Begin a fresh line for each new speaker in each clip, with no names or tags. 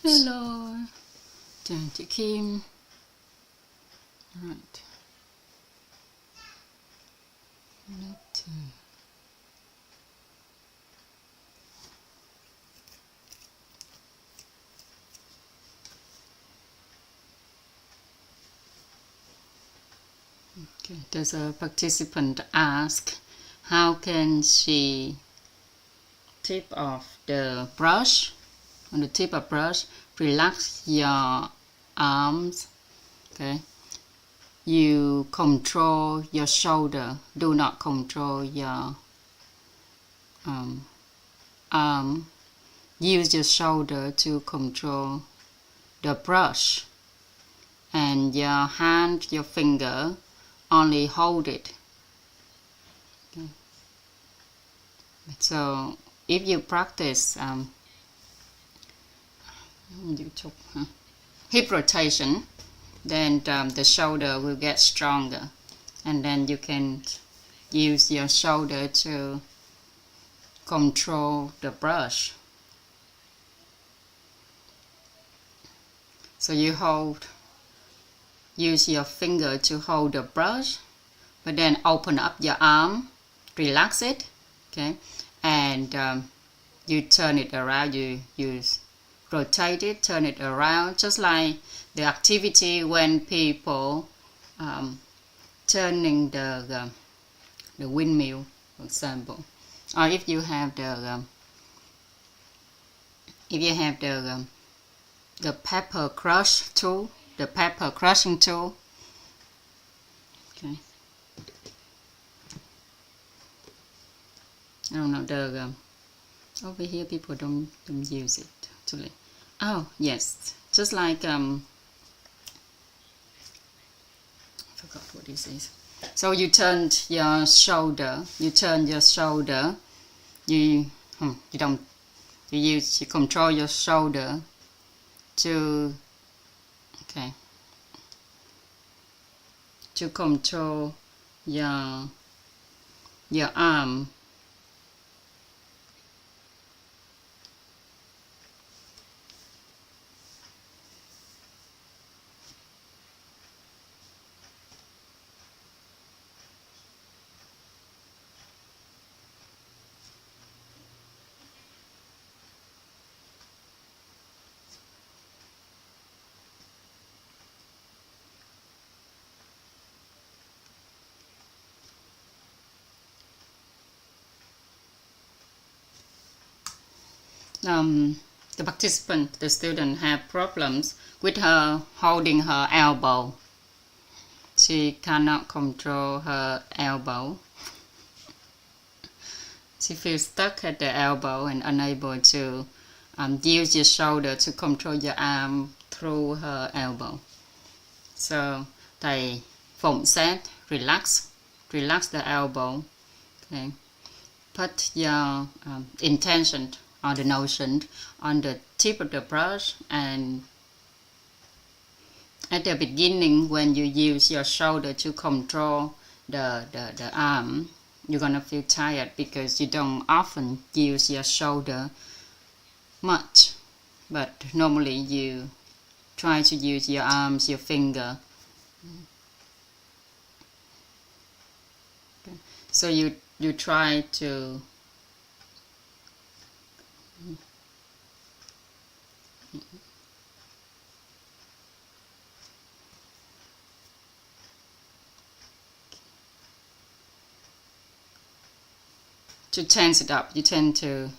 Hello, Trang, chị Kim. Right. Okay. There's a participant ask, how can she tip off the brush? On the tip of brush, relax your arms. Okay. You control your shoulder. Do not control your arm. Use your shoulder to control the brush, and your hand, your finger, only hold it. Okay. So if you practice hip rotation, then the shoulder will get stronger, and then you can use your shoulder to control the brush. So you use your finger to hold the brush, but then open up your arm, relax it, okay, and you turn it around, you rotate it, turn it around, just like the activity when people turning the windmill, for example, or if you have the pepper crush tool, the pepper crushing tool. Okay. I don't know, over here people don't use it actually. Oh yes, just like I forgot what this is. So you turn your shoulder. You control your shoulder to control your arm. The student have problems with her holding her elbow. She cannot control her elbow. She feels stuck at the elbow and unable to use your shoulder to control your arm through her elbow. So thầy Phụng said, relax the elbow. Okay. Put your intention or the notion on the tip of the brush, and at the beginning when you use your shoulder to control the arm, you're gonna feel tired because you don't often use your shoulder much, but normally you try to use your arms, your finger. Okay. So you try to tense it up. You tend to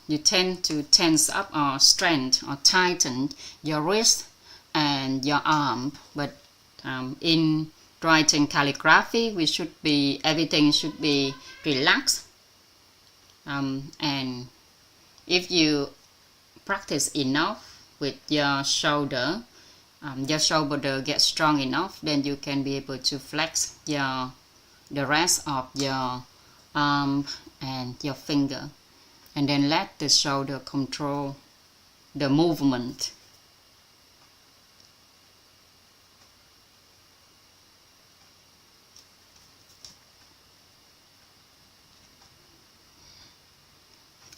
tense up or strengthen or tighten your wrist and your arm. But in writing calligraphy, everything should be relaxed. And if you practice enough with your shoulder gets strong enough, then you can be able to flex the rest of your arm and your finger, and then let the shoulder control the movement.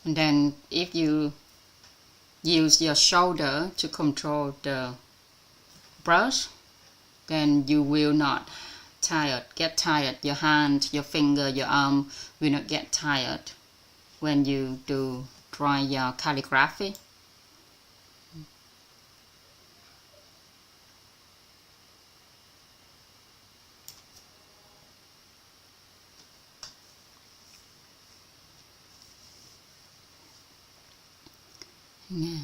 And then if you use your shoulder to control the brush, then you will not get tired. Your hand, your finger, your arm will not get tired when you do draw your calligraphy. Yeah.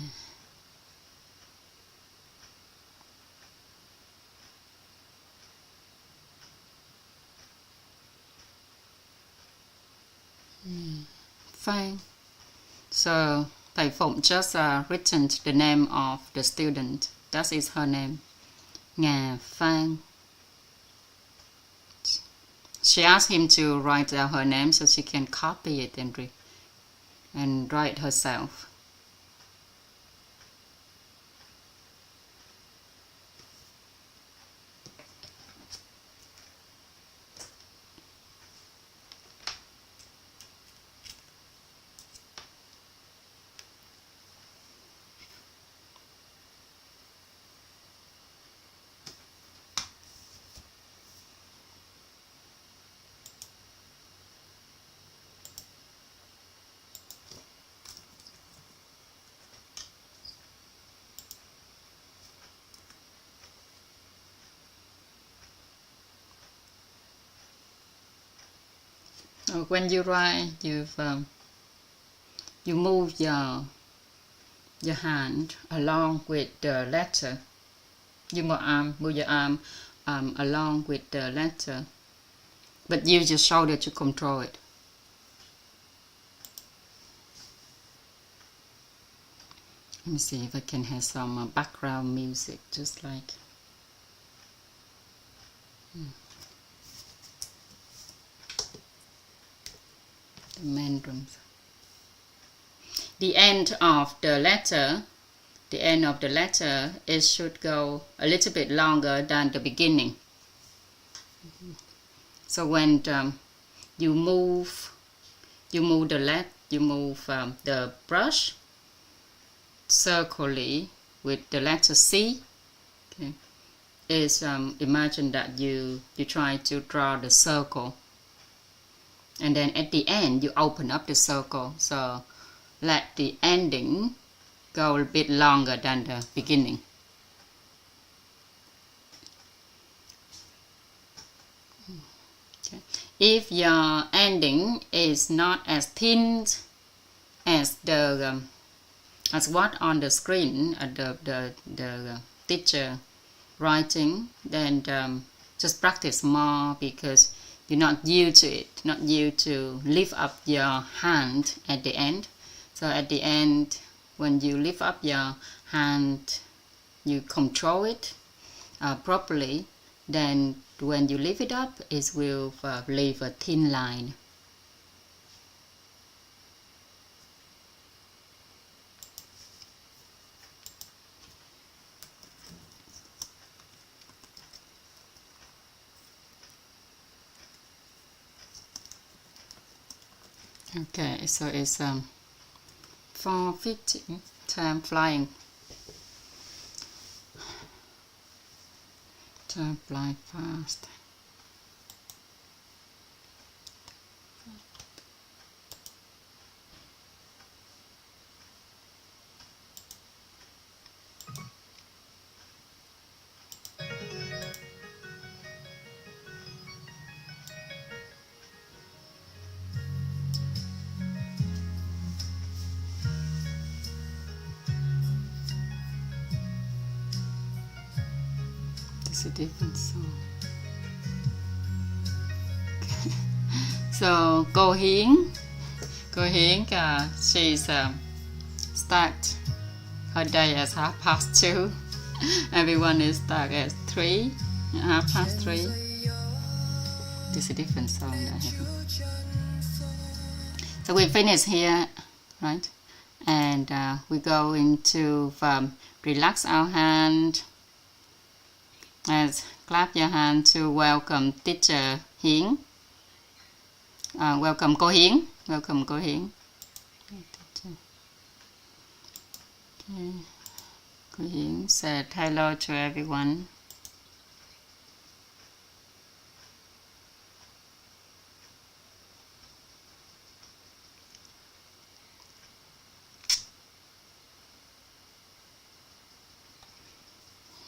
Fine. So Thầy Phụng just written the name of the student. That is her name. Nga Phan. She asked him to write down her name so she can copy it and write herself. When you write, you move your hand along with the letter. You move your arm along with the letter, but use your shoulder to control it. Let me see if I can have some background music, just like. The main drums. The end of the letter, it should go a little bit longer than the beginning. So when you move the brush circularly with the letter C. Okay, is imagine that you try to draw the circle. And then at the end, you open up the circle. So let the ending go a bit longer than the beginning. Okay. If your ending is not as thin as the as what on the screen, the teacher writing, then just practice more, because you're not used to it, not used to lift up your hand at the end. So at the end, when you lift up your hand, you control it properly. Then when you lift it up, it will leave a thin line. Okay, so it's 4:50, time flying. Time flying fast. It's a different song. So cô Hiến, she's start her day at 2:30. Everyone is start at 3, 3:30. This is a different song that I have. So we finish here, right? And we're going to relax our hand. As clap your hand to welcome teacher Hiến. Welcome cô Hiến. Welcome cô Hiến. Hiểu said hello to everyone.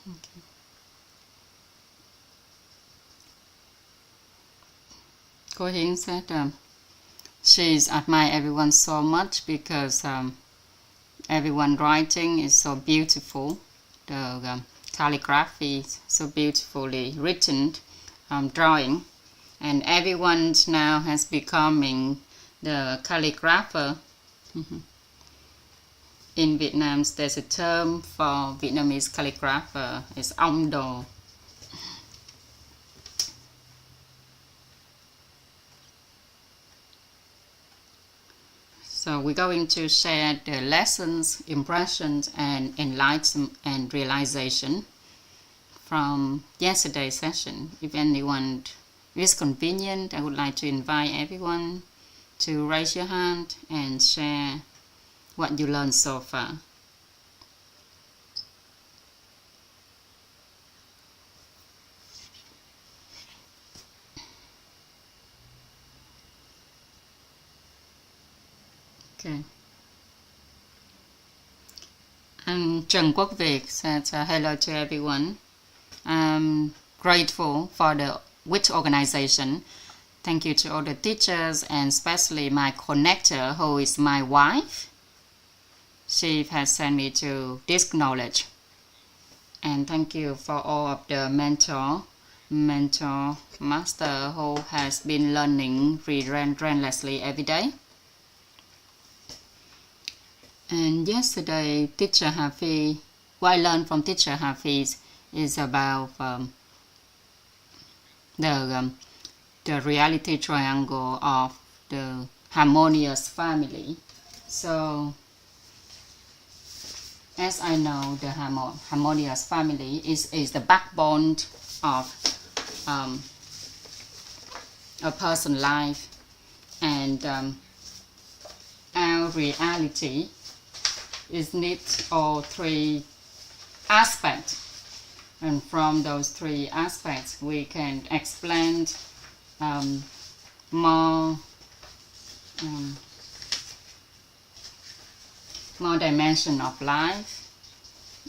Okay. Cô Hiến said she's admire everyone so much because everyone writing is so beautiful. The calligraphy is so beautifully written, drawing, and everyone now has becoming the calligrapher. In Vietnam, there's a term for Vietnamese calligrapher. It's ông đồ. So we're going to share the lessons, impressions, and enlightenment and realization from yesterday's session. If anyone is convenient, I would like to invite everyone to raise your hand and share what you learned so far. Okay. And Trần Quốc Việt said hello to everyone. I'm grateful for the WIT organization. Thank you to all the teachers and especially my connector, who is my wife. She has sent me to this knowledge. And thank you for all of the mentor master who has been learning relentlessly every day. And yesterday, teacher Hafiz, what I learned from teacher Hafiz is about the reality triangle of the harmonious family. So, as I know, the harmonious family is the backbone of a person's life, and our reality is needs all three aspects, and from those three aspects we can explain more dimension of life.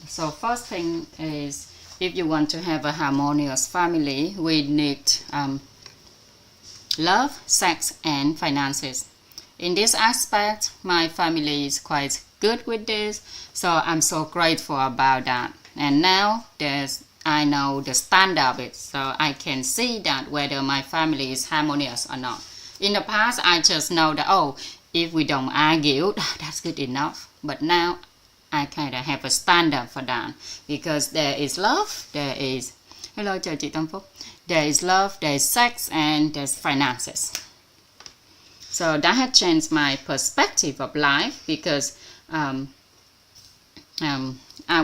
So first thing is, if you want to have a harmonious family, we need love, sex, and finances. In this aspect, my family is quite good with this, so I'm so grateful about that. And now I know the standard of it, so I can see that whether my family is harmonious or not. In the past, I just know that, oh, if we don't argue, that's good enough. But now I kind of have a standard for that, because there is love, there is hello chào chị Tâm Phúc, there is love, there is sex, and there's finances. So that had changed my perspective of life, because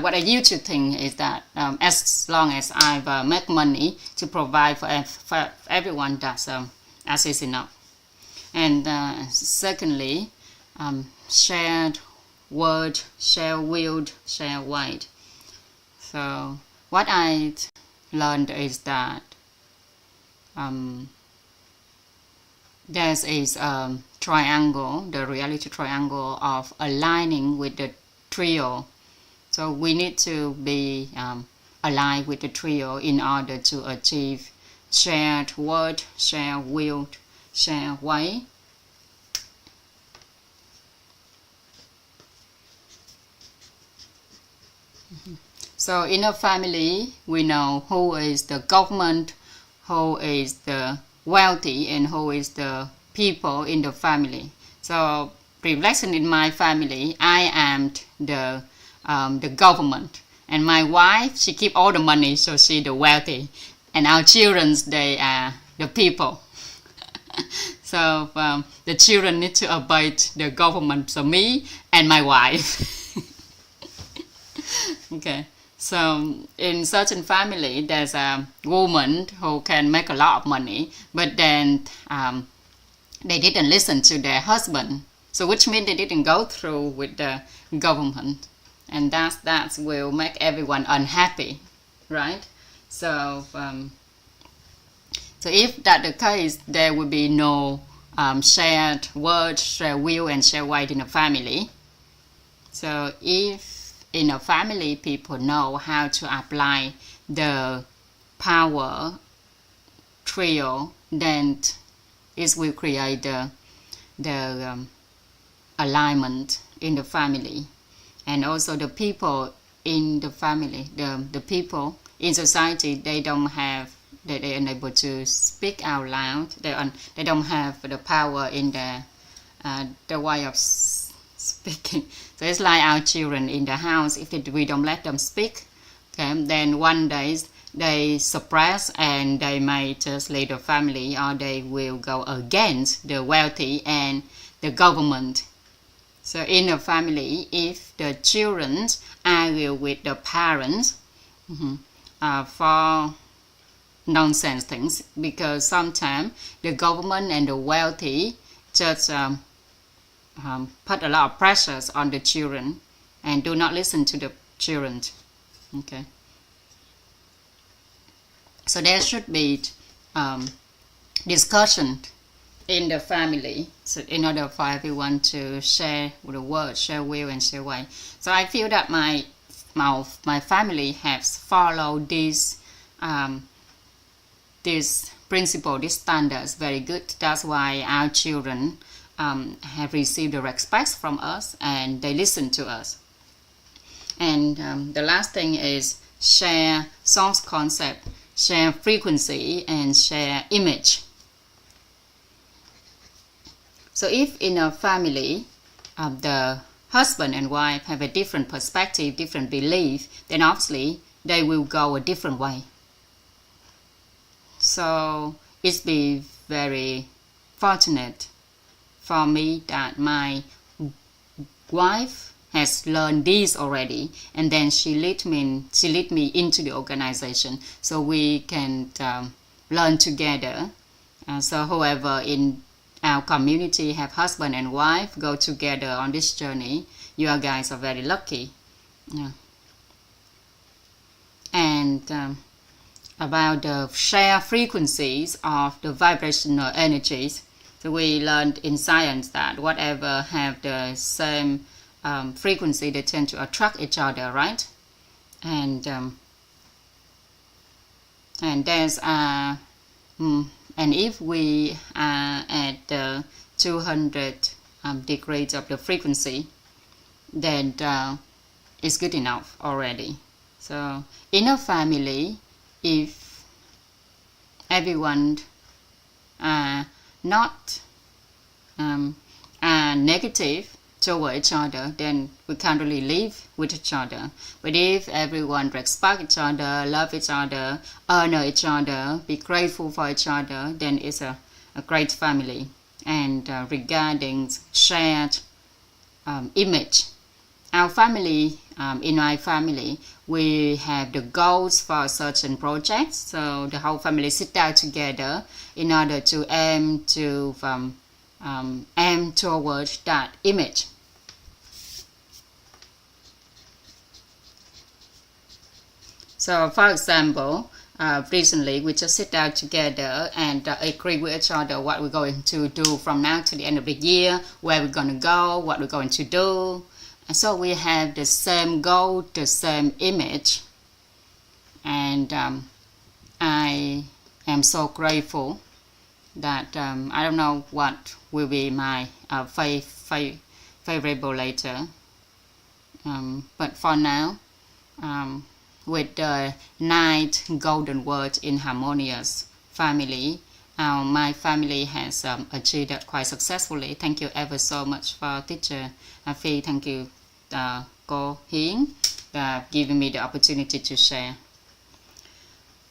what I used to think is that as long as I make money to provide for everyone, that's is enough. And secondly, shared word, share will, share weight. So what I learned is that there is a triangle, the reality triangle of aligning with the trio. So we need to be aligned with the trio in order to achieve shared word, share will, share way. So in a family, we know who is the government, who is the wealthy, and who is the people in the family. So reflection in my family, I am the government, and my wife, she keep all the money, so she the wealthy, and our children, they are the people. So the children need to obey the government, so me and my wife. Okay. So in certain family, there's a woman who can make a lot of money, but then they didn't listen to their husband. So which means they didn't go through with the government. and that will make everyone unhappy, right? So so if that's the case, there will be no shared words, shared will, and shared weight in a family. So if in a family people know how to apply the power trio, then it will create the alignment in the family. And also the people in the family, the people in society, they are unable to speak out loud. They don't have the power in the way of speaking. So it's like our children in the house. If we don't let them speak, okay, then one day they suppress and they may just leave the family, or they will go against the wealthy and the government. So in a family, if the children argue with the parents for nonsense things, because sometimes the government and the wealthy just put a lot of pressures on the children and do not listen to the children. Okay. So there should be discussion in the family, so in order for everyone to share the word, share will, and share way. So I feel that my family has followed this principle, these standards very good. That's why our children have received the respect from us, and they listen to us. And the last thing is share source concept, share frequency, and share image. So if in a family the husband and wife have a different perspective, different belief, then obviously they will go a different way. So it's been very fortunate for me that my wife has learned this already, and then she lead me into the organization, so we can learn together. So whoever in our community have husband and wife go together on this journey, you guys are very lucky. Yeah. And about the shared frequencies of the vibrational energies, so we learned in science that whatever have the same frequency, they tend to attract each other, right? And there's and if we are at the 200 degrees of the frequency, then it's good enough already. So in a family, if everyone are not negative toward each other, then we can't really live with each other. But if everyone respect each other, love each other, honor each other, be grateful for each other, then it's a great family. And regarding shared image, our family, in my family, we have the goals for certain projects. So the whole family sit down together in order to aim towards that image. So for example, recently we just sit down together and agree with each other what we're going to do from now to the end of the year, where we're going to go, what we're going to do. And so we have the same goal, the same image. And I am so grateful that I don't know what will be my favorable later. But for now, with the 9 golden words in harmonious family, my family has achieved that quite successfully. Thank you ever so much for teacher Phi. Thank you, cô Hiến, giving me the opportunity to share.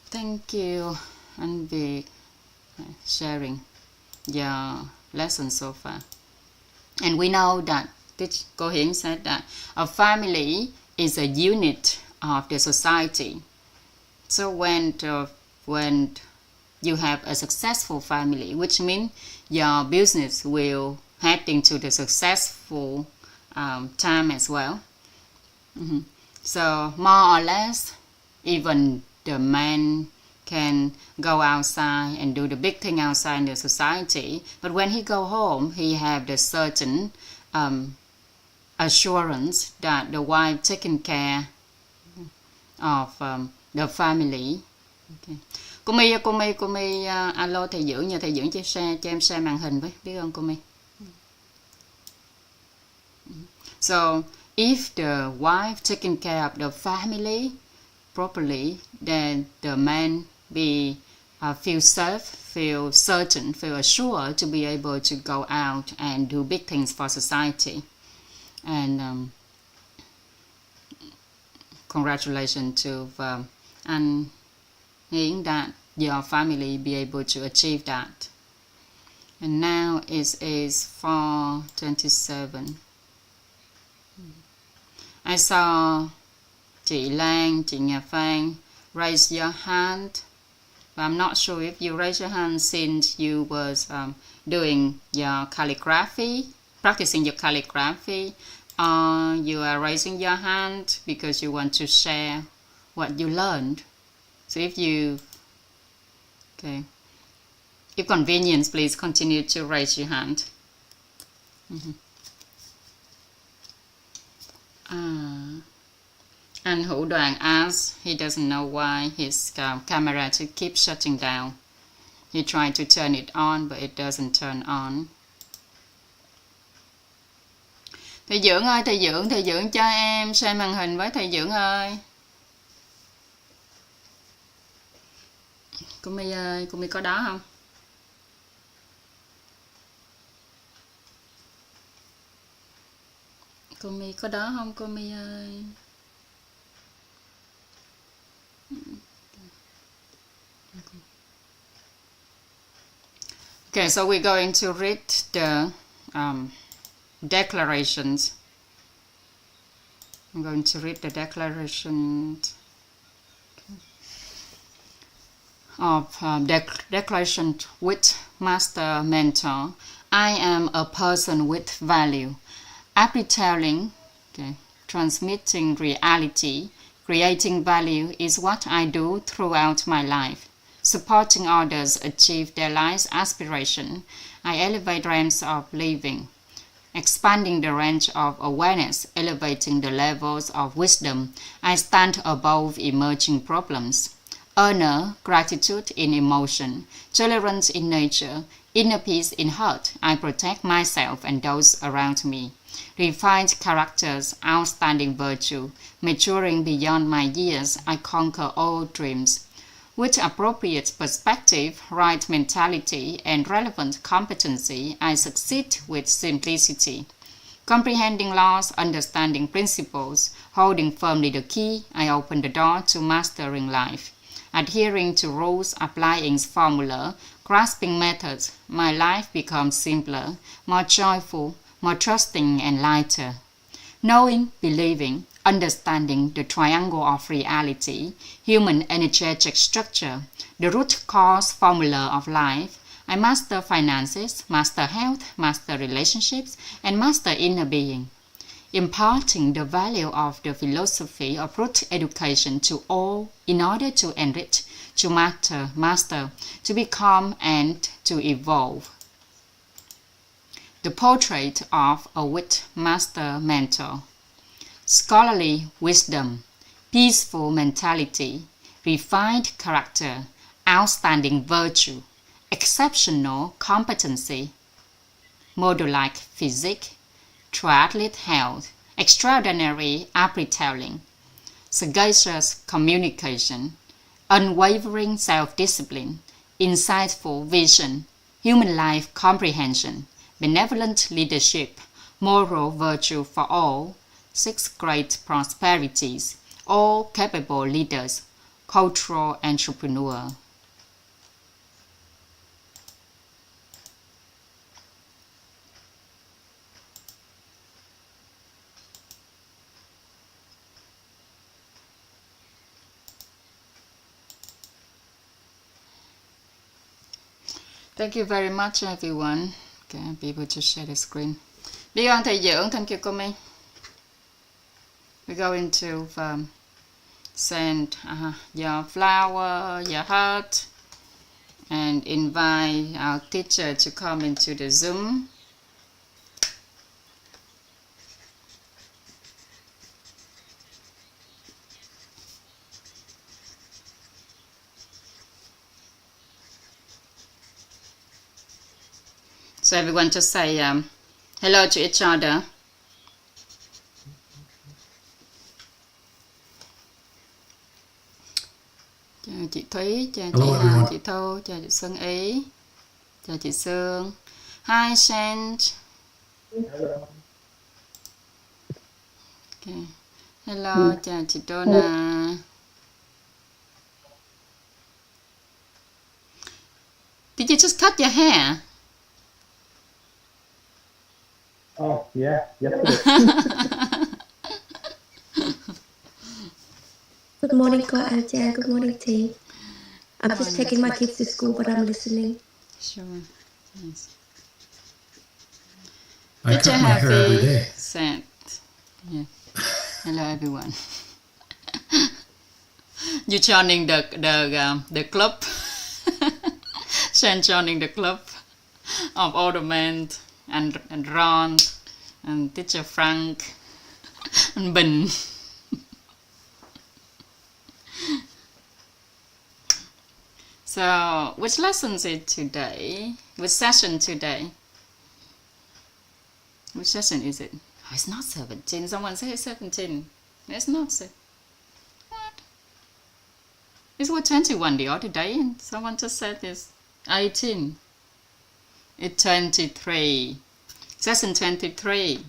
Thank you, and be sharing your lesson so far. And we know that cô Hiến said that a family is a unit of the society. So when you have a successful family, which means your business will head into the successful time as well. So more or less, even the man can go outside and do the big thing outside in the society, but when he go home, he have the certain assurance that the wife taking care of the family. Okay. Cô My alo thầy Dưỡng, nhờ thầy Dưỡng chia sẻ cho em share màn hình với, biết không cô My? So if the wife taking care of the family properly, then the man be feel safe, feel certain, feel assured to be able to go out and do big things for society. And congratulations to and hearing that your family be able to achieve that. And now it is 4:27. I saw chị Lan, chị Nhà Phan raise your hand, but I'm not sure if you raise your hand since you was doing your calligraphy, practicing your calligraphy, or you are raising your hand because you want to share what you learned. So if convenient, please continue to raise your hand. And Hữu Đoàn asks, he doesn't know why his camera to keep shutting down. He tried to turn it on, but it doesn't turn on. Thầy Dưỡng ơi, thầy Dưỡng cho em share màn hình với thầy Dưỡng ơi. Cô My ơi, cô My có đó không? Cô My có đó không cô My ơi? Okay, so we're going to read the declarations. I'm going to read the declarations of declaration with Master Mentor. I am a person with value. Appetelling, transmitting reality, creating value is what I do throughout my life. Supporting others achieve their life's aspiration, I elevate realms of living. Expanding the range of awareness, elevating the levels of wisdom, I stand above emerging problems. Honor, gratitude in emotion, tolerance in nature, inner peace in heart, I protect myself and those around me. Refined characters, outstanding virtue, maturing beyond my years, I conquer all dreams. With appropriate perspective, right mentality, and relevant competency, I succeed with simplicity. Comprehending laws, understanding principles, holding firmly the key, I open the door to mastering life. Adhering to rules, applying formula, grasping methods, my life becomes simpler, more joyful, more trusting and lighter. Knowing, believing, understanding the triangle of reality, human energetic structure, the root cause formula of life, I master finances, master health, master relationships, and master inner being. Imparting the value of the philosophy of root education to all in order to enrich, to master, to become, and to evolve. The portrait of a wit master mentor. Scholarly wisdom, peaceful mentality, refined character, outstanding virtue, exceptional competency, model-like physique, triathlete health, extraordinary appetelling, sagacious communication, unwavering self-discipline, insightful vision, human life comprehension, benevolent leadership, moral virtue for all, 6 great prosperities, all capable leaders, cultural entrepreneur. Thank you very much everyone. Okay, I'll be able to share the screen. Biết ơn thầy Dưỡng, thank you cô My. we're going to send your flower, your heart, and invite our teacher to come into the Zoom. So everyone just say hello to each other. Chào chị Thúy, chào chị Hằng, chị Thâu, chào chị Xuân Ý, chào chị Sương. Hi Shant. Okay. Hello, chào chị Donna. Did you just cut your hair?
Oh, yeah, yes.
Good morning, Trang. Good morning, T. I'm just taking my kids to school, but I'm listening.
Sure. Yes.
I cut my hair every day.
Sent. Yeah. Hello, everyone. You joining the club? Shan joining the club of all the men and Ron and teacher Frank and Bình. So, which lesson is it today? Which session today? Which session is it? Oh, it's not 17. Someone say it's 17. It's not. What? It was 21 the other day, and someone just said it's 18. It's 23. Session 23.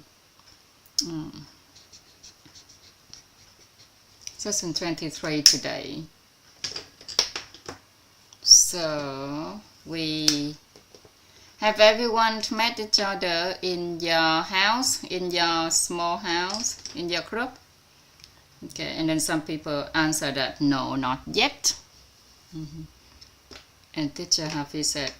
Session 23 today. So we have everyone met each other in your house, in your small house, in your group. Okay, and then some people answer that no, not yet. And teacher Hafi said,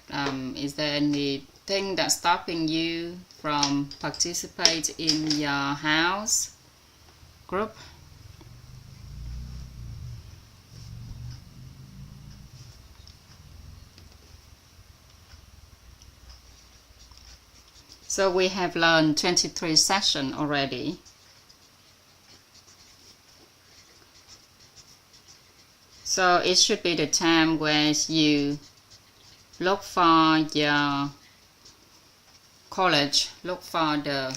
is there anything that's stopping you from participate in your house group? So we have learned 23 sessions already. So it should be the time where you look for your college, look for the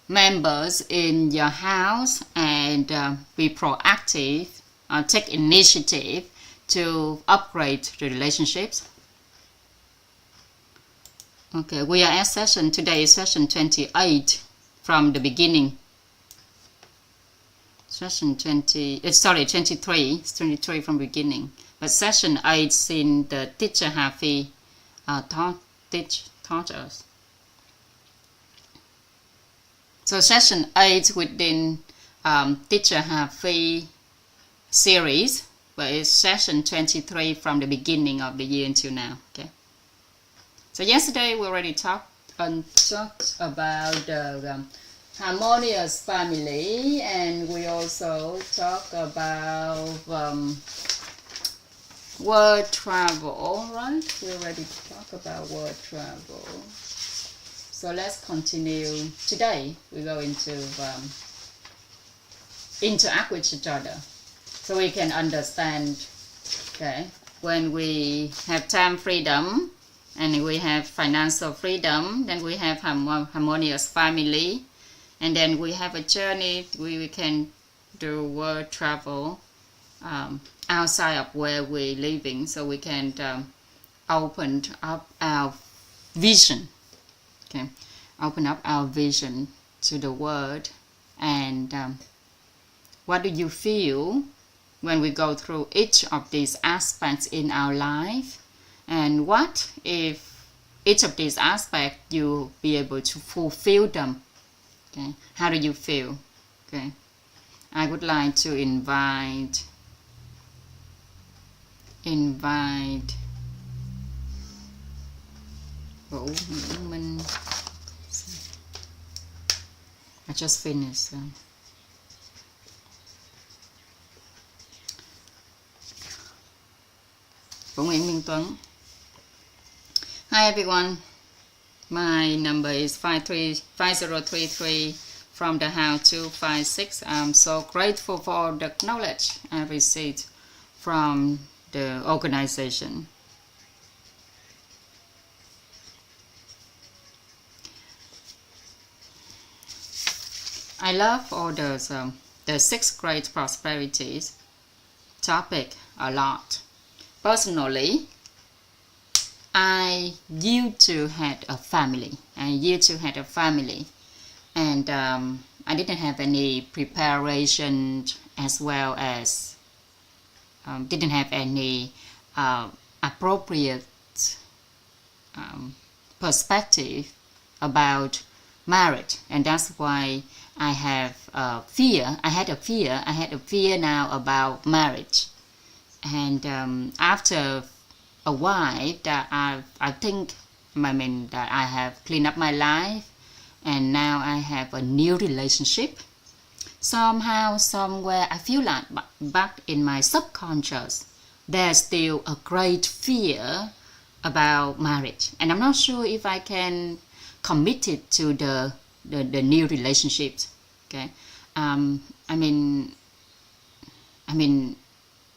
members in your house and be proactive, take initiative to upgrade the relationships. Okay, we are at session, today is session 28 from the beginning. Session 23, it's 23 from beginning. But session 8 in the teacher Hafi taught us. So session 8 within teacher Hafi series, but it's session 23 from the beginning of the year until now. Okay. So yesterday we already talked about the harmonious family, and we also talked about word travel, right? We already talked about word travel. So let's continue. Today we're going to interact with each other so we can understand, okay, when we have time freedom, and we have financial freedom, then we have harmonious family, and then we have a journey, we can do word travel outside of where we're living, so we can open up our vision, okay, open up our vision to the world. And what do you feel when we go through each of these aspects in our life? And what if each of these aspects you be able to fulfill them? Okay, how do you feel? Okay, I would like to invite I just finished. của Nguyễn Minh Tuấn. Hi everyone, my number is 5033 from the house 256. I'm so grateful for the knowledge I received from the organization. I love all the 6 great prosperities topic a lot. Personally, I used to have a family. And I didn't have any preparation, as well as didn't have any appropriate perspective about marriage, and that's why I have fear. I had a fear now about marriage, and after a while that I think, that I have cleaned up my life, and now I have a new relationship. Somehow, somewhere, I feel like back in my subconscious, there's still a great fear about marriage, and I'm not sure if I can commit it to the new relationships. Okay,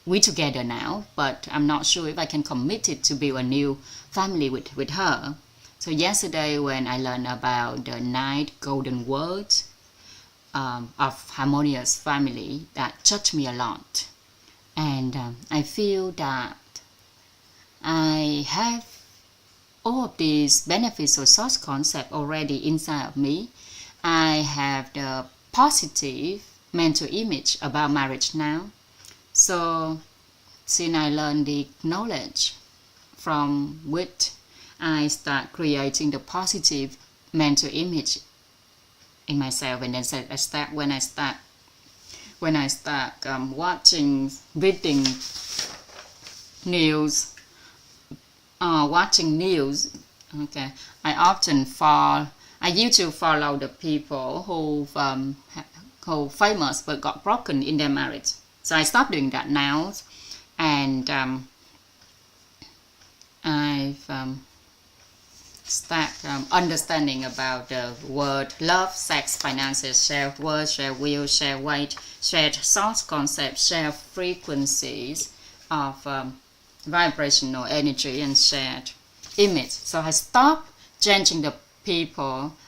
we together now, but I'm not sure if I can commit it to build a new family with her. So yesterday, when I learned about the 9 golden words of harmonious family, that touched me a lot, and I feel that I have all of these benefits or source concept already inside of me. I have the positive mental image about marriage now. So since I learned the knowledge from which I start creating the positive mental image in myself, and then when I start reading news, watching news. Okay, I used to follow the people who famous but got broken in their marriage. So I stopped doing that now, and I've start understanding about the word love, sex, finances, share word, share will, share weight, shared source concepts, share frequencies of vibrational energy, and shared image. So I stopped changing the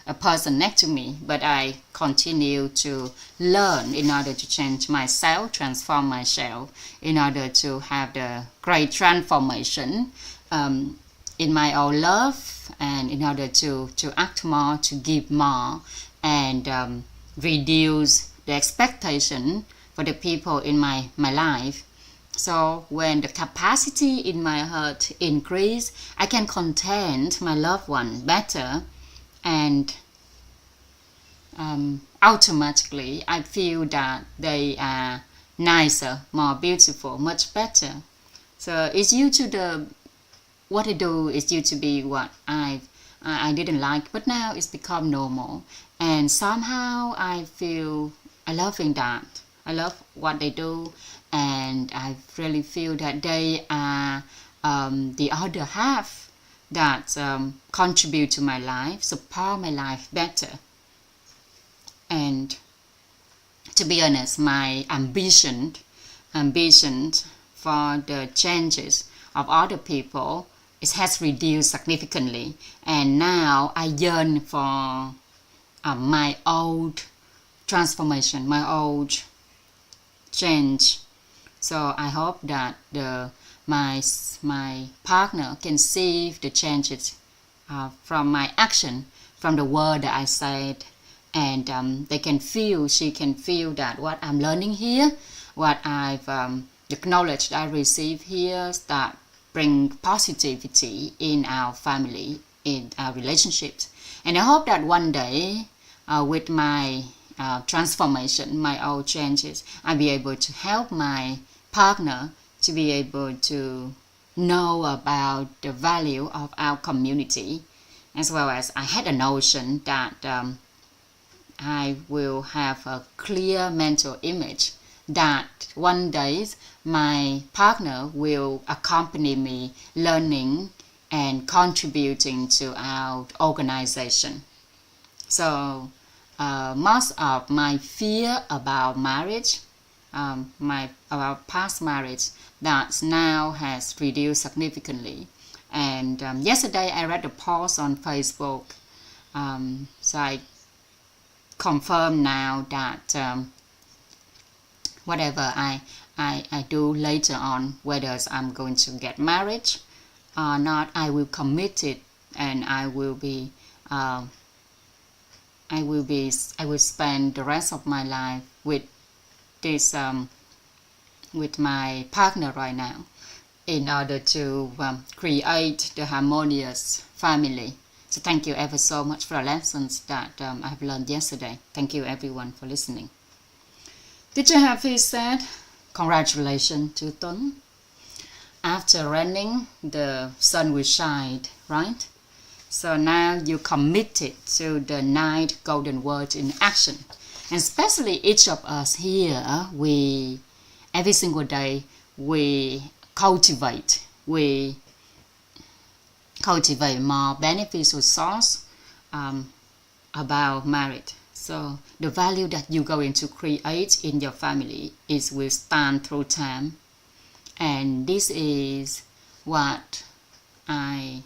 a person next to me, but I continue to learn in order to change myself, transform myself, in order to have the great transformation in my own love, and in order to act more, to give more, and reduce the expectation for the people in my life. So when the capacity in my heart increase, I can content my loved one better, and automatically I feel that they are nicer, more beautiful, much better. So it's due to what I do is due to be what I didn't like, but now it's become normal, and somehow I feel I loving that. I love what they do, and I really feel that they are the other half that contribute to my life, support my life better. And to be honest, my ambition for the changes of other people, it has reduced significantly, and now I yearn for my old transformation, my old change. So I hope that my partner can see the changes from my action, from the word that I said, and she can feel that what I'm learning here, what the knowledge that I receive here, start bring positivity in our family, in our relationships. And I hope that one day, with my transformation, my old changes, I'll be able to help my partner to be able to know about the value of our community, as well as I had a notion that I will have a clear mental image that one day my partner will accompany me learning and contributing to our organization. So most of my fear about marriage, about past marriage, that now has reduced significantly. And yesterday I read a post on Facebook, so I confirm now that whatever I do later on, whether I'm going to get married or not, I will commit it, and I will spend the rest of my life with this with my partner right now, in order to create the harmonious family. So thank you ever so much for the lessons that I've learned yesterday. Thank you everyone for listening. Teacher Happy said, congratulations to Tuấn. After running, the sun will shine, right? So now you committed to the 9 golden words in action. And especially each of us here, every single day, we cultivate more beneficial source about marriage. So the value that you're going to create in your family will stand through time. And this is what I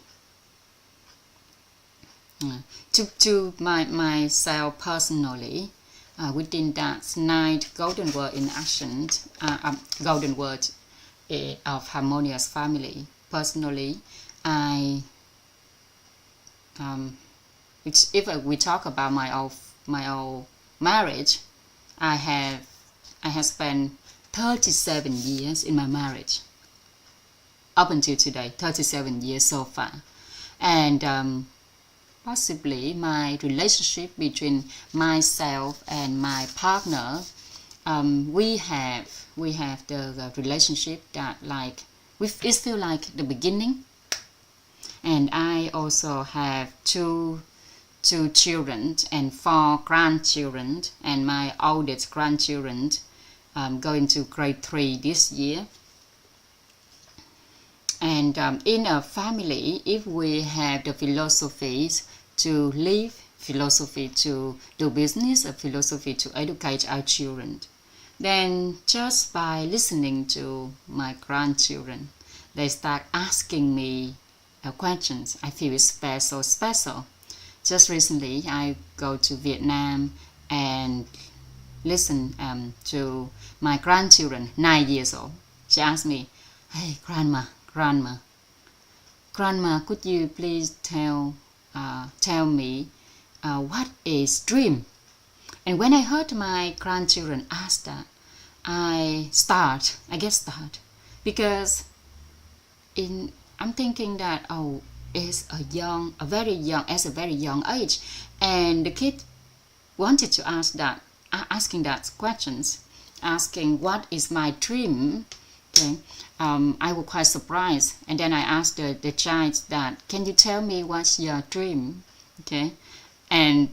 to myself personally, within that 9 golden word in action, golden word of harmonious family. Personally, if we talk about my own marriage, I have spent 37 years in my marriage up until today. 37 years so far, and possibly my relationship between myself and my partner, we have the relationship that it feels like the beginning. And I also have two children and 4 grandchildren, and my oldest grandchildren going to grade 3 this year. And in a family, if we have the philosophies to live, philosophy to do business, a philosophy to educate our children, then just by listening to my grandchildren, they start asking me questions. I feel it's special. Just recently, I go to Vietnam and listen to my grandchildren, 9 years old. She asked me, "Hey, grandma, could you please tell me what is dream?" And when I heard my grandchildren ask that, I get started, because I'm thinking that it's a very young age, and the kid wanted to ask that, asking that questions, asking what is my dream. Okay, I was quite surprised, and then I asked the child that, "Can you tell me what's your dream?" Okay, and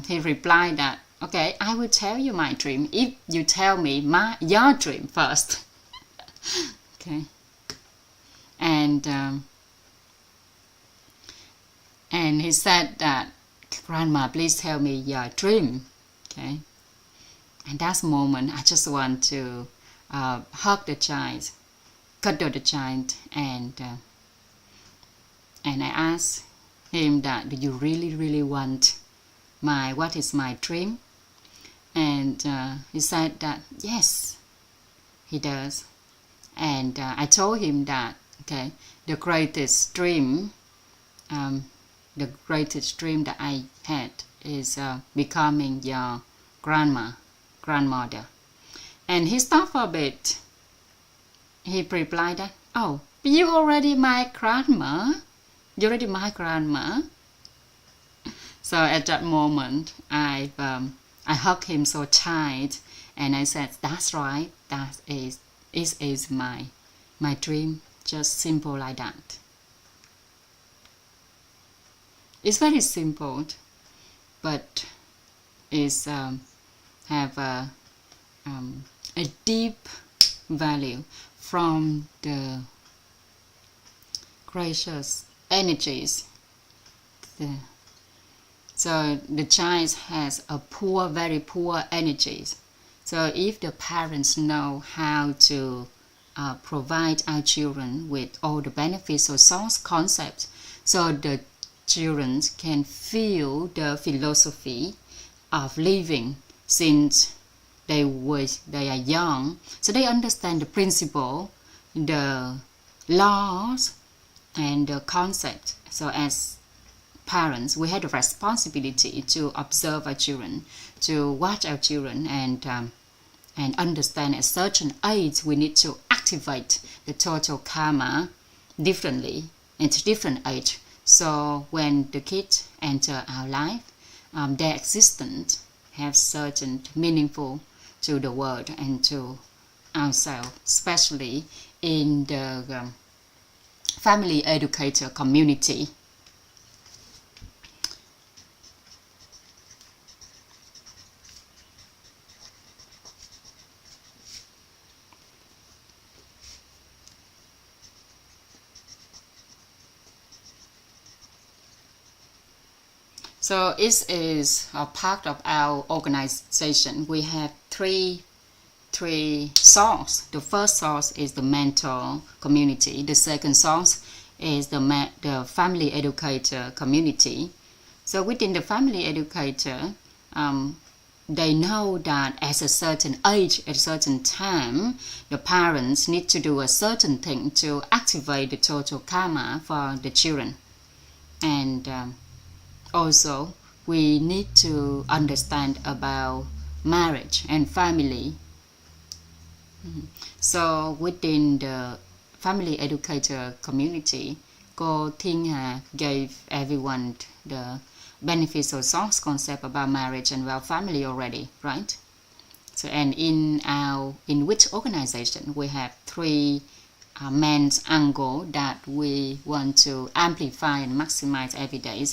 he replied that, "Okay, I will tell you my dream if you tell me your dream first." Okay, and he said that, "Grandma, please tell me your dream." Okay, and that moment I just want to hug the child, cuddle the child, and I asked him that, "Do you really want what is my dream?" And he said that yes, he does. And I told him that, okay, the greatest dream that I had is becoming your grandmother. And he stopped for a bit. He replied that, "Oh, you already my grandma? You're already my grandma?" So at that moment, I hugged him so tight, and I said, "That's right. That is my dream." Just simple like that. It's very simple, but it's have a a deep value from the gracious energies. So the child has a poor, very poor energies. So if the parents know how to provide our children with all the benefits or source concepts, so the children can feel the philosophy of living since they are young, so they understand the principle, the laws, and the concept. So as parents, we have the responsibility to observe our children, to watch our children, and understand at certain age we need to activate the total karma differently at different age. So when the kids enter our life, their existence have certain meaningful to the world and to ourselves, especially in the family educator community. So it is a part of our organization. We have three sources. The first source is the mentor community. The second source is the family educator community. So within the family educator, they know that at a certain age, at a certain time, the parents need to do a certain thing to activate the total karma for the children. And also, we need to understand about marriage and family. So within the family educator community, cô Thiên Hà gave everyone the benefits or source concept about marriage and about family already, right? So and in which organization we have three main angles that we want to amplify and maximize every day,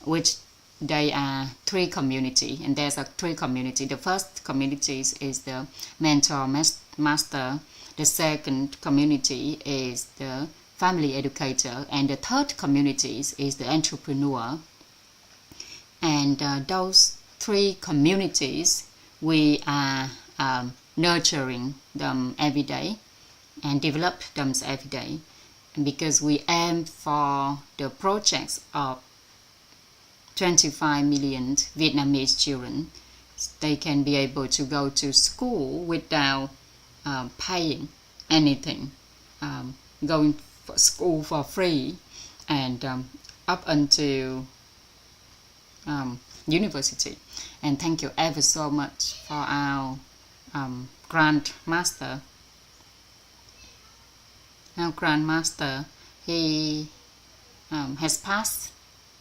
which they are three community, and there's a three community. The first community is the mentor master. The second community is the family educator, and the third community is the entrepreneur. And those three communities, we are nurturing them every day and develop them every day, because we aim for the projects of 25 million Vietnamese children. They can be able to go to school without paying anything, going for school for free, and up until university. And thank you ever so much for our grandmaster. Our grandmaster, he has passed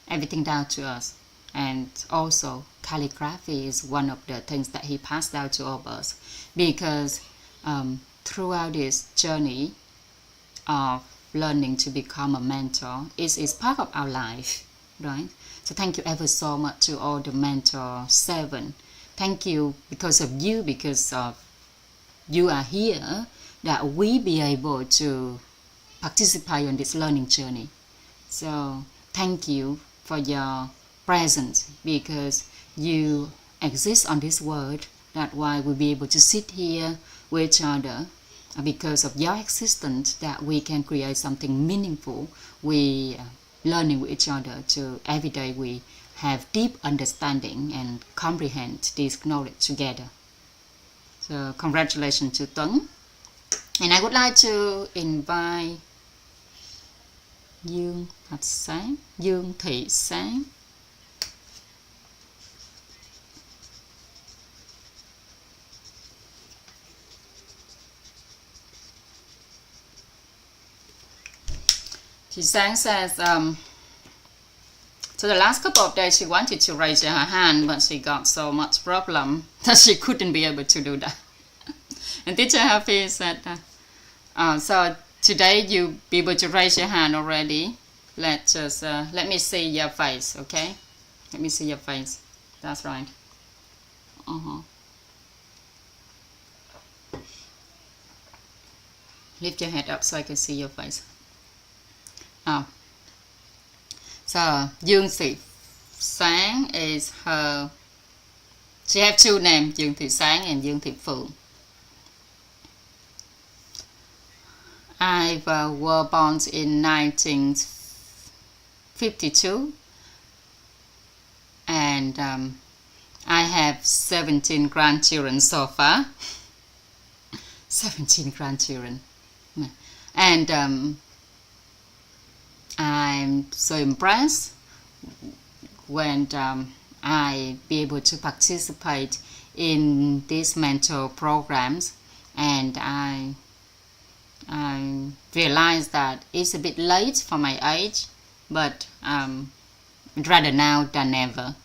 everything down to us, and also calligraphy is one of the things that he passed down to all of us, because throughout this journey of learning to become a mentor, is part of our life, right? So thank you ever so much to all the mentor 7. Thank you because of you, because of you are here, that we be able to participate on this learning journey. So thank you for your presence, because you exist on this world. That's why we'll be able to sit here with each other. Because of your existence, that we can create something meaningful. We learning with each other to every day we have deep understanding and comprehend this knowledge together. So congratulations to Tuấn. And I would like to invite Dương Thị Sáng. Chị Sang says, so the last couple of days she wanted to raise her hand, but she got so much problem that she couldn't be able to do that. And teacher Happy said, so today you be able to raise your hand already. Let me see your face, okay? Let me see your face. That's right. Lift your head up so I can see your face. So Dương Thị Sáng is her. She have two names, Dương Thị Sáng and Dương Thị Phượng. I were born in 1952, and I have 17 grandchildren so far. 17 grandchildren, and I'm so impressed when I be able to participate in these mentor programs, and I realized that it's a bit late for my age, but rather now than never.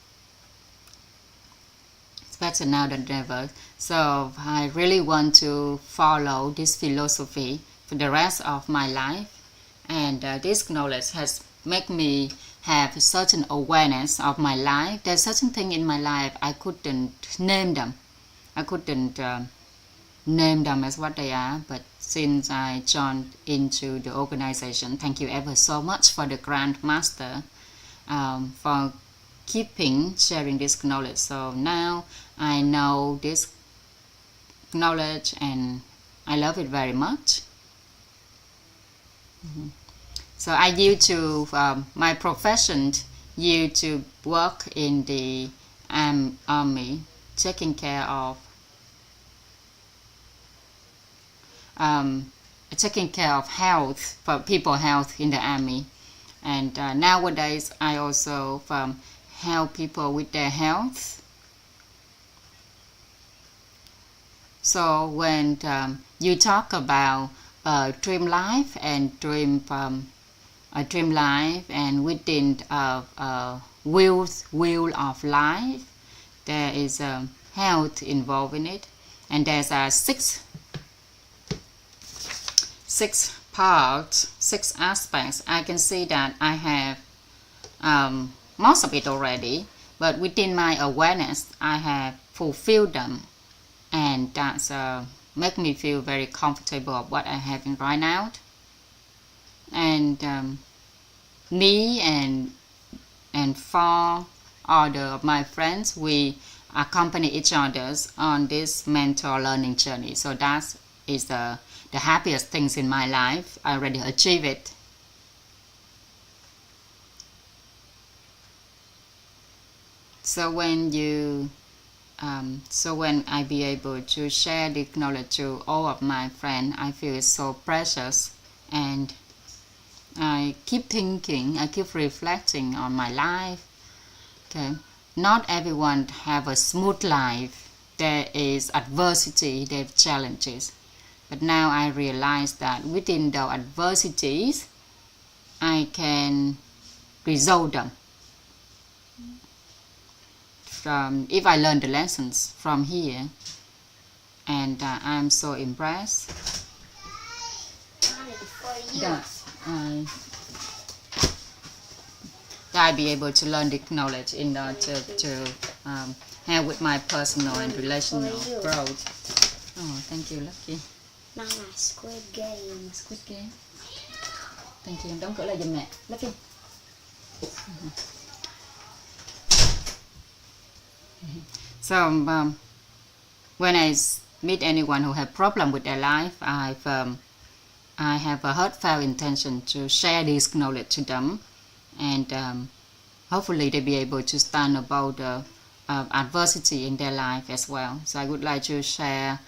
It's better now than never. So I really want to follow this philosophy for the rest of my life, and this knowledge has made me have a certain awareness of my life. There's certain things in my life I couldn't name them. I couldn't name them as what they are, but since I joined into the organization, thank you ever so much for the Grandmaster for keeping sharing this knowledge. So now I know this knowledge and I love it very much. So I used to, my profession used to work in the army, taking care of health, for people health in the army. And nowadays I also help people with their health. So when you talk about dream life and dream life, and within wheel of life, there is health involved in it, and there's six parts, 6 aspects. I can see that I have most of it already, but within my awareness I have fulfilled them, and that's make me feel very comfortable of what I have right now. And me and 4 other of my friends, we accompany each other on this mentor learning journey. So that is the happiest things in my life. I already achieved it. So when I be able to share this knowledge to all of my friends, I feel it's so precious, and I keep thinking, I keep reflecting on my life. Okay, not everyone have a smooth life. There is adversity, there are challenges. But now I realize that within the adversities, I can resolve them. If I learn the lessons from here, and I'm so impressed that I be able to learn the knowledge in order to help with my personal and relational growth. Oh, thank you, Lucky.
Đang là Squid Game.
Squid Game. Thank you. Đóng cửa lại giùm mẹ. Lucky. So when I meet anyone who have problem with their life, I have a heartfelt intention to share this knowledge to them, and hopefully they be able to stand above the adversity in their life as well. So I would like to share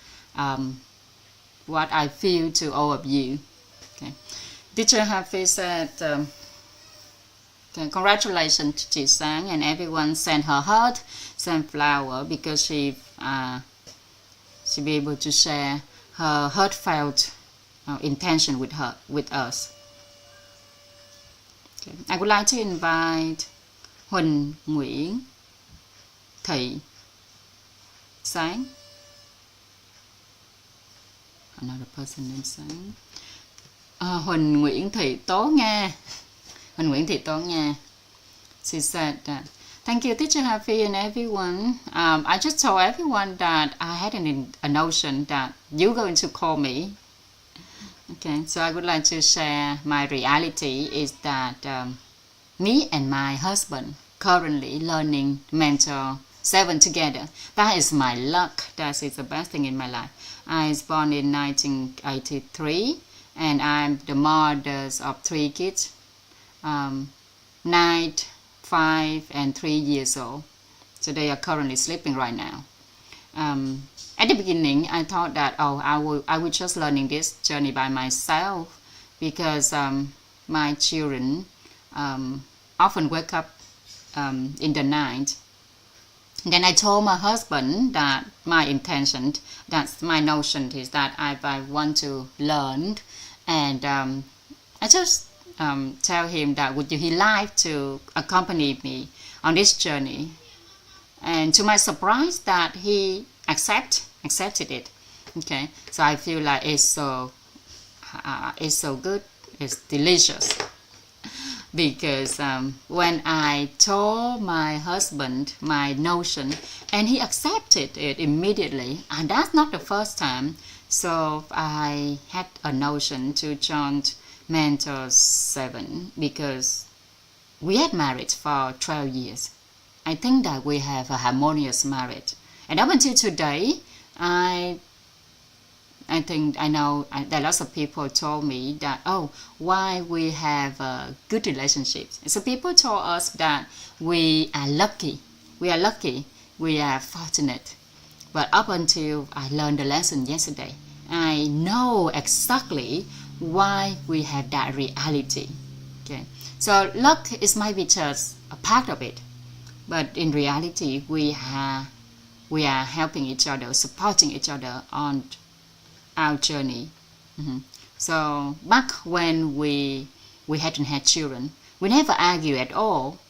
what I feel to all of you. Okay. Teacher Happy said, congratulations to Chị Sáng, and everyone sent her heart, sent flower, because she be able to share her heartfelt intention with us. Okay. I would like to invite Huỳnh Nguyễn Thị Sáng. Another person named Sáng. Huỳnh Nguyễn Thị Tố Nga. Huỳnh Nguyễn Thị Tố Nga. She said that, thank you, Teacher Happy and everyone. I just told everyone that I had a notion that you're going to call me. Okay, so I would like to share my reality is that me and my husband currently learning Mentor 7 together. That is my luck. That is the best thing in my life. I was born in 1983 and I'm the mother of 3 kids, 9, 5 and 3 years old. So they are currently sleeping right now. At the beginning, I thought that I would just learning this journey by myself because my children often wake up in the night. Then I told my husband that my intention, that's my notion is that I want to learn, and I just tell him that would he like to accompany me on this journey. And to my surprise, that he accepted it. Okay, so I feel like it's so good, it's delicious. Because when I told my husband my notion, and he accepted it immediately, and that's not the first time. So I had a notion to join Mentor 7 because we had married for 12 years. I think that we have a harmonious marriage. And up until today, I know that lots of people told me that, why we have a good relationship. So people told us that we are lucky, we are fortunate. But up until I learned the lesson yesterday, I know exactly why we have that reality. Okay, so luck is maybe just a part of it. But in reality, we are helping each other, supporting each other on our journey. So back when we hadn't had children, we never argue at all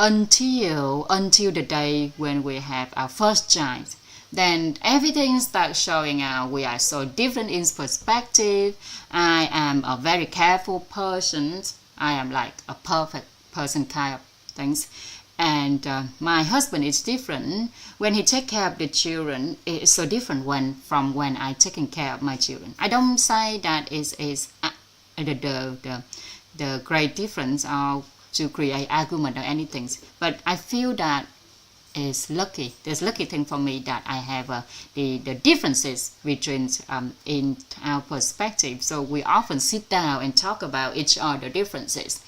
until the day when we have our first child. Then everything starts showing out. We are so different in perspective. I am a very careful person. I am like a perfect person kind of things. And my husband is different. When he takes care of the children, it's so different from when I taking care of my children. I don't say that is the great difference or to create argument or anything, but I feel that is lucky. There's lucky thing for me that I have the differences between in our perspective. So we often sit down and talk about each other differences.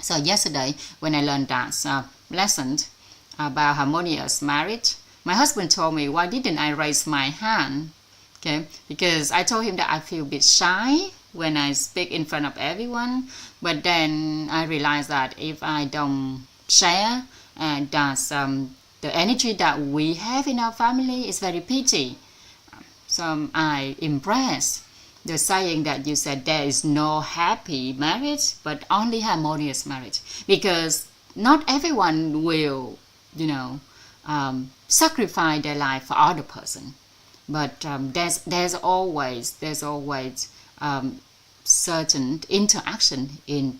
So yesterday, when I learned that lesson about harmonious marriage, my husband told me, why didn't I raise my hand? Okay, because I told him that I feel a bit shy when I speak in front of everyone. But then I realized that if I don't share, that's the energy that we have in our family is very pity. So I impressed the saying that you said there is no happy marriage, but only harmonious marriage. Because not everyone will, sacrifice their life for other person. But there's always certain interaction in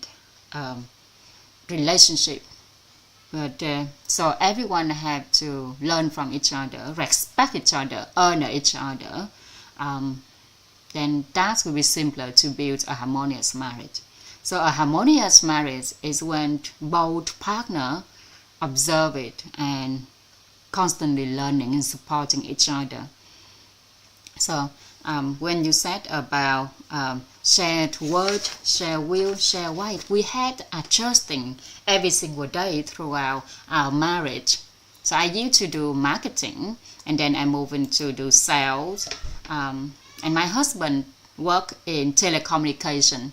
relationship. But so everyone have to learn from each other, respect each other, honor each other. Then that will be simpler to build a harmonious marriage. So a harmonious marriage is when both partners observe it and constantly learning and supporting each other. So when you said about shared word, shared will, shared weight, we had adjusting every single day throughout our marriage. So I used to do marketing, and then I moved into do sales, and my husband worked in telecommunication.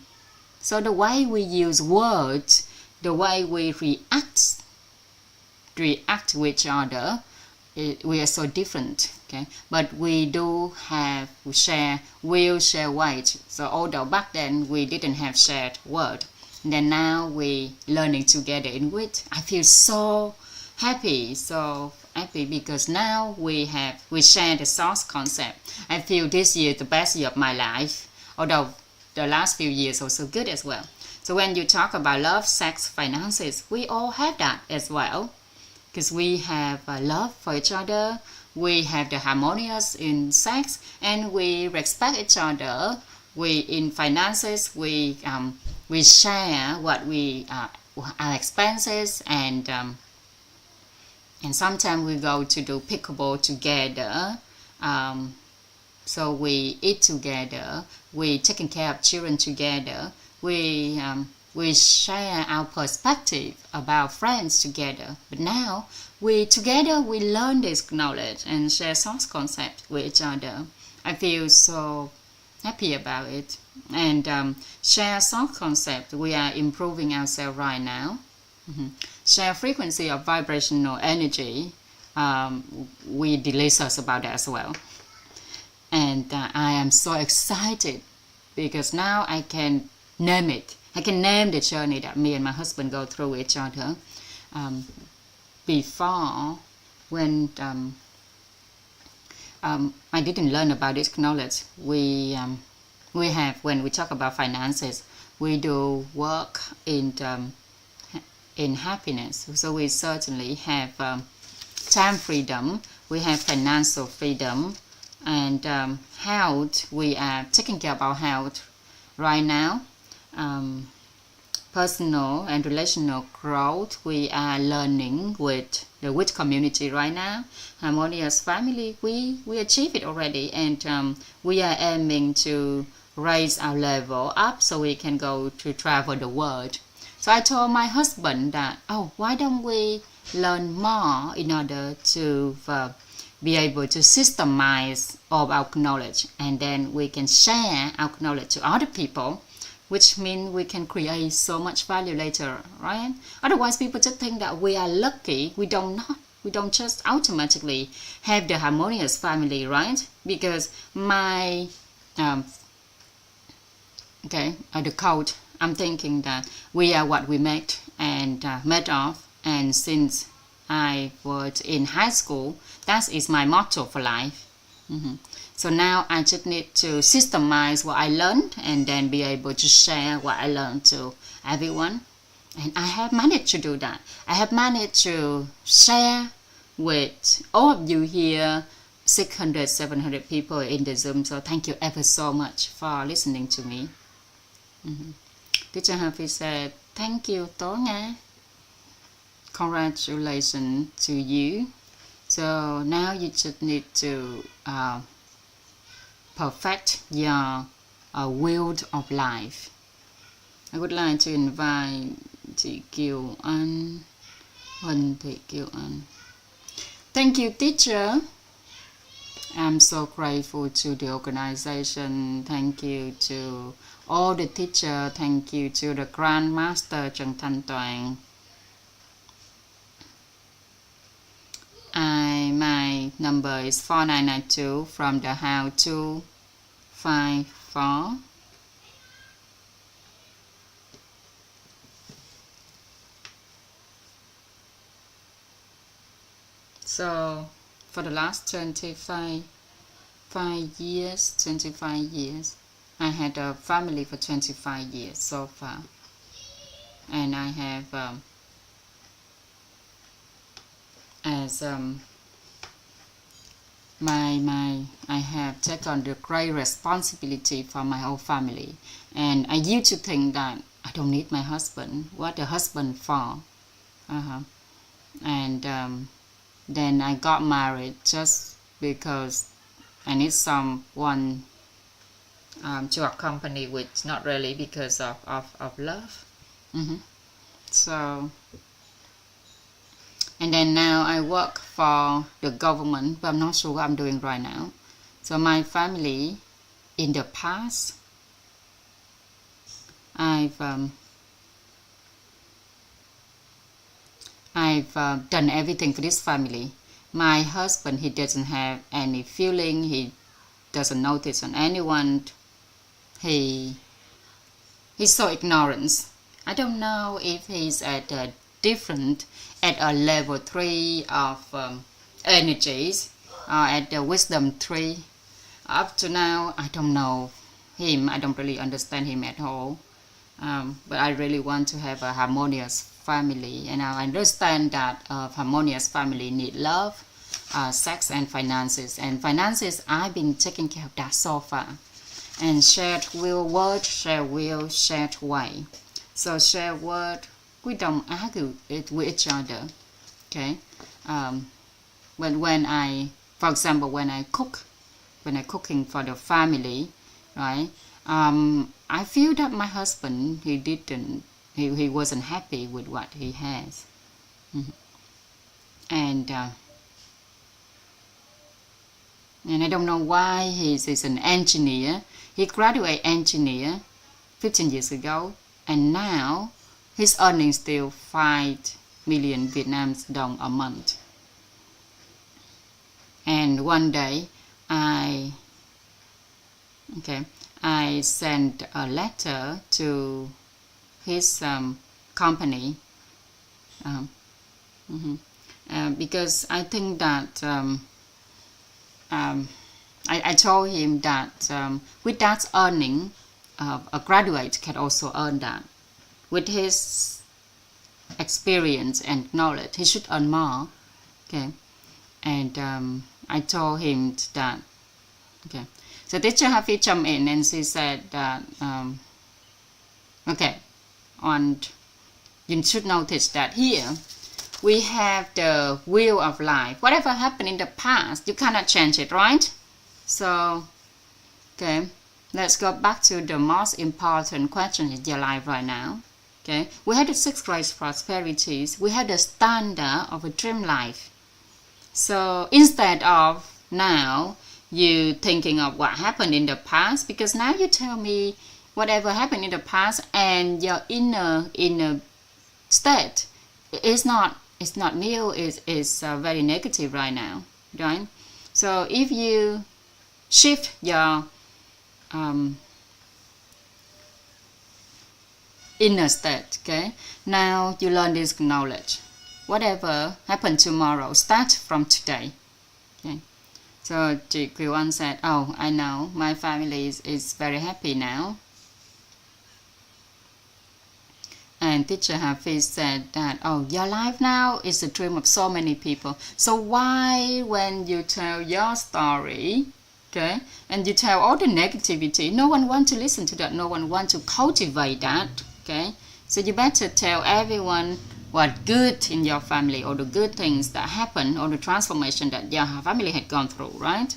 So the way we use words, the way we react with each other, we are so different. Okay, but we do have share will, share weight. So although back then we didn't have shared word, and then now we learning together in which I feel so happy because now we share the source concept. I feel this year the best year of my life, although the last few years also good as well. So when you talk about love, sex, finances, we all have that as well, because we have love for each other, we have the harmonious in sex, and we respect each other in finances, we share what our expenses, and sometimes we go to do pickleball together. So we eat together. We taking care of children together. We share our perspective about friends together. But now we learn this knowledge and share source concept with each other. I feel so happy about it. And share source concept. We are improving ourselves right now. Share frequency of vibrational energy. We delicious about that as well. And I am so excited because now I can name it. I can name the journey that me and my husband go through with each other. Before, when I didn't learn about this knowledge, we have, when we talk about finances, we do work in happiness. So we certainly have time freedom, we have financial freedom, and health. We are taking care of our health right now. Personal and relational growth, we are learning with the witch community right now. Harmonious family, we achieve it already, and we are aiming to raise our level up so we can go to travel the world. So I told my husband that, why don't we learn more in order to be able to systemize all our knowledge, and then we can share our knowledge to other people, which means we can create so much value later, right? Otherwise, people just think that we are lucky. We don't just automatically have the harmonious family, right? Because my the code, I'm thinking that we are what we made of, and since I was in high school, that is my motto for life. So now I just need to systemize what I learned and then be able to share what I learned to everyone. And I have managed to do that. I have managed to share with all of you here, 600, 700 people in the Zoom. So thank you ever so much for listening to me. Teacher Happy said, thank you, Tố Nga. Congratulations to you. So now you just need to perfect your will of life. I would like to invite chị Kiều Anh, Huỳnh Thị Kiều Anh. Thank you, teacher. I'm so grateful to the organization. Thank you to all the teachers. Thank you to the Grandmaster Trần Thanh Toàn. My number is 4992 from the How to 54. So for the last 25 years, I had a family for 25 years so far, and I have I have taken the great responsibility for my whole family, and I used to think that I don't need my husband. What a husband for? And then I got married just because I need someone to accompany with, not really because of love. So, and then now I work for the government, but I'm not sure what I'm doing right now. So my family, in the past, I've done everything for this family. My husband, he doesn't have any feeling. He doesn't notice on anyone. He's so ignorant. I don't know if he's at a level 3 of energies, or at the wisdom 3. Up to now, I don't know him. I don't really understand him at all. But I really want to have a harmonious family, and I understand that a harmonious family need love, sex, and finances. And finances, I've been taking care of that so far. and shared word, shared will, shared way. So shared word, we don't argue it with each other. Okay, when I, for example, when I cooking for the family, right? I feel that my husband, he wasn't happy with what he has, and I don't know why. He's an engineer. He graduated engineer 15 years ago, and now his earnings still 5 million Vietnam dong a month. And one day, I sent a letter to his company because I think that I told him that with that earning, a graduate can also earn that. With his experience and knowledge, he should earn more. Okay, and I told him that. Okay, so teacher Happy jumped in and she said that okay, and you should notice that here we have the wheel of life. Whatever happened in the past, you cannot change it, right? So, okay, let's go back to the most important question in your life right now. Okay, we had the 6 great prosperities. We had the standard of a dream life. So instead of now you thinking of what happened in the past, because now you tell me whatever happened in the past and your inner state is not new, is very negative right now, right? So if you shift your inner state, okay, now you learn this knowledge. Whatever happened tomorrow, start from today. Okay. So chị Kiều Anh said, oh, I know, my family is very happy now. And teacher Hafiz said that, oh, your life now is a dream of so many people. So why when you tell your story, okay, and you tell all the negativity, no one wants to listen to that, no one wants to cultivate that, okay? So you better tell everyone what good in your family, or the good things that happen, or the transformation that your family had gone through, right?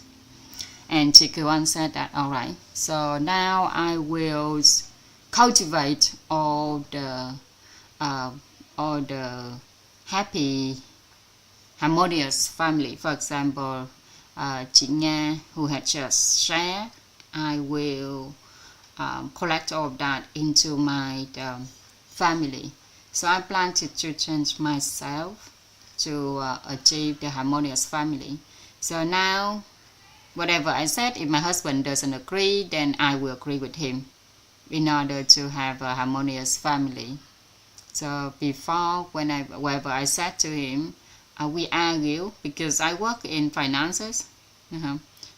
And Chikuan said that, all right, so now I will cultivate all the happy, harmonious family. For example, chị Nga, who had just shared, I will collect all of that into my family. So I plan to change myself to achieve the harmonious family. So now, whatever I said, if my husband doesn't agree, then I will agree with him in order to have a harmonious family. So before, whenever I said to him, we argue because I work in finances.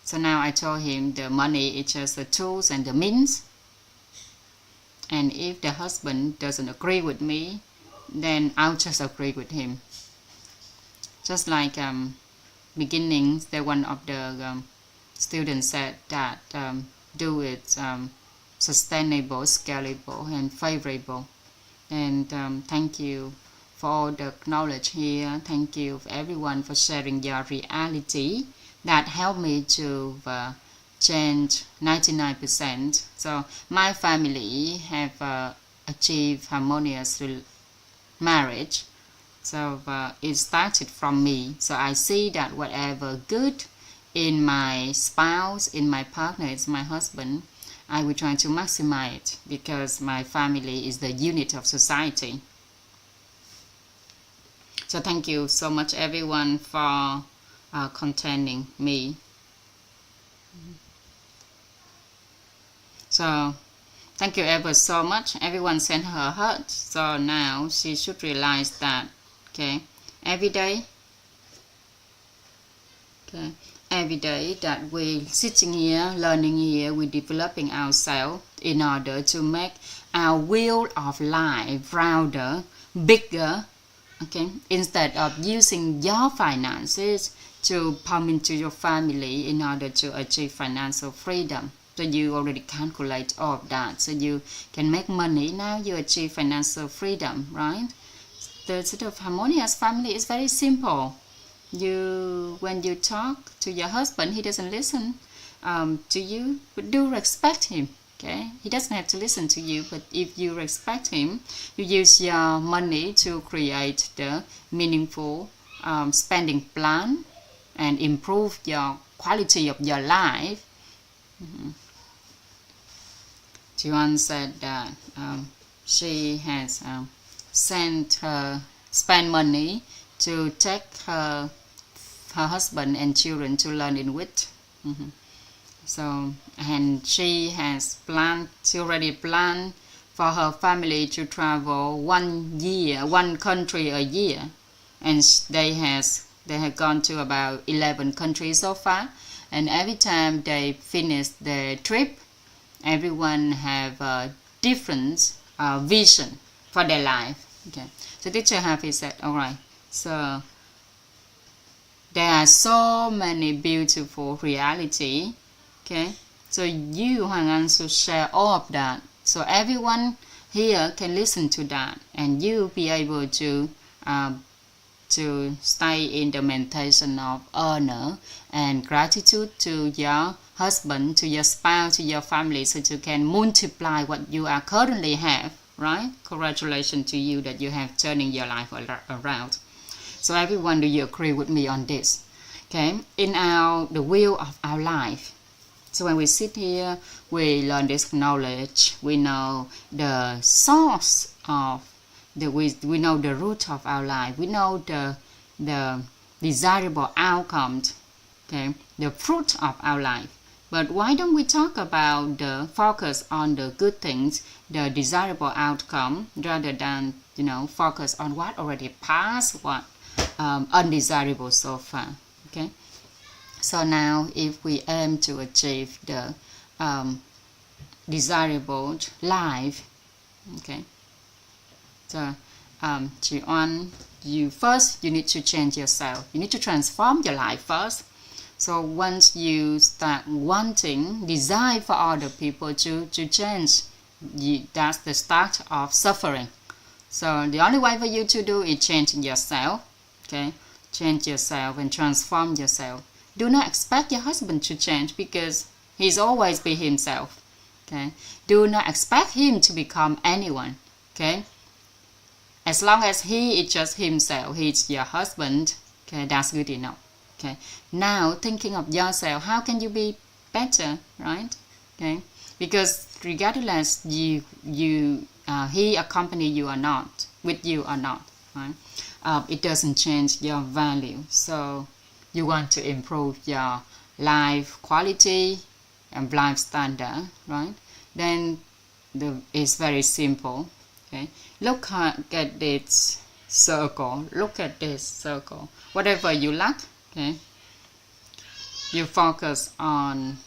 So now I told him the money is just the tools and the means. And if the husband doesn't agree with me, then I'll just agree with him. Just like beginning, one of the students said that do it sustainable, scalable, and favorable. And thank you for all the knowledge here. Thank you everyone for sharing your reality that helped me to change 99%. So my family have achieved harmonious marriage. So it started from me. So I see that whatever good in my spouse, in my partner, is my husband, I will try to maximize it, because my family is the unit of society. So thank you so much everyone for containing me. So thank you ever so much. Everyone sent her heart. So now she should realize that, okay, every day that we sitting here, learning here, we developing ourselves in order to make our wheel of life rounder, bigger, okay, instead of using your finances to pump into your family in order to achieve financial freedom. So you already calculate all of that. So you can make money. Now you achieve financial freedom, right? The sort of harmonious family is very simple. When you talk to your husband, he doesn't listen to you, but do respect him. Okay, he doesn't have to listen to you, but if you respect him, you use your money to create the meaningful spending plan and improve your quality of your life. Juan said that she has spent money to take her husband and children to learn English. So, and she already planned for her family to travel 1 year, one country a year, and they have gone to about 11 countries so far. And every time they finish their trip, everyone have a different vision for their life. Okay, so teacher Happy said, all right, so there are so many beautiful reality. Okay, so you, Hoàng Anh, should share all of that, so everyone here can listen to that, and you be able to stay in the meditation of honor and gratitude to your husband, to your spouse, to your family, so you can multiply what you are currently have, right? Congratulations to you that you have turning your life around. So everyone, do you agree with me on this? Okay, in the wheel of our life. So when we sit here, we learn this knowledge. We know the source of we know the root of our life. We know the desirable outcomes. Okay, the fruit of our life. But why don't we talk about the focus on the good things, the desirable outcome, rather than focus on what already passed, what undesirable so far? Okay. So now, if we aim to achieve the desirable life, okay. So, Ji-on, you need to change yourself. You need to transform your life first. So once you start wanting, desire for other people to change, that's the start of suffering. So the only way for you to do is change yourself. Okay, change yourself and transform yourself. Do not expect your husband to change, because he's always be himself. Okay, do not expect him to become anyone. Okay, as long as he is just himself, he's your husband. Okay, that's good enough. Okay, now thinking of yourself, how can you be better, right? Okay, because regardless he accompany you or not, with you or not, right? It doesn't change your value. So you want to improve your life quality and life standard, right? Then it's very simple. Okay, look at this circle. Look at this circle. Whatever you lack, okay, you focus on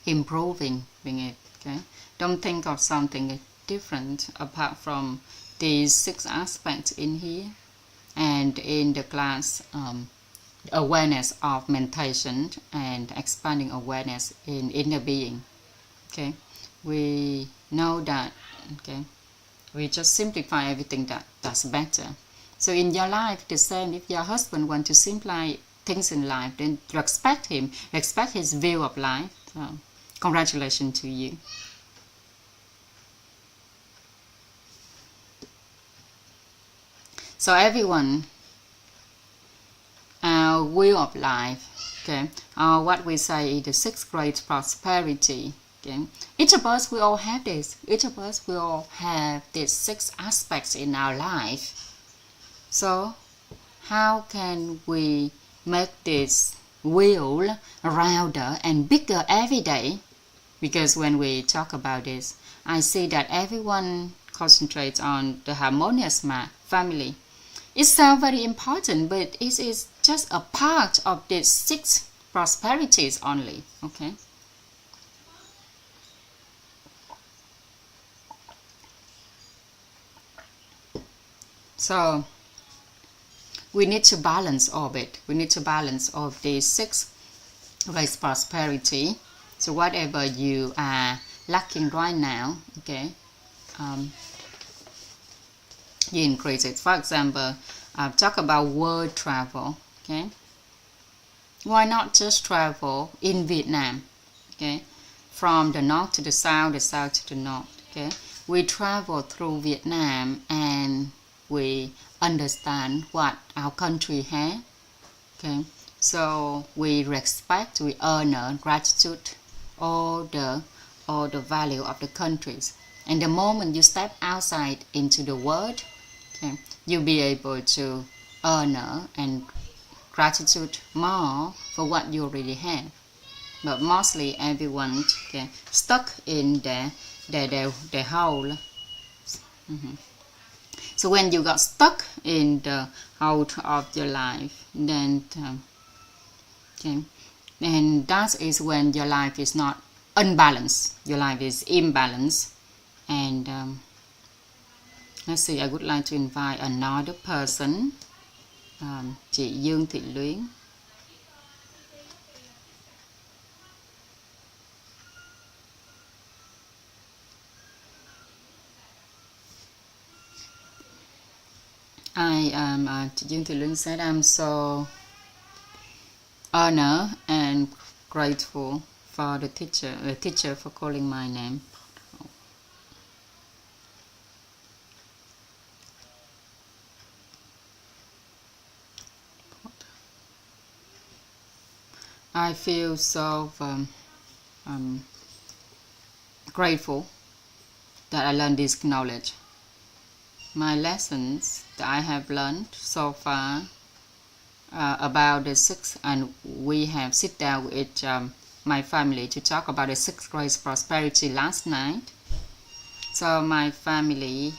improving it. Okay, don't think of something different apart from these 6 aspects in here. And in the class, awareness of meditation and expanding awareness in inner being. Okay, we know that. Okay, we just simplify everything that's better. So in your life, the same. If your husband wants to simplify things in life, then respect him, respect his view of life. So, congratulations to you. So everyone, our wheel of life, okay, what we say is the 6 great prosperity. Okay, each of us, we all have this. Each of us, we all have these 6 aspects in our life. So how can we make this wheel rounder and bigger every day? Because when we talk about this, I see that everyone concentrates on the harmonious family. It sounds very important, but it is just a part of these 6 prosperities only. Okay. So we need to balance all of it. We need to balance all of these 6 ways prosperity. So whatever you are lacking right now, okay, you increase it. For example, talk about world travel, okay. Why not just travel in Vietnam, okay, from the north to the south to the north, okay. We travel through Vietnam and we understand what our country has, okay. So we respect, we honor, gratitude, all the value of the countries. And the moment you step outside into the world, okay, you'll be able to honor and gratitude more for what you already have. But mostly everyone, okay, stuck in the hole. So when you got stuck in the hole of your life, then okay, and that is when your life is not unbalanced, your life is imbalanced. And let's see, I would like to invite another person, chị Dương Thị Luyến. I am chị Dương Thị Luyến said, I'm so honored and grateful for the teacher for calling my name. I feel so grateful that I learned this knowledge. My lessons that I have learned so far about the 6, and we have sit down with my family to talk about the 6 grace prosperity last night. So my family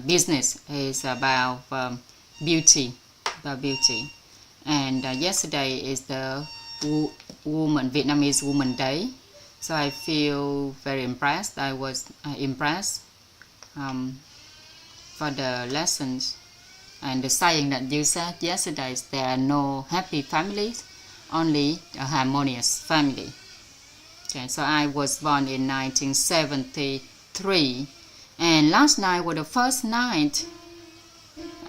business is about beauty, and yesterday is the Vietnamese Woman Day. So I feel very impressed. I was impressed for the lessons and the saying that you said yesterday. There are no happy families, only a harmonious family. Okay, so I was born in 1973, and last night was the first night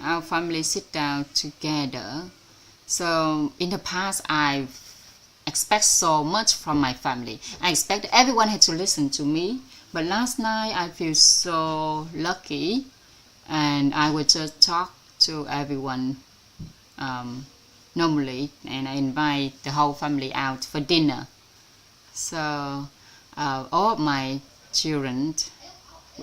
our family sit down together. So in the past, I expect so much from my family. I expect everyone had to listen to me. But last night, I feel so lucky, and I would just talk to everyone normally, and I invite the whole family out for dinner. So all of my children,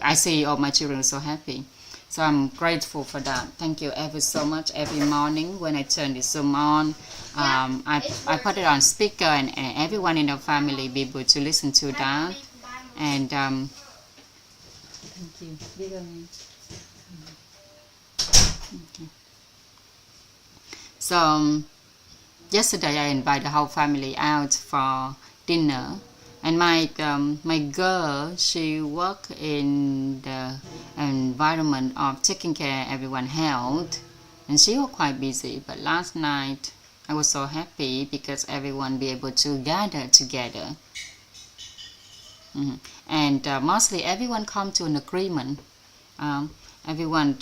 I see all my children so happy. So I'm grateful for that. Thank you ever so much. Every morning when I turn the Zoom on, I put it on speaker, and everyone in the family be able to listen to that. And thank you. Okay. So yesterday I invited the whole family out for dinner. And my girl, she worked in the environment of taking care of everyone's health, and she was quite busy. But last night, I was so happy because everyone be able to gather together. And mostly everyone come to an agreement. Everyone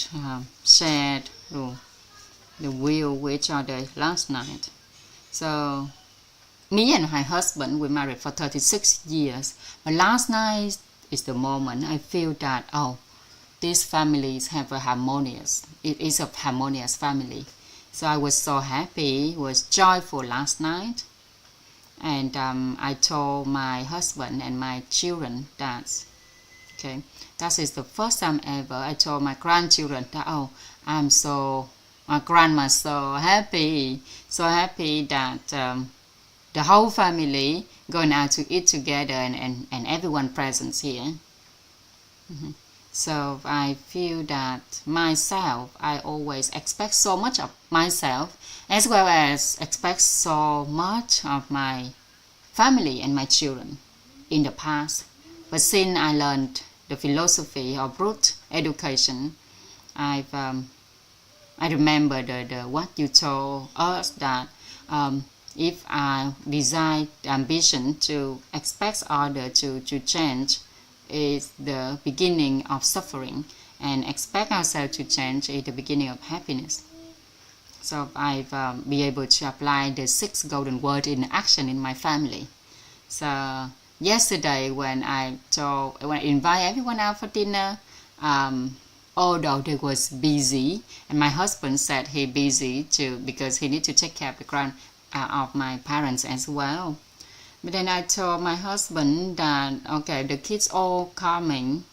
shared the will with each other last night. So me and my husband, we married for 36 years. But last night is the moment I feel that, oh, these families have a harmonious, it is a harmonious family. So I was so happy, was joyful last night. And I told my husband and my children that, okay, that is the first time ever I told my grandchildren that, oh, my grandma's so happy that the whole family going out to eat together, and everyone present here. So I feel that myself, I always expect so much of myself, as well as expect so much of my family and my children in the past. But since I learned the philosophy of root education, I remember the what you told us, that if I desire ambition to expect order to change, is the beginning of suffering, and expect ourselves to change is the beginning of happiness. So I've been able to apply the 6 golden words in action in my family. So yesterday when I invite everyone out for dinner, although they was busy, and my husband said he busy too because he need to take care of the of my parents as well. But then I told my husband that okay, the kids all coming,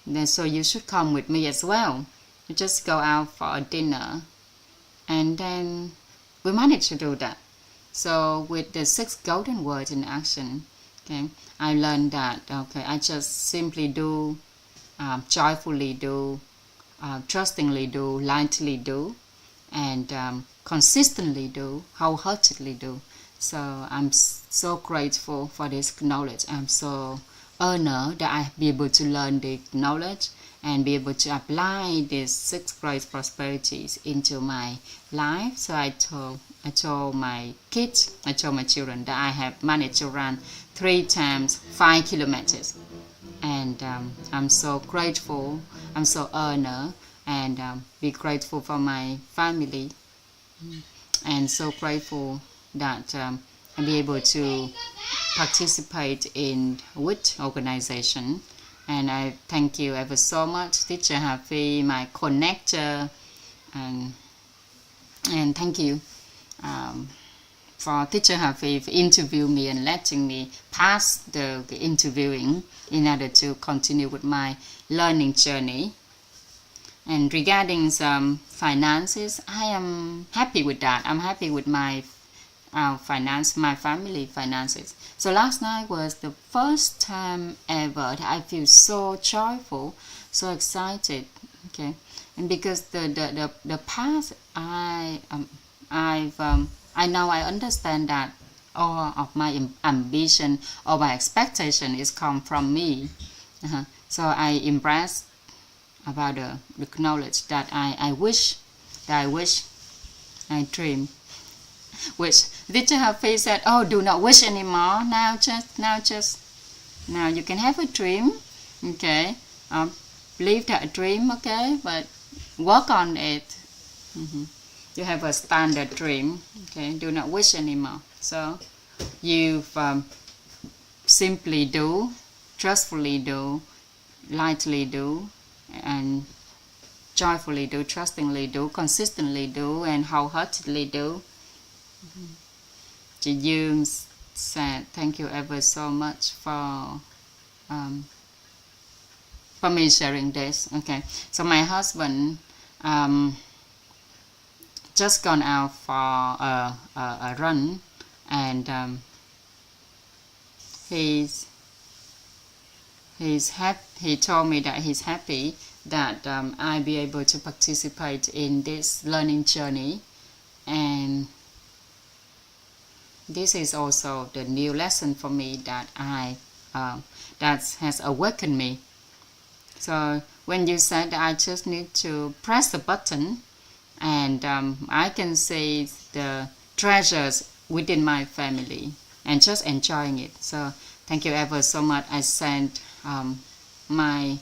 then so you should come with me as well. You just go out for a dinner, and then we managed to do that. So with the 6 golden words in action, okay, I learned that okay, I just simply do, joyfully do, trustingly do, lightly do, and consistently do, wholeheartedly do. So I'm so grateful for this knowledge. I'm so honored that I be able to learn the knowledge and be able to apply these 6 great prosperities into my life. So I told my kids, I told my children that I have managed to run 3 times 5 kilometers. And I'm so grateful, I'm so honored, and be grateful for my family, and so grateful that I'll be able to participate in with organization. And I thank you ever so much, Teacher Happy, my connector, and thank you for Teacher Happy for interviewing me and letting me pass the interviewing in order to continue with my learning journey. And regarding some finances, I am happy with that. I'm happy with my my family finances. So last night was the first time ever that I feel so joyful, so excited. Okay, and because the past, I now I understand that all of my ambition or my expectation is come from me. So I embrace about the knowledge that I wish, I dream. Which Teacher Happy said, oh, do not wish anymore. Now you can have a dream, okay? Believe that dream, okay? But work on it. You have a standard dream, okay? Do not wish anymore. So you simply do, trustfully do, lightly do, and joyfully do, trustingly do, consistently do, and wholeheartedly do. Chị Dương said, thank you ever so much for me sharing this. Okay, so my husband just gone out for a run, and he's happy. He told me that he's happy that I be able to participate in this learning journey, and this is also the new lesson for me that that has awakened me. So when you said that I just need to press the button, and I can see the treasures within my family and just enjoying it. So thank you ever so much. I sent my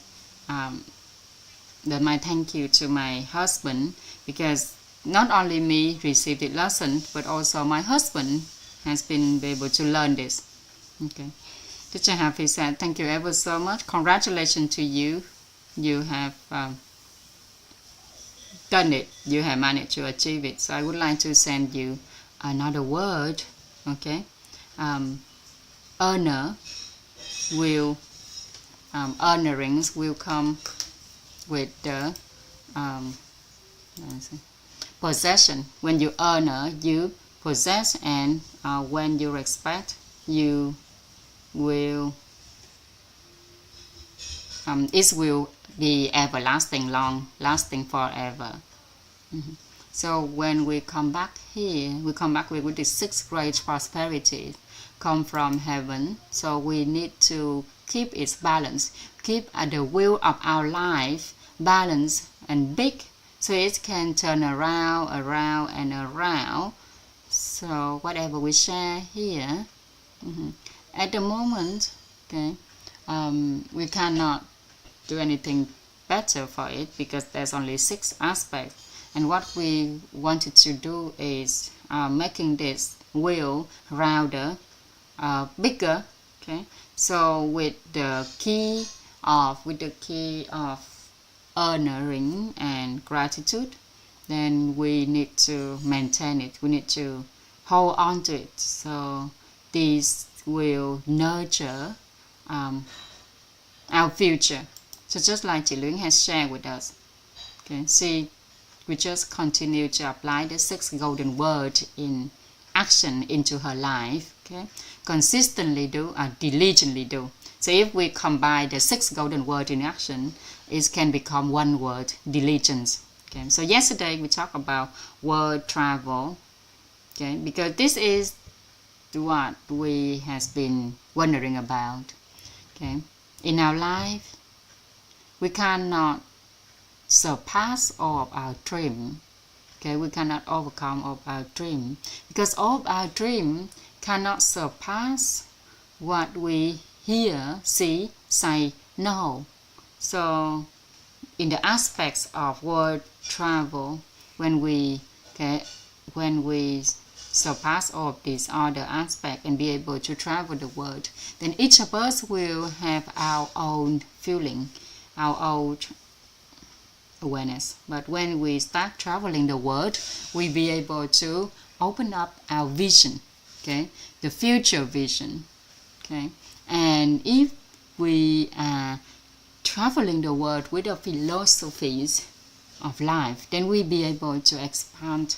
thank you to my husband, because not only me received the lesson, but also my husband has been able to learn this. Okay, Teacher Happy said, thank you ever so much. Congratulations to you. You have done it. You have managed to achieve it. So I would like to send you another word. Okay, honorings will come with the possession. When you honor, you possess, and when you respect, you will it will be everlasting, long lasting forever. So when we come back here, we come back with the 6 great prosperities come from heaven. So we need to keep its balance, keep the wheel of our life balanced and big, so it can turn around and around. So whatever we share here, at the moment, okay, we cannot do anything better for it because there's only 6 aspects. And what we wanted to do is making this wheel rounder, bigger. Okay, so with the key of honoring and gratitude, then we need to maintain it. We need to hold on to it. So this will nurture our future. So just like chị Luyến has shared with us, okay, see, we just continue to apply the 6 golden words in action into her life. Okay, consistently do and diligently do. So if we combine the 6 golden words in action, it can become one word: diligence. Okay, so yesterday we talked about word travel. Okay, because this is what we has been wondering about. Okay, in our life, we cannot surpass all of our dream. Okay, we cannot overcome all of our dream because all of our dream cannot surpass what we hear, see, say, know. So in the aspects of world travel, when we surpass all of these other aspects and be able to travel the world, then each of us will have our own feeling, our own awareness. But when we start traveling the world, we'll be able to open up our vision, okay, the future vision. Okay, and if we are traveling the world with the philosophies of life, then we'll be able to expand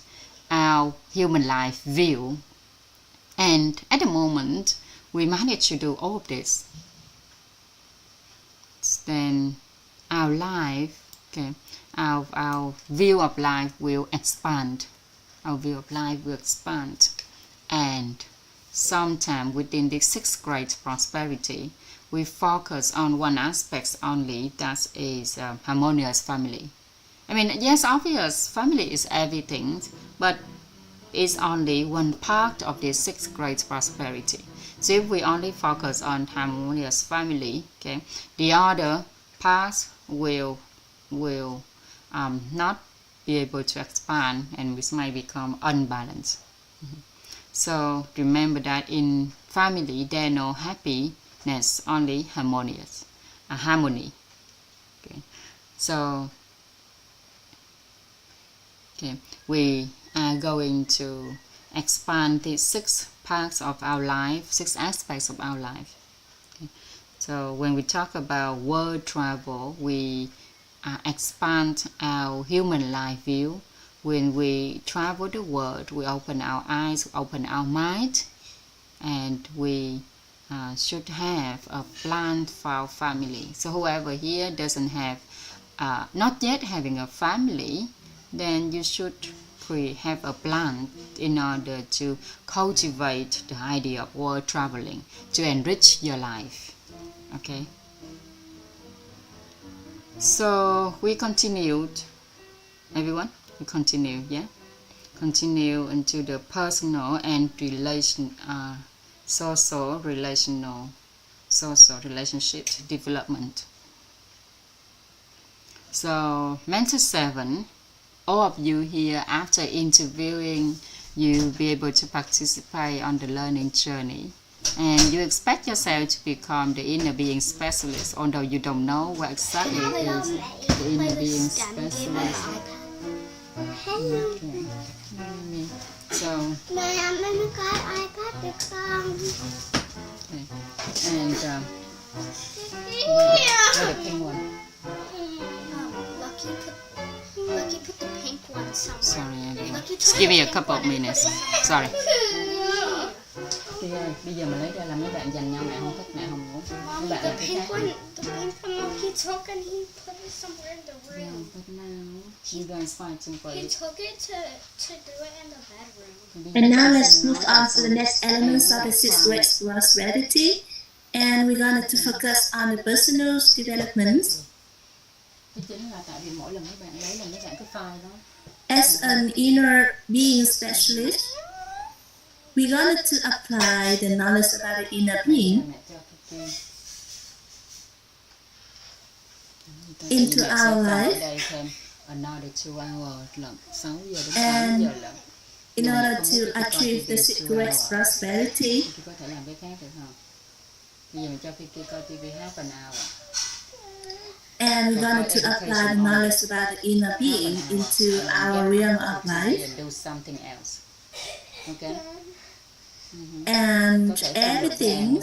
our human life view. And at the moment, we manage to do all of this. Then our life, okay, our view of life will expand. Our view of life will expand. And sometime within the 6th grade prosperity, we focus on one aspect only, that is harmonious family. I mean, yes, obvious, family is everything, but it's only one part of the 6th grade prosperity. So if we only focus on harmonious family, okay, the other parts will not be able to expand, and we might become unbalanced. So remember that in family there is no happiness, only harmonious, harmony. Okay, so we are going to expand these 6 parts of our life, 6 aspects of our life. Okay. So when we talk about world travel, we expand our human life view. When we travel the world, we open our eyes, open our mind, and we should have a plan for our family. So whoever here doesn't have, not yet having a family, then you should have a plan in order to cultivate the idea of world traveling to enrich your life. Okay. So we continued, everyone. We continue, yeah. Continue into the personal and social relationship development. So mentor 7. All of you here, after interviewing, you'll be able to participate on the learning journey. And you expect yourself to become the inner being specialist, although you don't know what exactly is the inner being specialist. Okay. So,
I got the phone.
okay. And where the pink one?
Lucky put the pink one somewhere.
Sorry, Abby. Just give me a couple of minutes. Sorry. Bây giờ mình lấy ra là mấy bạn dành nhau, mẹ không thích, mẹ không muốn. Mấy bạn
The
là thích
pink
khác.
one, he took and he put it somewhere in the
Yeah,
room.
but now you guys find some
He
place.
took it to do it in the bedroom.
And now let's move on to the next elements of the 6th grade prosperity. And we're going to focus on the personal development.
Cái chính là tại vì mỗi lần mấy bạn lấy là mấy bạn cứ file đó.
As an inner being specialist, we're going to apply the knowledge about the inner being into our life.
Another 2 hours lận, 6 giờ đến 8
And
giờ lận.
in order to achieve the secret prosperity.
Thì có thể làm cái khác được không? Bây giờ mình cho Vicky coi TV half an hour.
And we're going to apply the knowledge about the inner being into our realm of life.
And do something else. Okay?
And everything,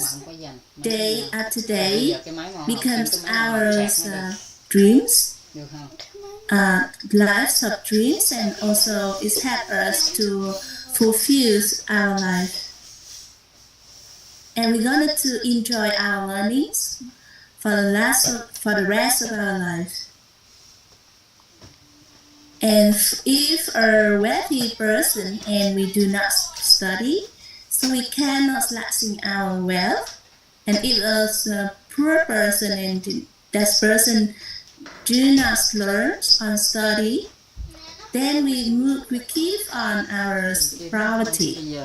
day after day, becomes our dreams, lives of dreams, and also it helps us to fulfill our life. And we're going to enjoy our learnings for the rest of our life. And if a wealthy person and we do not study, so we cannot lasting our wealth. And if a poor person and that person do not learn or study, then we keep on our poverty.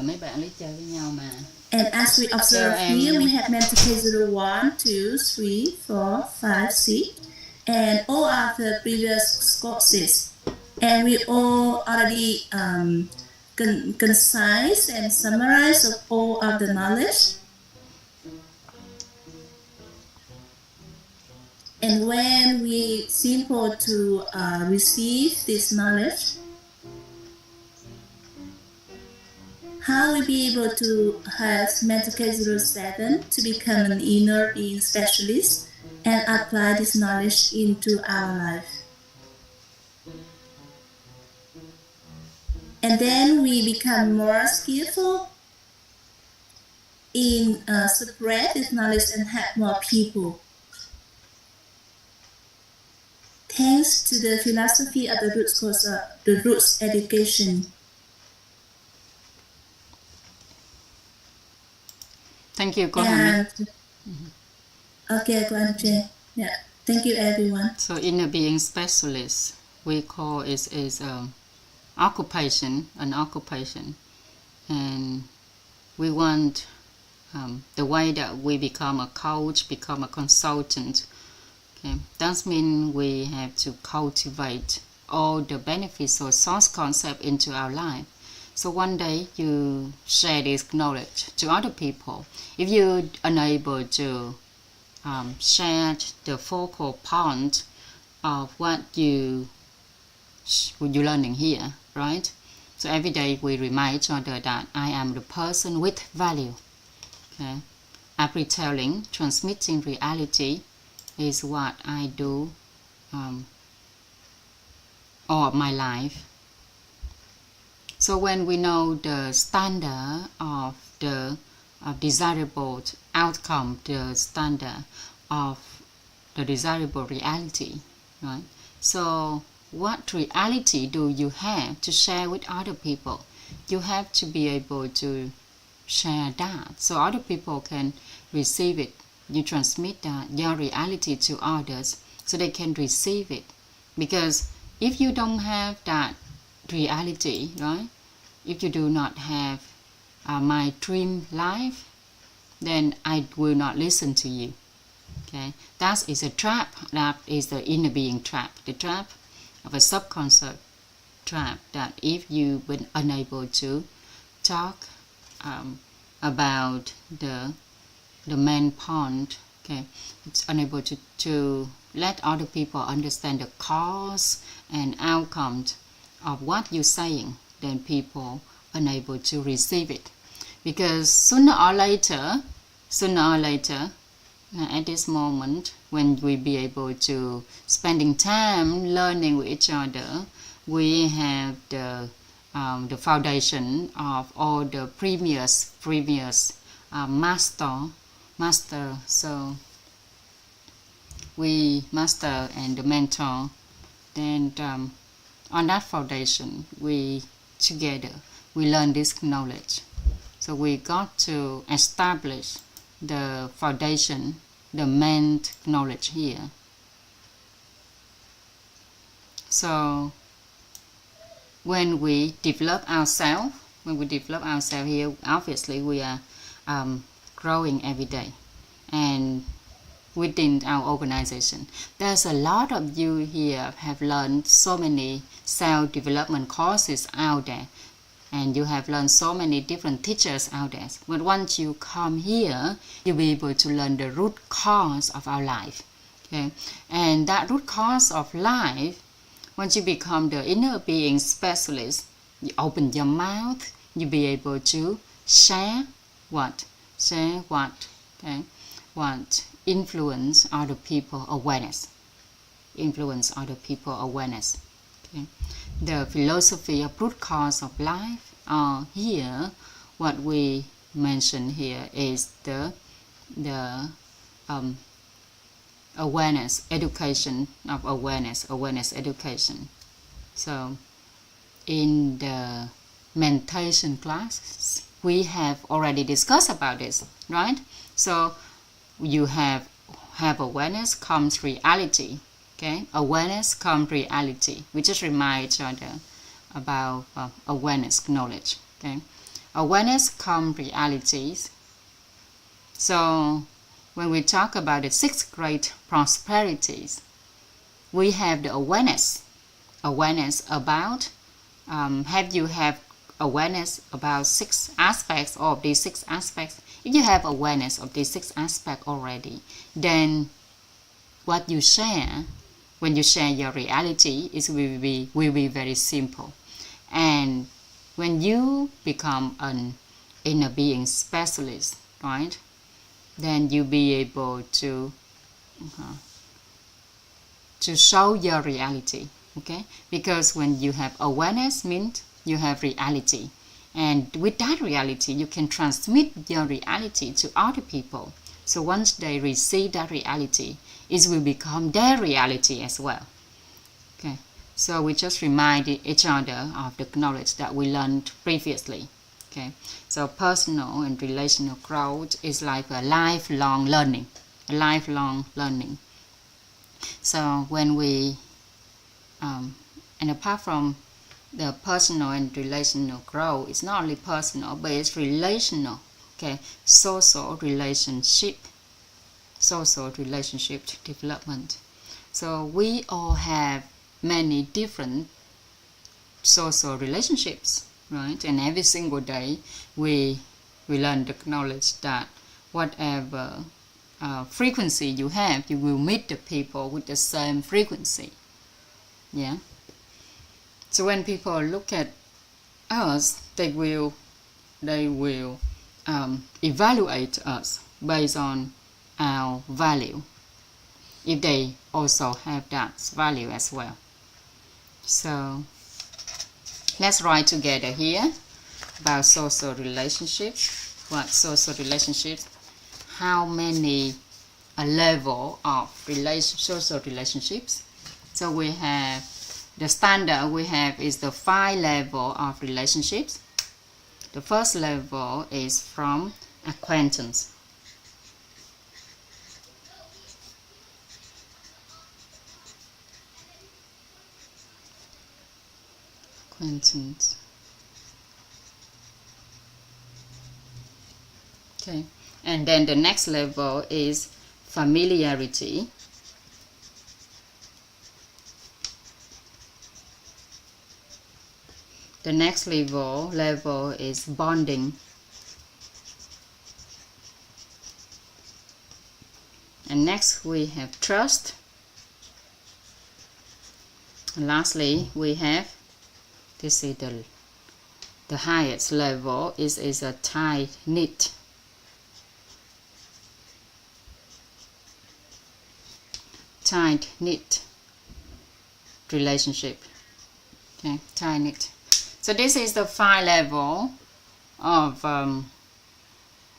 And as we observe here, we have mental case 1, 2, 3, 4, 5, 6, and all of the previous courses. And we all already concise and summarize of all of the knowledge. And when we simple to receive this knowledge, how we be able to have mental case 07 to become an inner being specialist and apply this knowledge into our life. And then we become more skillful in spread this knowledge and help more people. Thanks to the philosophy of the roots course, the roots education.
Thank you. Go ahead.
Okay, go ahead, Jay. Yeah. Thank you, everyone.
So inner being specialist, we call it is occupation, an occupation, and we want the way that we become a coach, become a consultant. Okay, that means we have to cultivate all the benefits or source concept into our life. So one day you share this knowledge to other people. If you're unable to share the focal point of what you're learning here, right? So every day we remind each other that I am the person with value. Okay, retelling, transmitting reality is what I do all of my life. So when we know the standard of the desirable outcome, the standard of the desirable reality, right? So what reality do you have to share with other people? You have to be able to share that so other people can receive it. You transmit that, your reality to others so they can receive it. Because if you don't have that reality, right? If you do not have my dream life, then I will not listen to you. Okay, that is a trap. That is the inner being trap. The trap of a subconscious trap. That if you've been unable to talk about the main point, okay, it's unable to let other people understand the cause and outcomes of what you're saying, then people unable to receive it. Because sooner or later, at this moment, when we be able to spending time learning with each other, we have the foundation of all the previous master. So we master and the mentor. Then on that foundation, we together we learn this knowledge. So we got to establish the foundation, the main knowledge here. So when we develop ourselves, when we develop ourselves here, obviously we are growing every day. And within our organization, there's a lot of you here have learned so many self-development courses out there, and you have learned so many different teachers out there. But once you come here, you'll be able to learn the root cause of our life. Okay? And that root cause of life, once you become the inner being specialist, you open your mouth, you'll be able to share what? Share what? Okay? What? Influence other people awareness. Influence other people awareness. Okay? The philosophy of root cause of life are here. What we mention here is the awareness education of awareness education. So in the meditation classes we have already discussed about this, right? So you have awareness comes reality. Okay, awareness comes reality. We just remind each other about awareness knowledge. Okay, awareness comes realities. So when we talk about the 6 great prosperities, we have the awareness about have you have awareness about 6 aspects of these 6 aspects? If you have awareness of these 6 aspects already, then what you share, when you share your reality, it will be very simple. And when you become an inner being specialist, right, then you'll be able to show your reality. Okay, because when you have awareness means you have reality, and with that reality you can transmit your reality to other people. So once they receive that reality, it will become their reality as well. Okay, so we just remind each other of the knowledge that we learned previously. Okay, so personal and relational growth is like a lifelong learning. So when we and apart from the personal and relational growth, it's not only personal but it's relational. Okay, social relationship development. So we all have many different social relationships, right? And every single day we learn the knowledge that whatever frequency you have, you will meet the people with the same frequency. Yeah. So when people look at us, they will evaluate us based on our value, if they also have that value as well. So let's write together here about social relationships. What social relationships? How many level of social relationships? So we have the standard we have is the 5 level of relationships. The first level is from acquaintance. Okay, and then the next level is familiarity. The next level is bonding. And next we have trust. And lastly we have, this is the highest level, is a tight-knit. Tight-knit relationship. Okay, tight-knit. So this is the 5 level of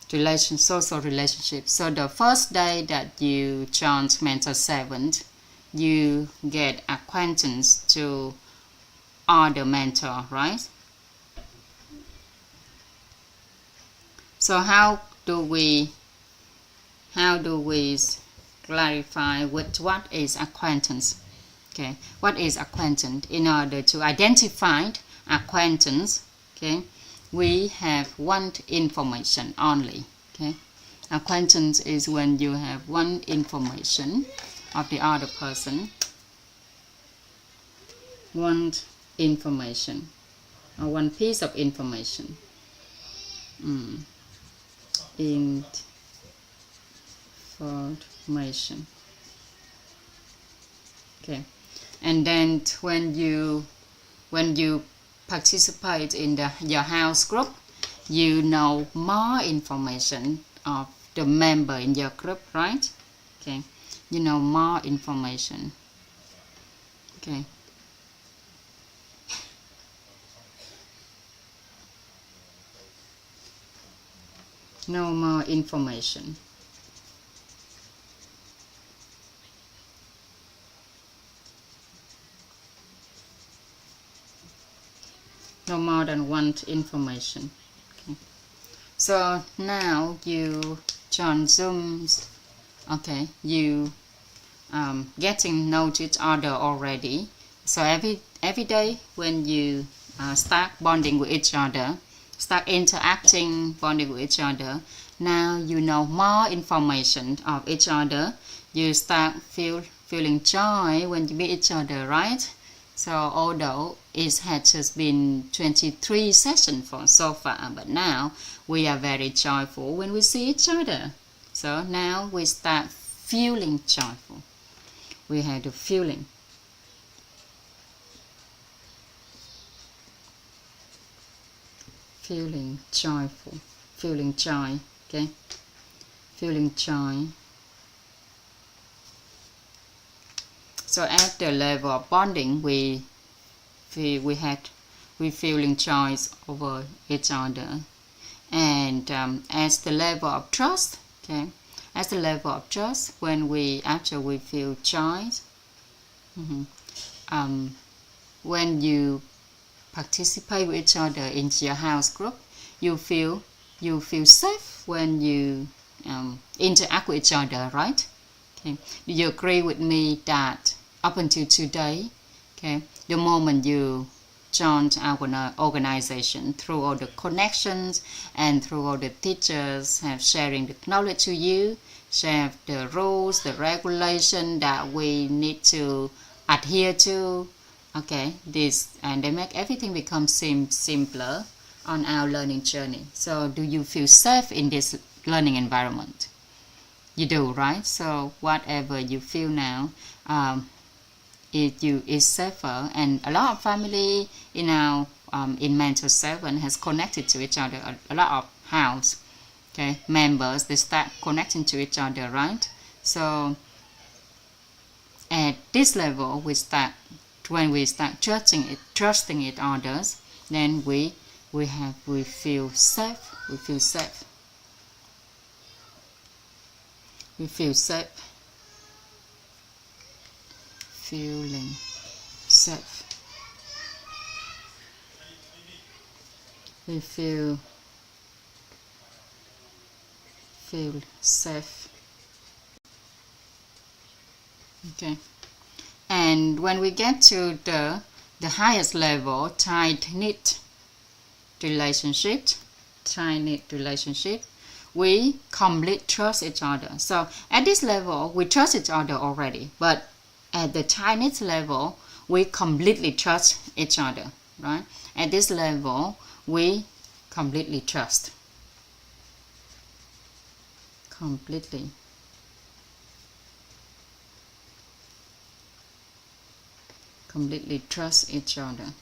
social relationships. So the first day that you join Mentor 7, you get acquaintance to other mentor, right? So how do we clarify what is acquaintance? Okay, what is acquaintance? In order to identify acquaintance, okay, we have one information only. Okay, acquaintance is when you have one information of the other person, one information or one piece of information. Information. Okay, and then when you participate in your house group, you know more information of the member in your group, right? Okay, you know more information. Okay. No more information. No more than one information. Okay. So now you join Zooms. Okay, you getting know to each other already. So every day when you start bonding with each other, start interacting, bonding with each other, now you know more information of each other. You start feeling joy when you meet each other, right? So although it has just been 23 sessions for so far, but now we are very joyful when we see each other. So now we start feeling joyful. We have the feeling. Feeling joyful, feeling joy, okay? Feeling joy. So at the level of bonding, we feeling joy over each other, and as the level of trust, okay? As the level of trust, when after we feel joy, when you participate with each other in your house group, you feel safe when you interact with each other, right? Okay. Do you agree with me that up until today, okay, the moment you joined our organization, through all the connections and through all the teachers have sharing the knowledge to you, share the rules, the regulation that we need to adhere to, okay, this, and they make everything become simpler on our learning journey. So do you feel safe in this learning environment? You do, right? So whatever you feel now, is safer, and a lot of family in our in Mentor 7 has connected to each other. A lot of house, okay, members, they start connecting to each other, right? So at this level, when we start trusting it others, then we feel safe. We feel safe. We feel safe. Feeling safe. We feel safe. Okay. And when we get to the highest level, tight-knit relationship, we completely trust each other. So at this level, we trust each other already, but at the tight-knit level, we completely trust each other, right? At this level, we completely trust. Completely. Completely trust each other.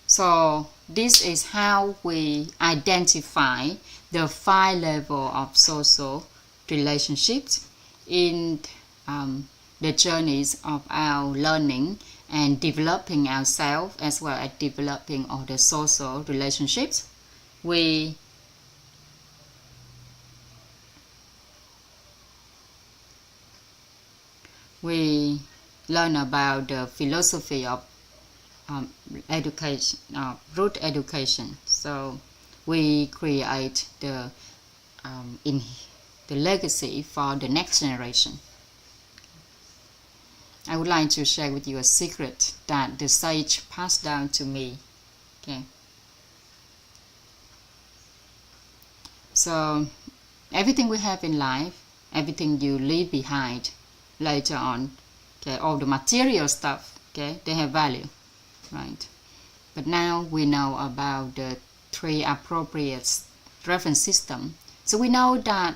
So this is how we identify the 5 levels of social relationships in the journeys of our learning and developing ourselves, as well as developing all the social relationships. We learn about the philosophy of education, root education. So we create the legacy for the next generation. I would like to share with you a secret that the sage passed down to me. Okay. So everything we have in life, everything you leave behind later on, okay, all the material stuff, okay, they have value, right? But now we know about the 3 appropriate reference system. So we know that,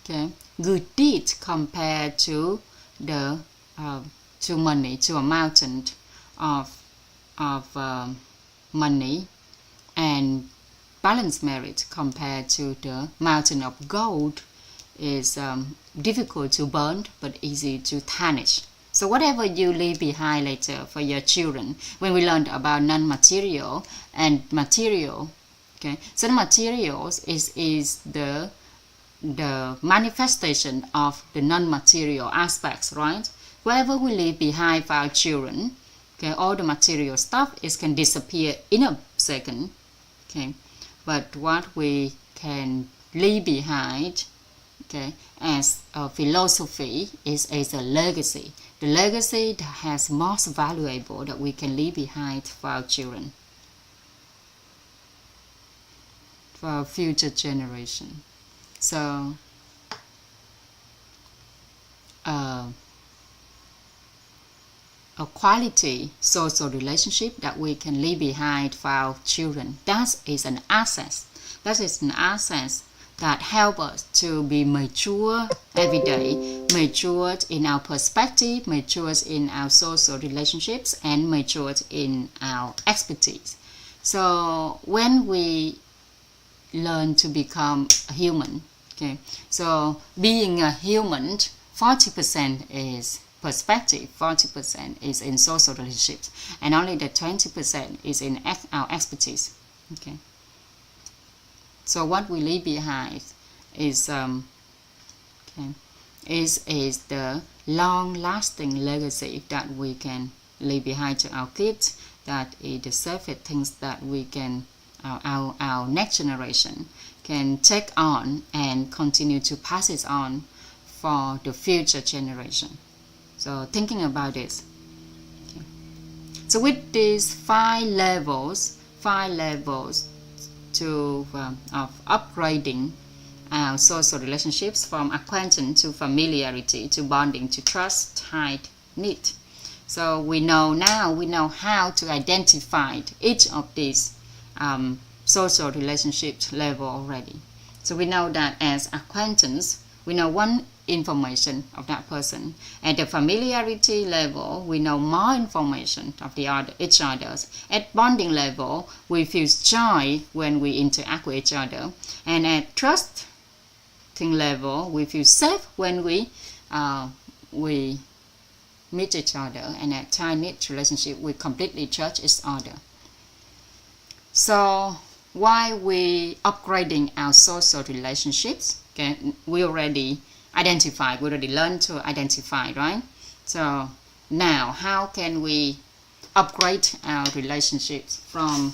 okay, good deed compared to the to money, to a mountain of money, and balanced merit compared to the mountain of gold is difficult to burn but easy to tarnish. So whatever you leave behind later for your children, when we learned about non-material and material, okay, so the materials is the manifestation of the non-material aspects, right? Whatever we leave behind for our children, okay, all the material stuff can disappear in a second, okay. But what we can leave behind, okay, as a philosophy is a legacy. The legacy that has most valuable that we can leave behind for our children, for our future generation. So a quality social relationship that we can leave behind for our children, that is an asset. That is an asset that help us to be mature every day, matured in our perspective, matured in our social relationships, and matured in our expertise. So when we learn to become a human, okay, so being a human, 40% is perspective, 40% is in social relationships, and only the 20% is in our expertise. Okay. So what we leave behind is is the long-lasting legacy that we can leave behind to our kids. That is the surface things that we can our next generation can take on and continue to pass it on for the future generation. So thinking about this. Okay. So with these 5 levels to of upgrading our social relationships, from acquaintance to familiarity to bonding to trust, tight knit. So we know how to identify each of these social relationship level already. So we know that as acquaintance, we know one information of that person. At the familiarity level, we know more information of each other. At bonding level, we feel joy when we interact with each other. And at trusting level, we feel safe when we meet each other. And at tight-knit relationship, we completely trust each other. So while we upgrading our social relationships, okay, we already learned to identify, right? So now how can we upgrade our relationships from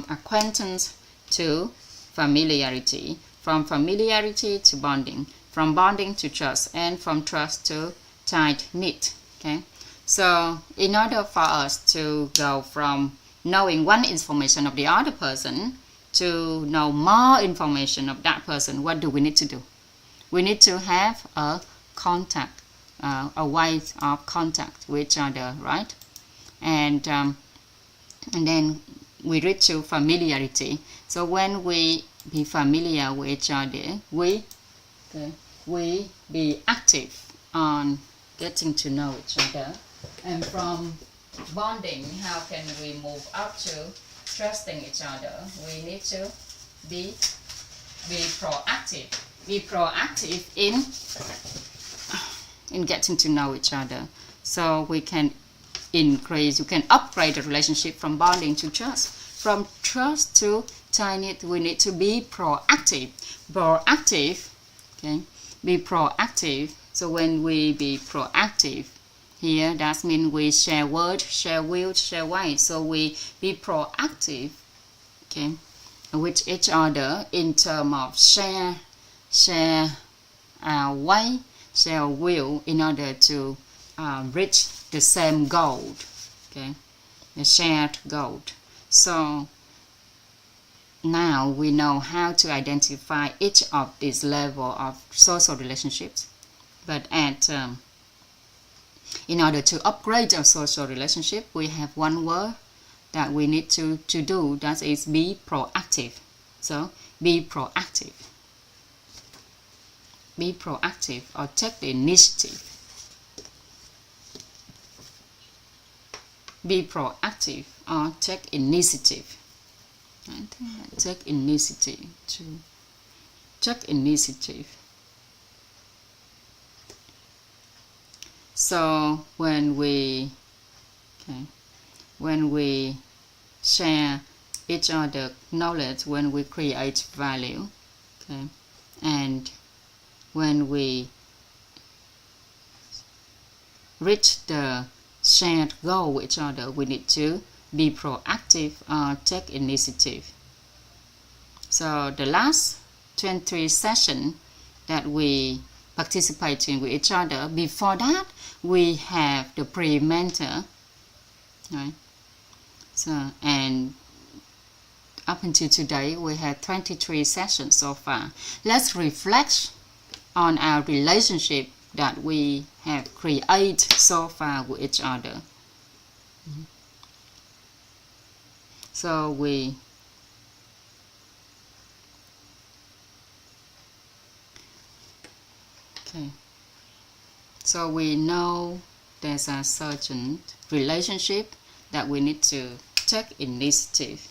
acquaintance to familiarity, from familiarity to bonding, from bonding to trust, and from trust to tight knit? Okay, so in order for us to go from knowing one information of the other person to know more information of that person, what do we need to do? We need to have a contact, a way of contact with each other, right? And then we reach to familiarity. So when we be familiar with each other, we be active on getting to know each other. And from bonding, how can we move up to trusting each other? We need to be proactive. Be proactive in getting to know each other. So we can upgrade the relationship from bonding to trust. From trust to tight-knit, we need to be proactive. Okay, be proactive. So when we be proactive, here, that means we share word, share will, share way. So we be proactive, okay, with each other in terms of share our way, share will in order to reach the same goal, okay, the shared goal. So now we know how to identify each of these level of social relationships, but in order to upgrade our social relationship, we have one word that we need to do, that is be proactive. So be proactive. Be proactive or take the initiative. Be proactive or take initiative. I think take initiative to take initiative. So when we share each other knowledge, when we create value, okay, and when we reach the shared goal with each other, we need to be proactive or take initiative. So the last 23 sessions that we participate in with each other, before that we have the PreMentor, right? So, and up until today we have 23 sessions so far. Let's reflect on our relationship that we have created so far with each other. So we so we know there's a certain relationship that we need to take initiative.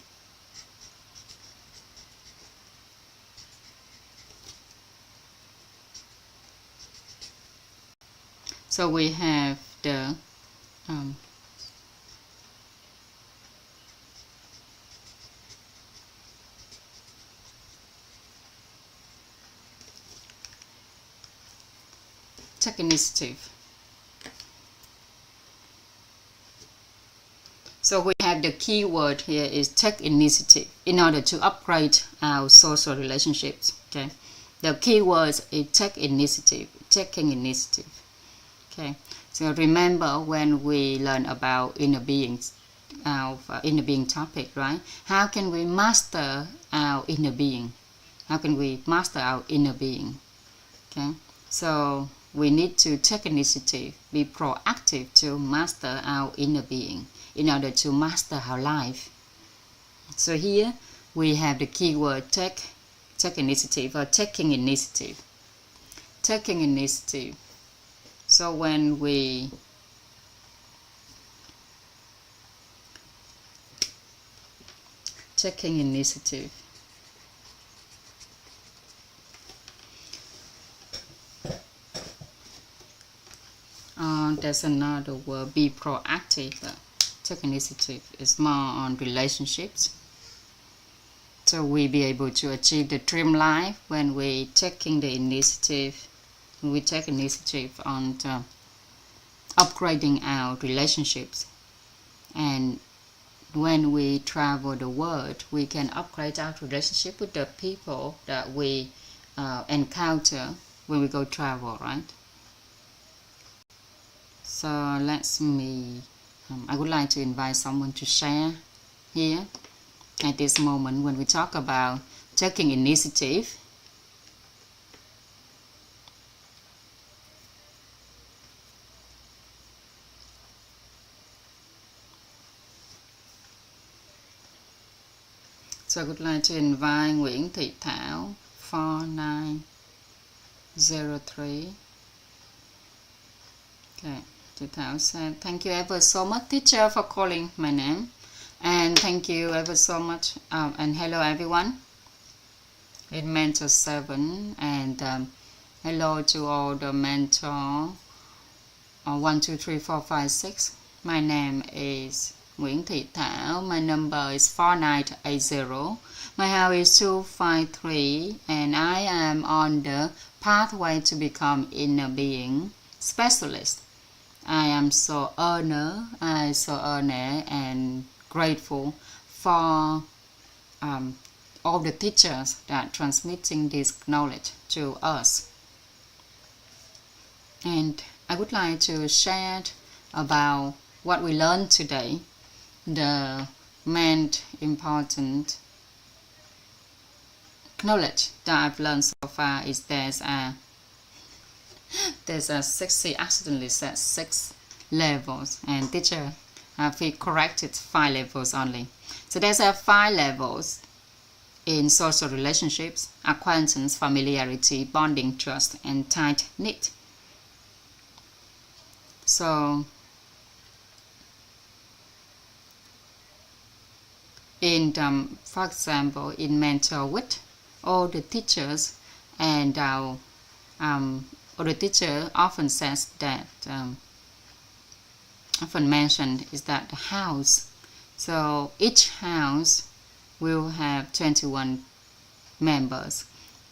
So we have the take initiative. So we have the key word here is take initiative in order to upgrade our social relationships. Okay, the key words is take initiative, taking initiative. Okay, so remember when we learn about inner beings, our inner being topic, right? How can we master our inner being? How can we master our inner being? Okay, so we need to take initiative, be proactive to master our inner being in order to master our life. So here we have the keyword take initiative or taking initiative. Taking initiative. So when we taking initiative, there's another word, be proactive. Take initiative is more on relationships. So we be able to achieve the dream life when we taking the initiative. We take initiative on upgrading our relationships, and when we travel the world, we can upgrade our relationship with the people that we encounter when we go travel, right? So I would like to invite someone to share here at this moment when we talk about taking initiative. So I would like to invite Nguyễn Thị Thảo 4903. Okay, Thị Thảo said, thank you ever so much, teacher, for calling my name. And thank you ever so much. And hello everyone in Mentor 7. And hello to all the Mentor 1, 2, 3, 4, 5, 6. My name is Nguyễn Thị Thảo. My number is 4980. My house is 253, and I am on the pathway to become inner being specialist. I am so honored and grateful for all the teachers that transmitting this knowledge to us. And I would like to share about what we learned today. The main important knowledge that I've learned so far is there's a 6, he accidentally said 6 levels, and teacher he corrected 5 levels only. So there's 5 levels in social relationships: acquaintance, familiarity, bonding, trust, and tight-knit. So in for example, in mentor with all the teachers, and all the teacher often says that often mentioned is that the house. So each house will have 21 members,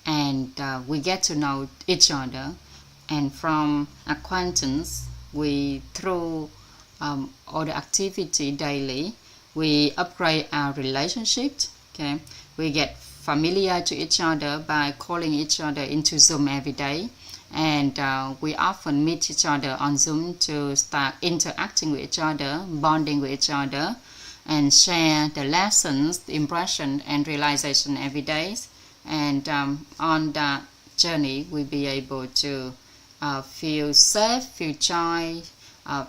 and we get to know each other, and from acquaintance we through all the activity daily we upgrade our relationships. Okay, we get familiar to each other by calling each other into Zoom every day, and we often meet each other on Zoom to start interacting with each other, bonding with each other, and share the lessons, the impression, and realization every day. And on that journey, we'll be able to feel safe, feel joy,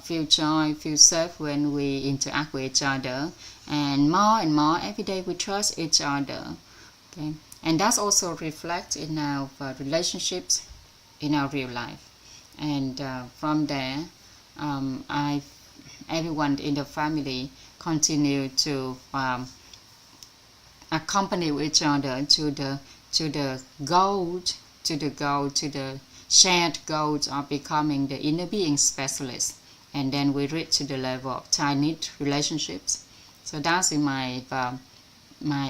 feel safe when we interact with each other, and more every day we trust each other. Okay, and that's also reflected in our relationships in our real life. And from there, everyone in the family continue to accompany each other to the shared goals of becoming the inner being specialist, and then we reach to the level of tight-knit relationships. So that's in my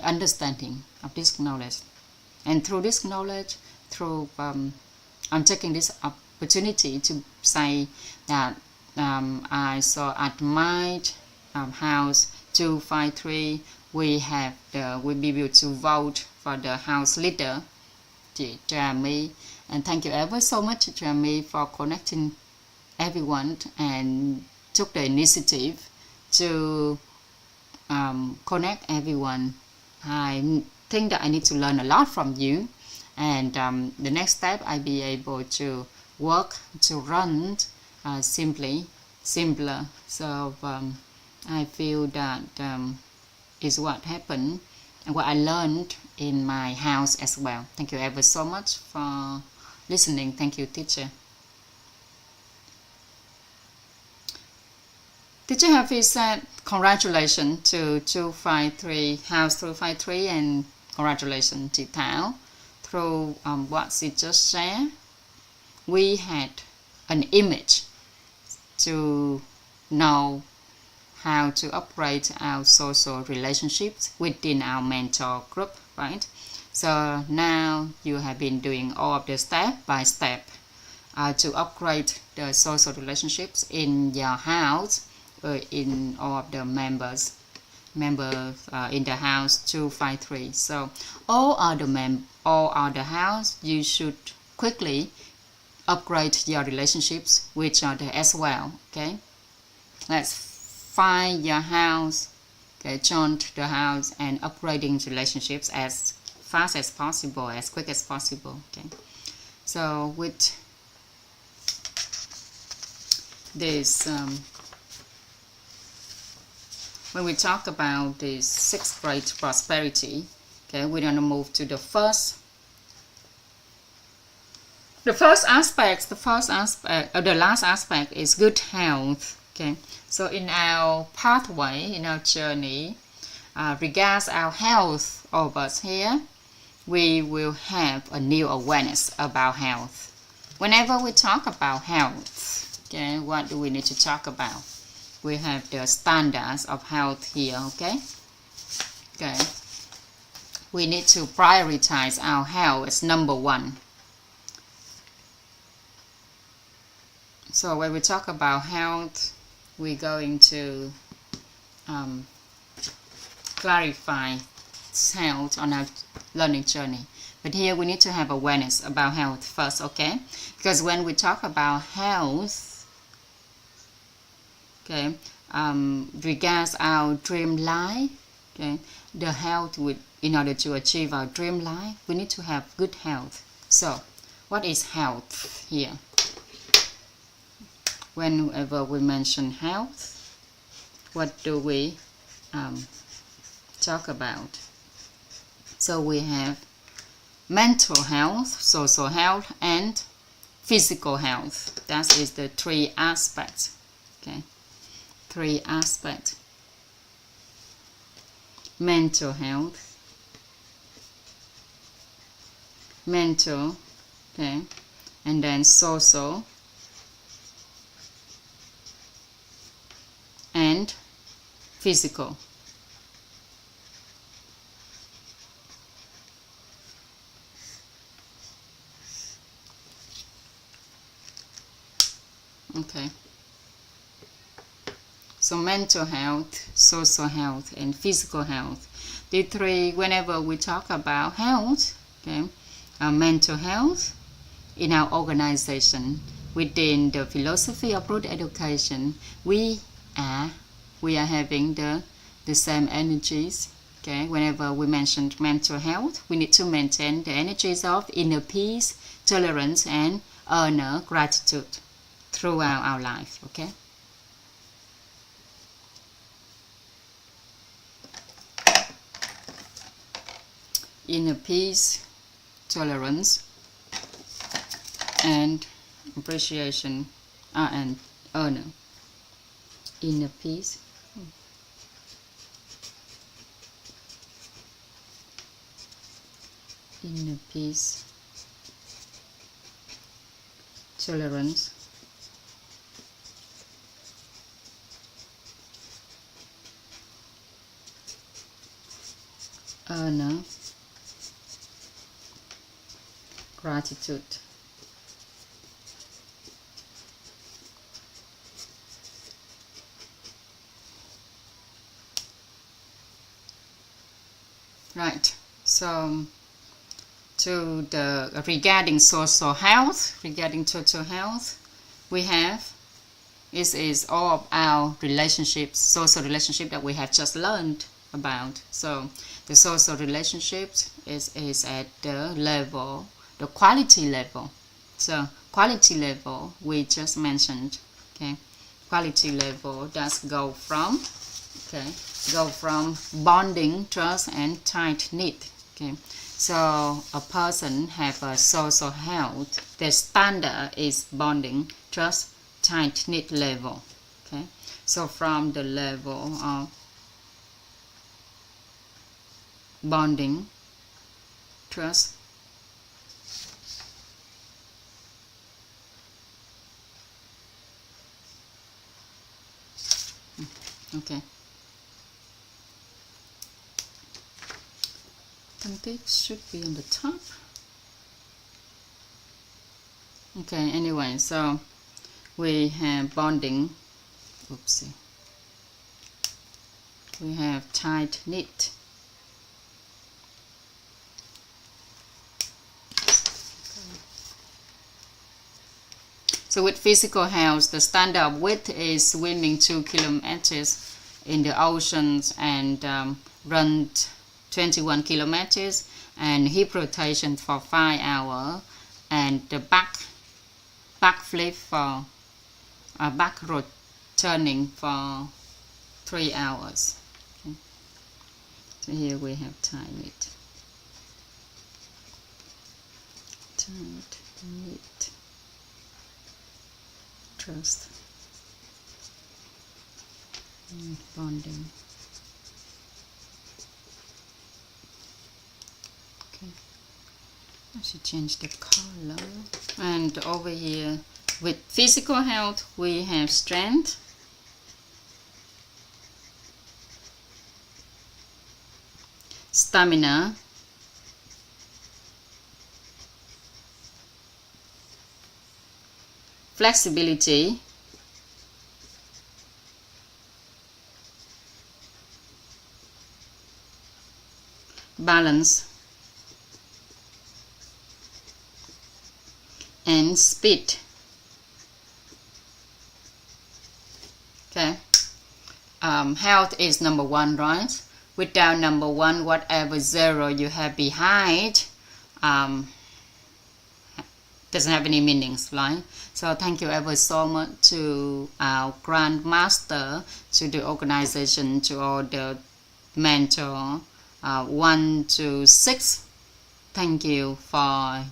understanding of this knowledge, and through this knowledge, I'm taking this opportunity to say that I so admired house 253. We be able to vote for the house leader, Jeremy, and thank you ever so much, Jeremy, for connecting everyone and took the initiative to connect everyone. I think that I need to learn a lot from you, and the next step I be able to work to run simpler. So I feel that is what happened and what I learned in my house as well. Thank you ever so much for listening. Thank you, teacher. Teacher Happy said congratulations to 253, house 253, and congratulations to Thấu. Through what she just shared, we had an image to know how to upgrade our social relationships within our mentor group, right? So now you have been doing all of the step by step to upgrade the social relationships in your house, in all of the members in the house 253. So all other house, you should quickly upgrade your relationships with each other as well. Okay, let's find your house, okay, join the house and upgrading relationships as fast as possible, as quick as possible. Okay, so with this when we talk about this 6th grade prosperity, okay, we're going to move to the first aspect. The last aspect is good health. Okay, so in our pathway, in our journey, regards our health of us here, we will have a new awareness about health. Whenever we talk about health, okay, what do we need to talk about? We have the standards of health here. Okay, we need to prioritize our health as number 1. So when we talk about health, we're going to clarify health on our learning journey. But here we need to have awareness about health first, okay? Because when we talk about health, okay, regards our dream life, okay, the health in order to achieve our dream life, we need to have good health. So, what is health here? Whenever we mention health, what do we talk about? So we have mental health, social health, and physical health. That is the three aspects. Okay, three aspects. Mental health, mental, okay, and then social and physical. Okay. So mental health, social health, and physical health. The three, whenever we talk about health, okay, mental health in our organization, within the philosophy of root education, we are having the same energies. Okay, whenever we mention mental health, we need to maintain the energies of inner peace, tolerance, and inner gratitude throughout our life. Okay. Inner peace, tolerance, and appreciation, and honor. Inner peace, inner peace, tolerance, honor, gratitude. Right, so to the regarding social health, regarding total health, we have is all of our relationships, social relationship that we have just learned about. So the social relationships is at the level, the quality level. So quality level we just mentioned. Okay, quality level does go from bonding, trust, and tight knit. Okay, so a person have a social health. The standard is bonding, trust, tight knit level. Okay, so from the level of bonding, trust, okay. It should be on the top. Okay, anyway, so we have bonding. Oopsie. We have tight knit. So with physical health, the standard width is swimming 2 kilometers in the oceans and run 21 kilometers, and hip rotation for 5 hours, and the back flip for back turning for 3 hours. Okay. So here we have tight knit, trust, and bonding. Okay, I should change the color. And over here with physical health we have strength, stamina, flexibility, balance, and speed. Okay. Health is number one, right? Without number one, whatever zero you have behind doesn't have any meanings, right? So thank you ever so much to our grandmaster, to the organization, to all the mentor 1 to 6. Thank you for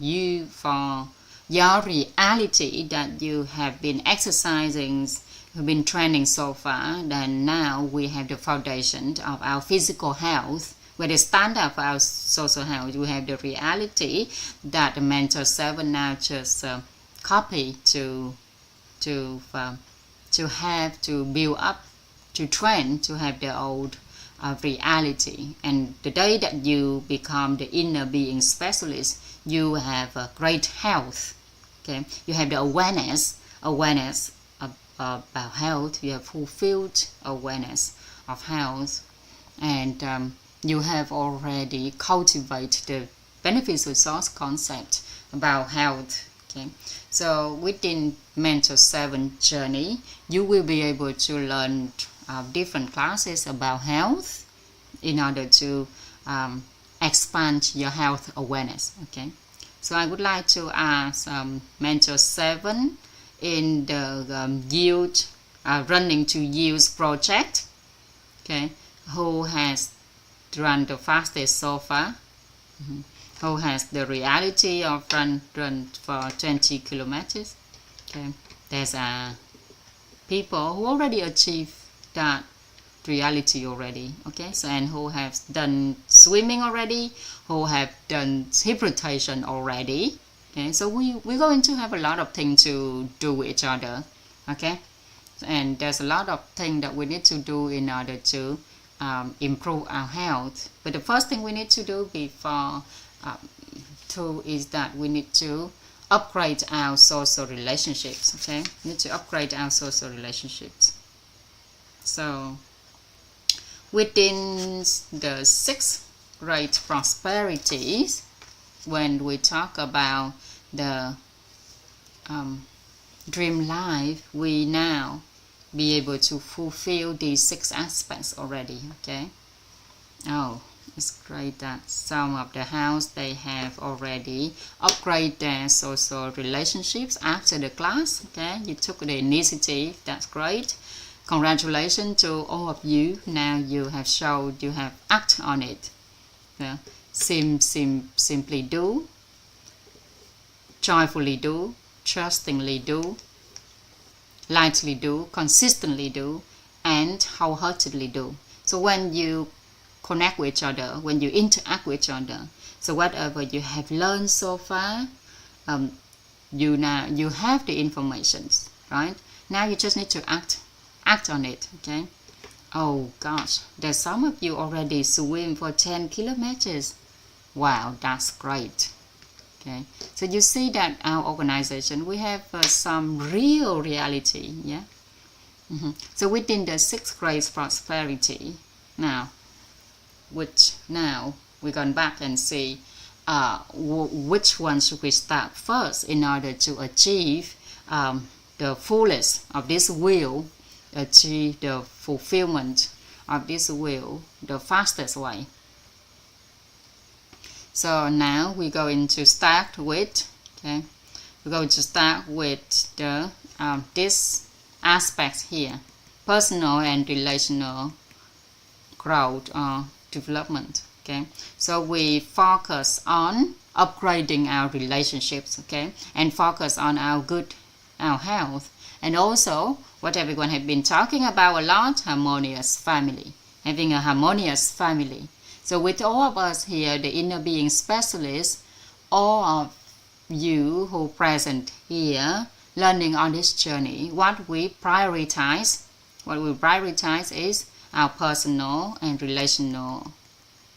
your reality that you have been exercising, have been training so far. Then now we have the foundation of our physical health, where the standard for our social health. We have the reality that the mentor 7 now just copy to have to build up, to train, to have their old reality. And the day that you become the inner being specialist, you have a great health. Okay, you have the awareness about health. You have fulfilled awareness of health, and you have already cultivated the beneficial source concept about health. Okay, so within Mentor 7 journey, you will be able to learn different classes about health in order to expand your health awareness. Okay, so I would like to ask Mentor 7 in the yield running to yields project. Okay, who has run the fastest so far? Who has the reality of run for 20 kilometers? Okay, there's people who already achieved that reality already. Okay, so and who have done swimming already, who have done hip rotation already. Okay, so we're going to have a lot of things to do with each other. Okay, and there's a lot of things that we need to do in order to improve our health. But the first thing we need to do before is that we need to upgrade our social relationships. Okay, we need to upgrade our social relationships. So within the 6 great prosperities, when we talk about the dream life, we now be able to fulfill these 6 aspects already. Okay, oh, it's great that some of the house, they have already upgraded their social relationships after the class. Okay, you took the initiative. That's great. Congratulations to all of you. Now you have showed, you have act on it. Yeah. Simply do, joyfully do, trustingly do, lightly do, consistently do, and wholeheartedly do. So when you connect with each other, when you interact with each other, so whatever you have learned so far, you have the information, right? Now you just need to act on it. Okay. Oh gosh, there's some of you already swim for 10 kilometers. Wow, that's great. Okay, so you see that our organization, we have some real reality. Yeah. So within the 6 great prosperity, now we're going back and see which one should we start first in order to achieve the fullest of this will, achieve the fulfillment of this will the fastest way. So now we're going to start with, okay, we're going to start with the this aspect here, personal and relational growth or development. Okay, so we focus on upgrading our relationships, okay, and focus on our health, and also what everyone has been talking about a lot, harmonious family, having a harmonious family. So with all of us here, the inner being specialists, all of you who present here, learning on this journey, what we prioritize is our personal and relational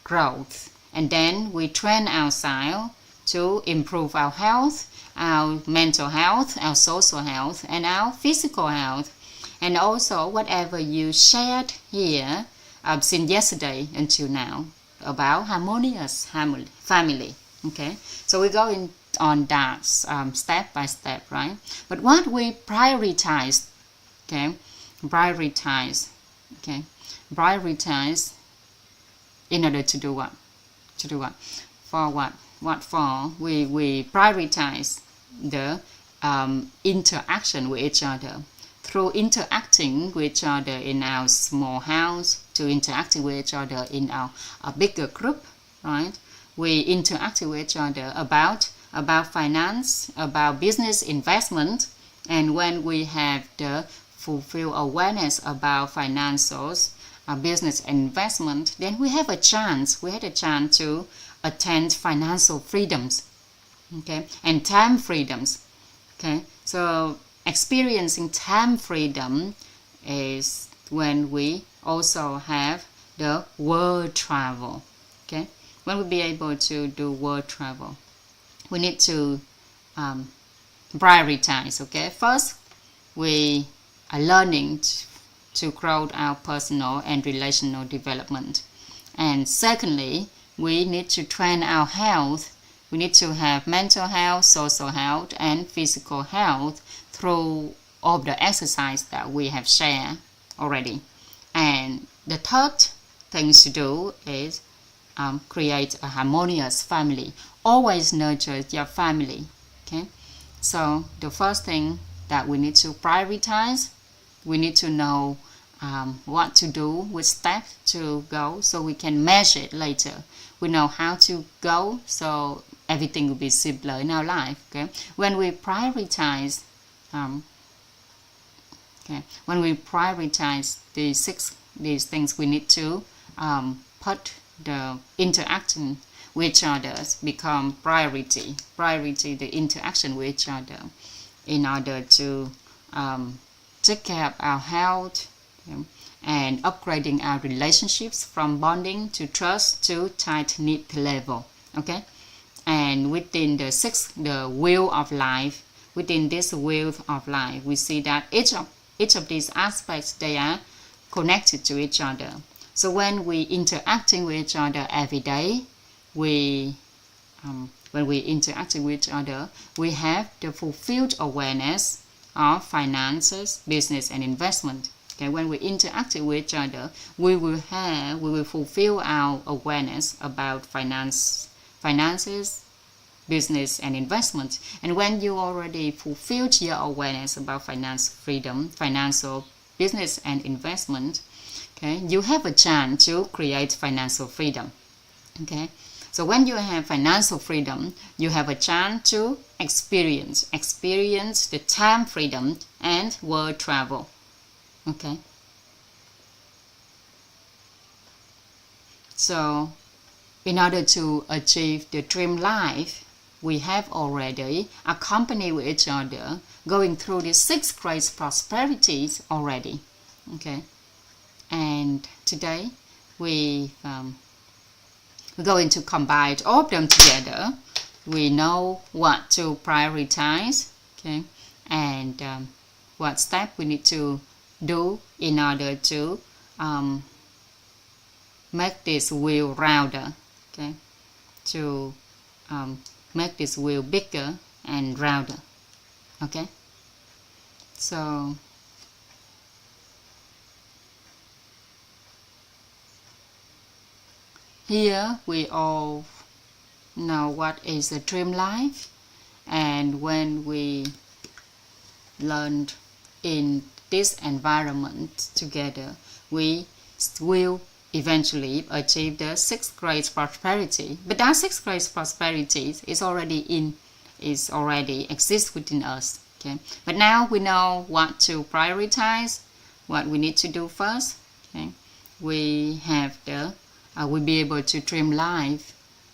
growth. And then we train ourselves to improve our health, our mental health, our social health, and our physical health. And also whatever you shared here since yesterday until now about harmonious family. Okay, so we're going on that step by step, right? But what we prioritize, okay, prioritize in order to do what? For what? What for? We prioritize the interaction with each other. Through interacting with each other in our small house, to interacting with each other in our bigger group, right? We interact with each other about finance, about business investment, and when we have the fulfilled awareness about financials, business investment, then we had a chance to attain financial freedoms, okay, and time freedoms, okay. So experiencing time freedom is when we also have the world travel, okay. When we be able to do world travel, we need to prioritize, okay. First, we are learning to grow our personal and relational development, and secondly, we need to train our health. We need to have mental health, social health, and physical health through all the exercise that we have shared already. And the third thing to do is create a harmonious family. Always nurture your family, okay? So the first thing that we need to prioritize, we need to know what to do, which step to go, so we can measure it later. We know how to go, so everything will be simpler in our life, okay? When we prioritize these things, we need to put the interaction with each other become priority, the interaction with each other, in order to take care of our health, okay, and upgrading our relationships from bonding to trust to tight-knit level, okay. And within the wheel of life, within this wheel of life, we see that each of these aspects, they are connected to each other. So when we interacting with each other every day, when we interacting with each other, we have the fulfilled awareness of finances, business, and investment. Okay, when we interact with each other, we will fulfill our awareness about finances, business, and investment. And when you already fulfilled your awareness about finance freedom, financial, business, and investment, okay, you have a chance to create financial freedom. Okay, so when you have financial freedom, you have a chance to experience the time freedom and world travel. Okay, so in order to achieve the dream life, we have already accompanied with each other going through the 6 great prosperities already. Okay, and today we're going to combine all of them together. We know what to prioritize, okay, and what step we need to do in order to make this wheel rounder, okay, to make this wheel bigger and rounder, okay. So here we all know what is a dream life, and when we learned in this environment together, we will eventually achieve the 6 great prosperity. But that 6 great prosperities is already exists within us. Okay, but now we know what to prioritize, what we need to do first. Okay, we have we'll be able to dream life.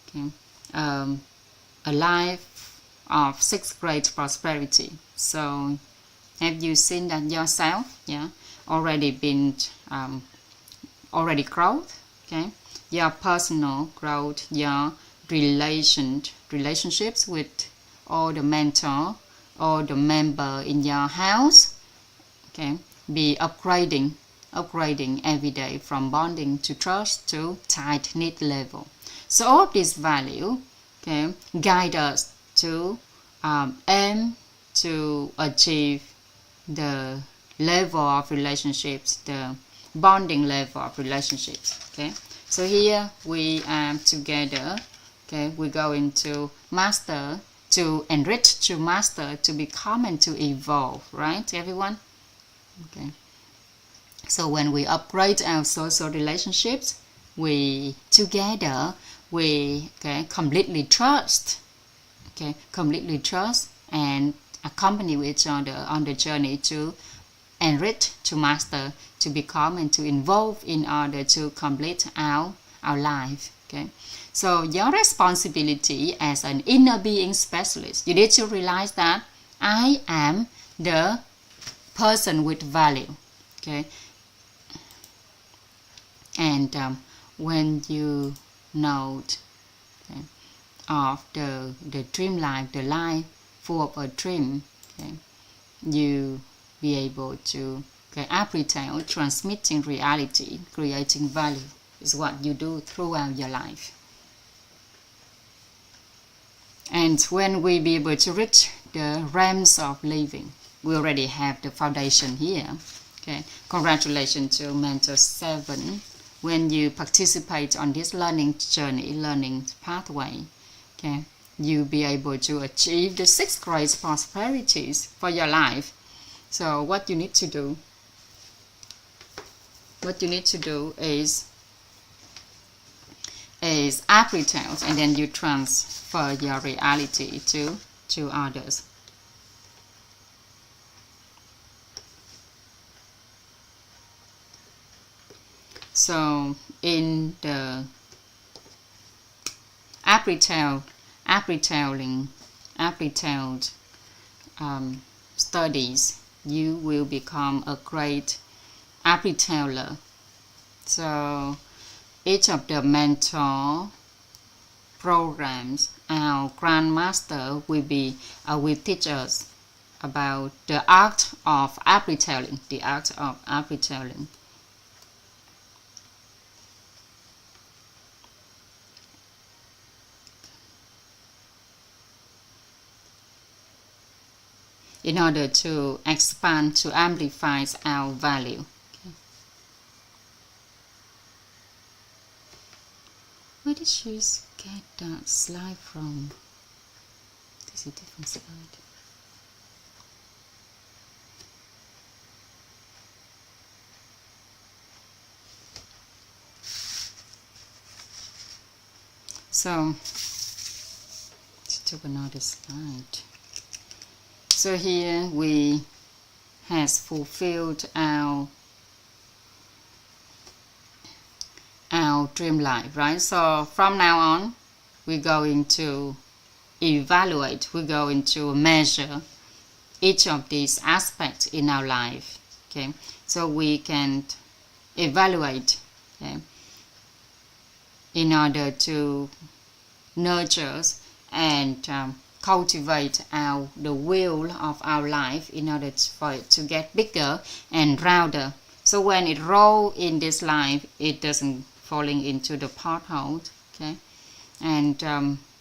Okay, a life of 6 great prosperity. So have you seen that yourself? Yeah, already been already growth, okay, your personal growth, your relationships with all the mentor, all the member in your house, okay, be upgrading every day from bonding to trust to tight-knit level. So all of this value, okay, guide us to aim to achieve the level of relationships, the bonding level of relationships. Okay, so here we are together. Okay, we're going to master, to enrich, to master, to become, and to evolve, right, everyone? Okay, so when we upgrade our social relationships, we together, we completely trust, completely trust and accompany each other on the journey to enrich, to master, to become, and to evolve in order to complete our life. Okay, so your responsibility as an inner being specialist, you need to realize that I am the person with value. Okay, and when you know of the dream life, the life full of a dream, you be able to apprehend, transmitting reality, creating value is what you do throughout your life. And when we be able to reach the realms of living, we already have the foundation here. Okay, congratulations to Mentor 7. When you participate on this learning journey, learning pathway, okay, you be able to achieve the 6 great prosperities for your life. So what you need to do, is apprehend, and then you transfer your reality to others. So in the apprehend studies, you will become a great apprehender. So each of the mentor programs, our grandmaster will teach us about the art of apprehending, in order to expand, to amplify our value. Okay. Where did she get that slide from? This is a different slide. So, let's took another slide. So here we has fulfilled our dream life, right? So from now on, we're going to evaluate, we're going to measure each of these aspects in our life. Okay, so we can evaluate, okay, in order to nurture and cultivate the will of our life in order for it to get bigger and rounder. So when it rolls in this life, it doesn't falling into the pothole. Okay, and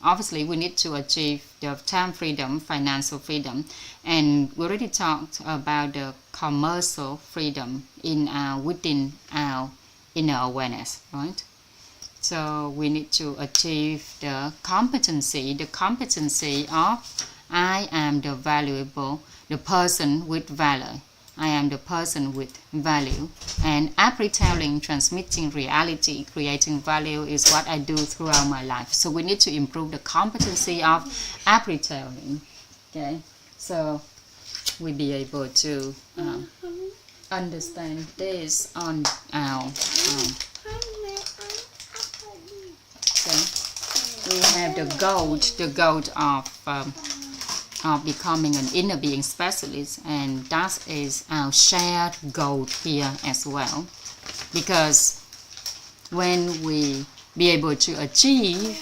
obviously we need to achieve the time freedom, financial freedom, and we already talked about the commercial freedom within our inner awareness, right? So we need to achieve the competency of I am the valuable, the person with value. I am the person with value. And apprehending, transmitting reality, creating value is what I do throughout my life. So we need to improve the competency of apprehending. Okay, so we'll be able to understand this on our we have the goal of becoming an inner being specialist, and that is our shared goal here as well. Because when we be able to achieve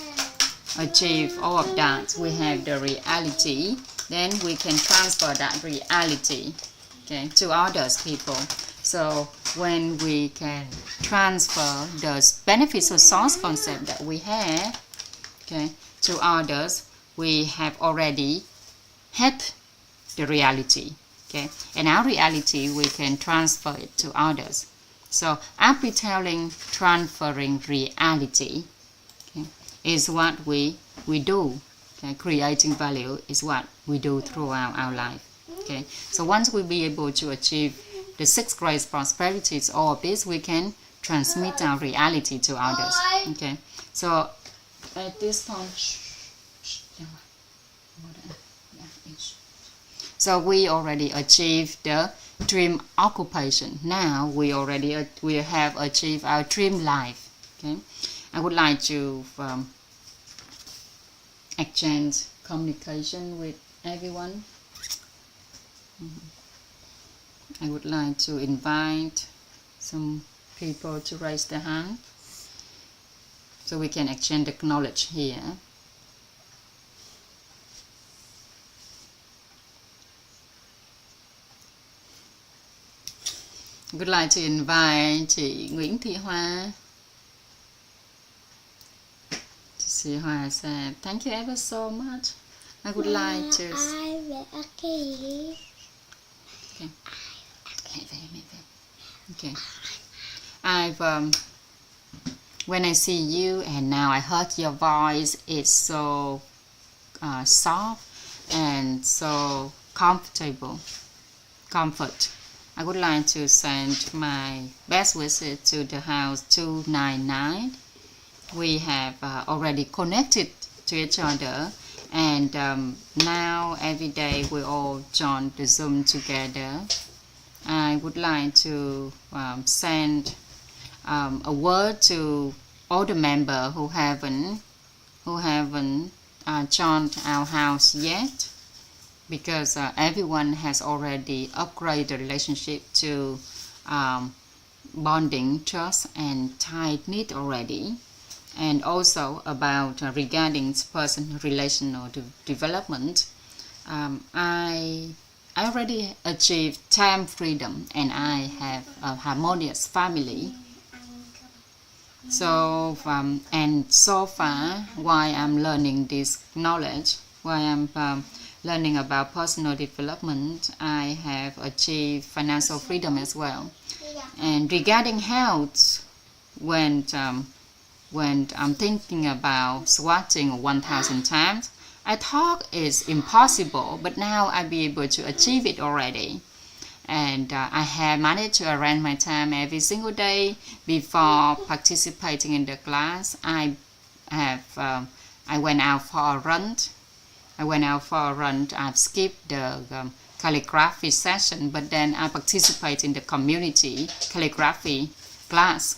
all of that, we have the reality, then we can transfer that reality, okay, to others people. So when we can transfer the beneficial source concept that we have, okay, to others, we have already had the reality, okay? And our reality, we can transfer it to others. So after telling, transferring reality, okay, is what we do. Okay? Creating value is what we do throughout our life. Okay? So once we be able to achieve the 6 great prosperities, all of this, we can transmit our reality to others. Okay? So at this point, so we already achieved the dream occupation. Now we have achieved our dream life. Okay, I would like to exchange communication with everyone. I would like to invite some people to raise their hand so we can exchange the knowledge here. I would like to invite chị Nguyễn Thị Hoa. Chị Hoa said, thank you ever so much. I would like to... Okay. Okay. When I see you and now I heard your voice, it's so soft and so comfortable. Comfort. I would like to send my best wishes to the house 299. We have already connected to each other, and now every day we all join the Zoom together. I would like to send a word to all the members who haven't joined our house yet, because everyone has already upgraded the relationship to bonding, trust, and tight-knit already. And also about regarding personal relational development, I already achieved time freedom, and I have a harmonious family. So and so far, while I'm learning this knowledge, while I'm learning about personal development, I have achieved financial freedom as well. And regarding health, when I'm thinking about squatting 1,000 times, I thought it's impossible, but now I'll be able to achieve it already. And I have managed to arrange my time every single day before participating in the class. I went out for a run. I've skipped the calligraphy session, but then I participate in the community calligraphy class.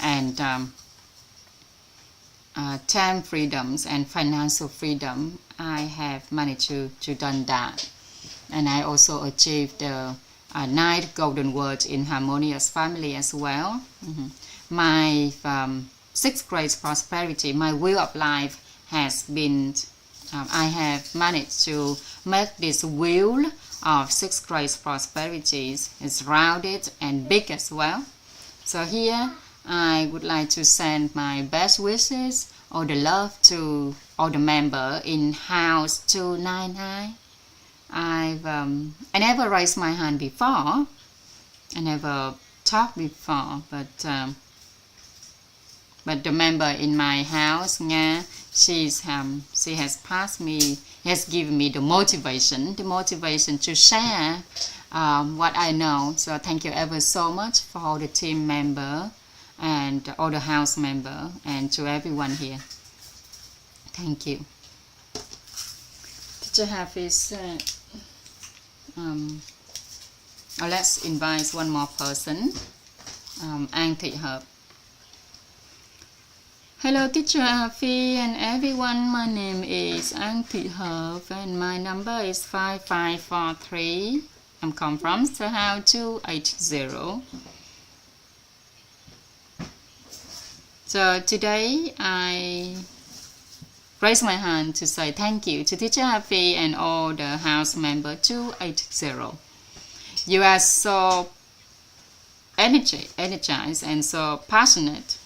And time freedoms and financial freedom, I have managed to done that. And I also achieved the 9 golden words in harmonious family as well. My 6th great prosperity, my wheel of life has been, I have managed to make this wheel of 6 great prosperities. It's rounded and big as well. So here I would like to send my best wishes or the love to all the members in house 299. I never raised my hand before. I never talked before, but the member in my house, Nga, she has passed me, has given me the motivation to share what I know. So thank you ever so much for all the team member and all the house member and to everyone here. Thank you. Teacher Hafiz said, let's invite one more person, An Thị Hợp. Hello Teacher Hafiz and everyone, my name is An Thị Hợp and my number is 5543. I'm come from the house 280. So today I raise my hand to say thank you to Teacher Hafiz and all the house member 280. You are so energized and so passionate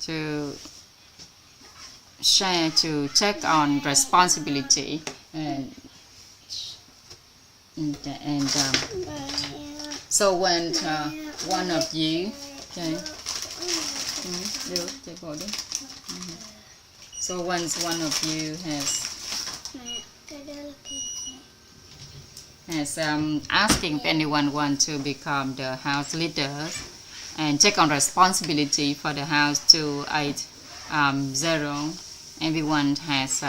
to share to check on responsibility and so when one of you so once one of you has asking if anyone want to become the house leader and check on responsibility for the house 280, everyone has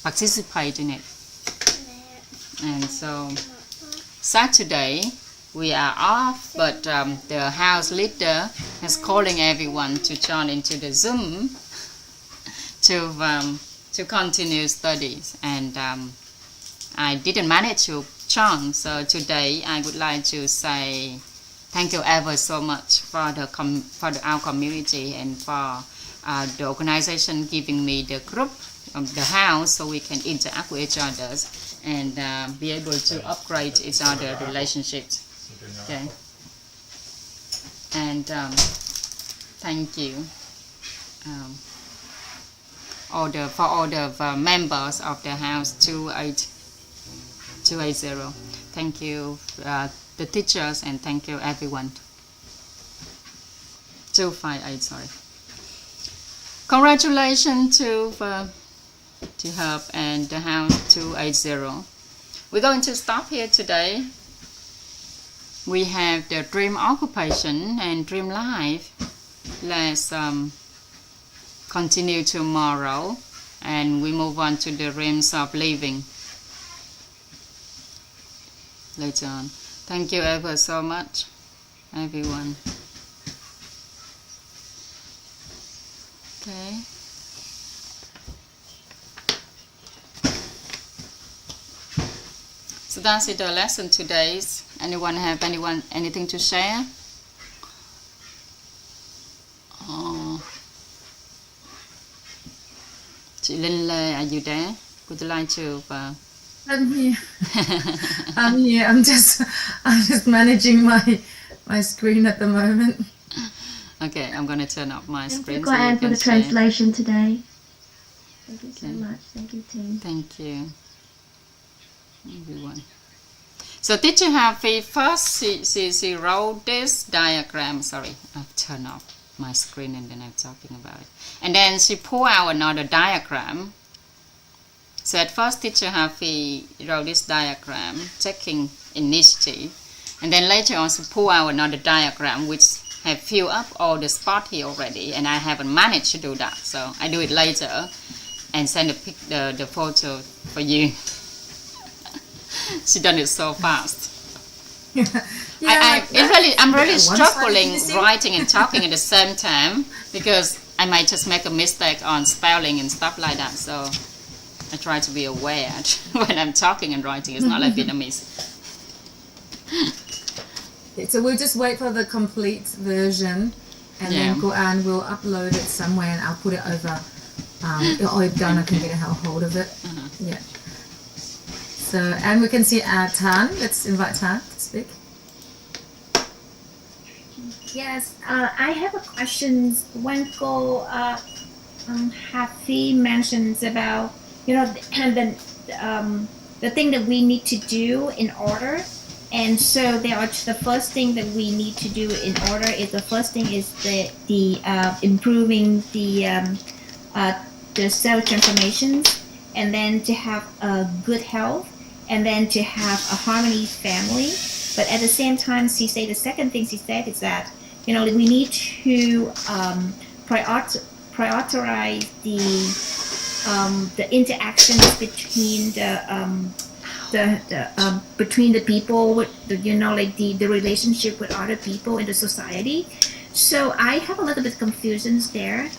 participated in it. And so Saturday we are off, but the house leader is calling everyone to join into the Zoom to continue studies, and I didn't manage to join. So today I would like to say thank you ever so much for our community and for the organization giving me the group of the house so we can interact with each other and be able to upgrade each other relationships. Okay. And thank you for all the members of the house 280. Thank you the teachers, and thank you everyone. 258, sorry. Congratulations to Herb and the house 280. We're going to stop here today. We have the dream occupation and dream life. Let's continue tomorrow, and we move on to the realms of living later on. Thank you ever so much, everyone. Okay. So that's it, the lesson today. Anyone have anything to share? Chị Linh Lê, are you there? Would you like to?
I'm here. I'm here. I'm just managing my screen at the moment.
Okay, I'm going to turn off my screen.
Thank you, Anne, for the translation today. Thank you so much. Thank you, team.
Thank you, everyone. So teacher Happy first she wrote this diagram. Sorry, I've turned off my screen and then I'm talking about it. And then she pulled out another diagram. So at first teacher Happy wrote this diagram, taking initiative. And then later on she pulled out another diagram which have filled up all the spot here already, and I haven't managed to do that. So I do it later and send the photo for you. She done it so fast. I'm really struggling writing and talking at the same time because I might just make a mistake on spelling and stuff like that. So I try to be aware when I'm talking and writing. It's not like Vietnamese.
So we'll just wait for the complete version, and then Go-An will upload it somewhere, and I'll put it over. Or if Donna can get a hold of it. Yeah. So, and we can see Tan. Let's invite Tan to speak.
Yes, I have a question. When Go Happy mentions about, the thing that we need to do in order. And so the first thing that we need to do in order is the first thing is the improving the cell transformations, and then to have a good health, and then to have a harmony family. But at the same time, the second thing she said is that we need to prioritize the interactions between between the people, with the relationship with other people in the society. So I have a little bit of confusion there.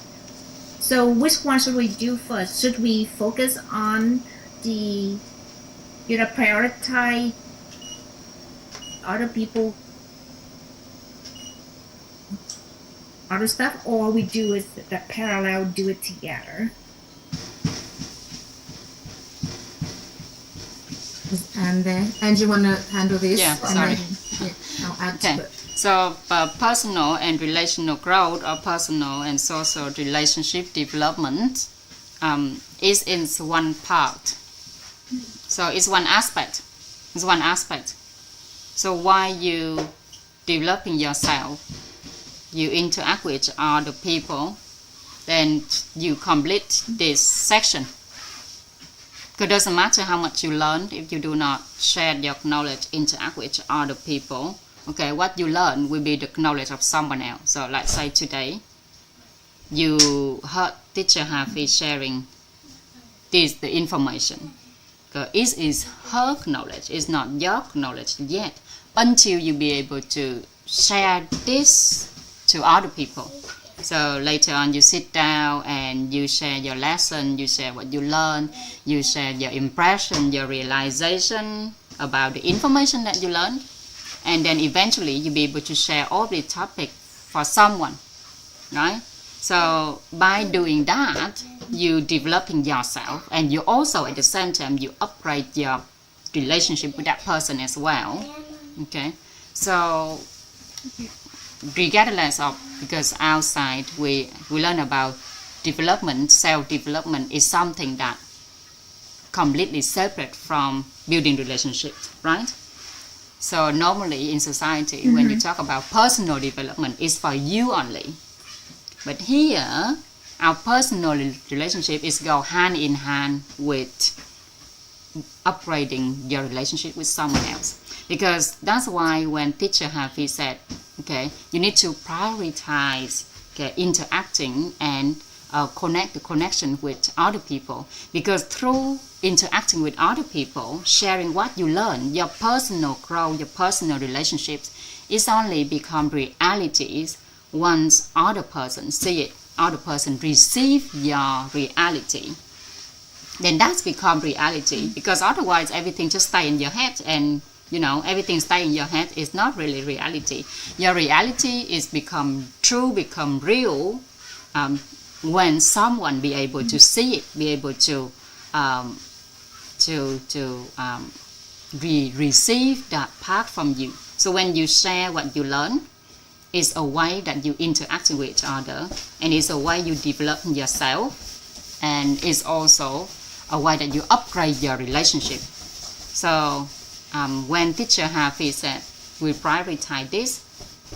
So which one should we do first? Should we focus on the prioritize other people, other stuff, or we do it the parallel, do it together?
And do you want to handle this?
Yeah, sorry.
I'll add
Okay.
to it.
So personal and relational growth, or personal and social relationship development, is in one part. So it's one aspect. It's one aspect. So while you developing yourself, you interact with other people, then you complete this section. Because it doesn't matter how much you learn if you do not share your knowledge, interact with other people. Okay, what you learn will be the knowledge of someone else. So let's say today, you heard teacher Happy sharing the information. It is her knowledge, it's not your knowledge yet, until you be able to share this to other people. So later on you sit down and you share your lesson, you share what you learn, you share your impression, your realization about the information that you learned, and then eventually you'll be able to share all the topic for someone, right? So by doing that, you developing yourself, and you also at the same time you upgrade your relationship with that person as well. Okay, so regardless of, because outside we learn about development, self-development is something that completely separate from building relationships, right? So normally in society, when you talk about personal development, it's for you only. But here, our personal relationship is go hand in hand with upgrading your relationship with someone else. Because that's why when teacher Happy said, okay, you need to prioritize interacting and connect the connection with other people. Because through interacting with other people, sharing what you learn, your personal growth, your personal relationships, is only become realities once other person see it, other person receive your reality. Then that's become reality. Because otherwise everything just stay in your head, and everything stay in your head is not really reality. Your reality is become true, become real when someone be able to see it, be able to receive that part from you. So when you share what you learn, it's a way that you interact with each other, and it's a way you develop yourself, and it's also a way that you upgrade your relationship. So when teacher Happy said we prioritize this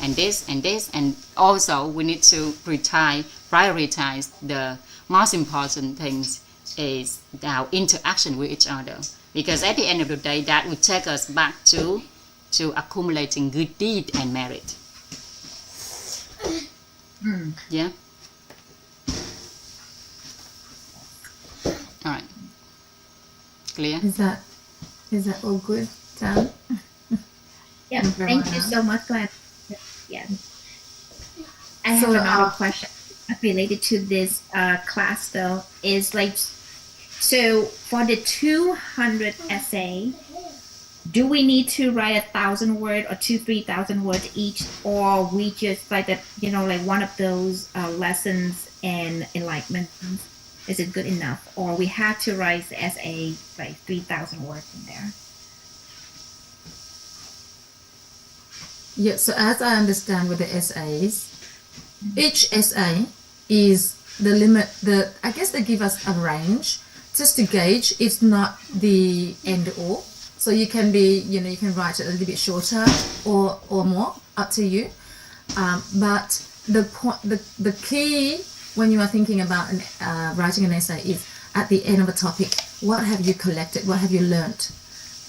and this and this, and also we need to prioritize the most important things is our interaction with each other, because at the end of the day that will take us back to accumulating good deed and merit. Yeah. All right. Clear?
Is that all good, Trang?
Yeah. Thank you so much. Yeah. I have another question related to this class though. Is like, so for the 200 essay, do we need to write 1,000 words or 2,000-3,000 words each, or we just like that, like one of those lessons and enlightenment? Is it good enough, or we have to write the essay like 3,000 words in there?
Yeah. So as I understand with the essays, each essay is the limit. I guess they give us a range just to gauge. It's not the end all. So you can be, you can write it a little bit shorter or more, up to you. But the key when you are thinking about writing an essay is at the end of a topic, what have you collected? What have you learnt?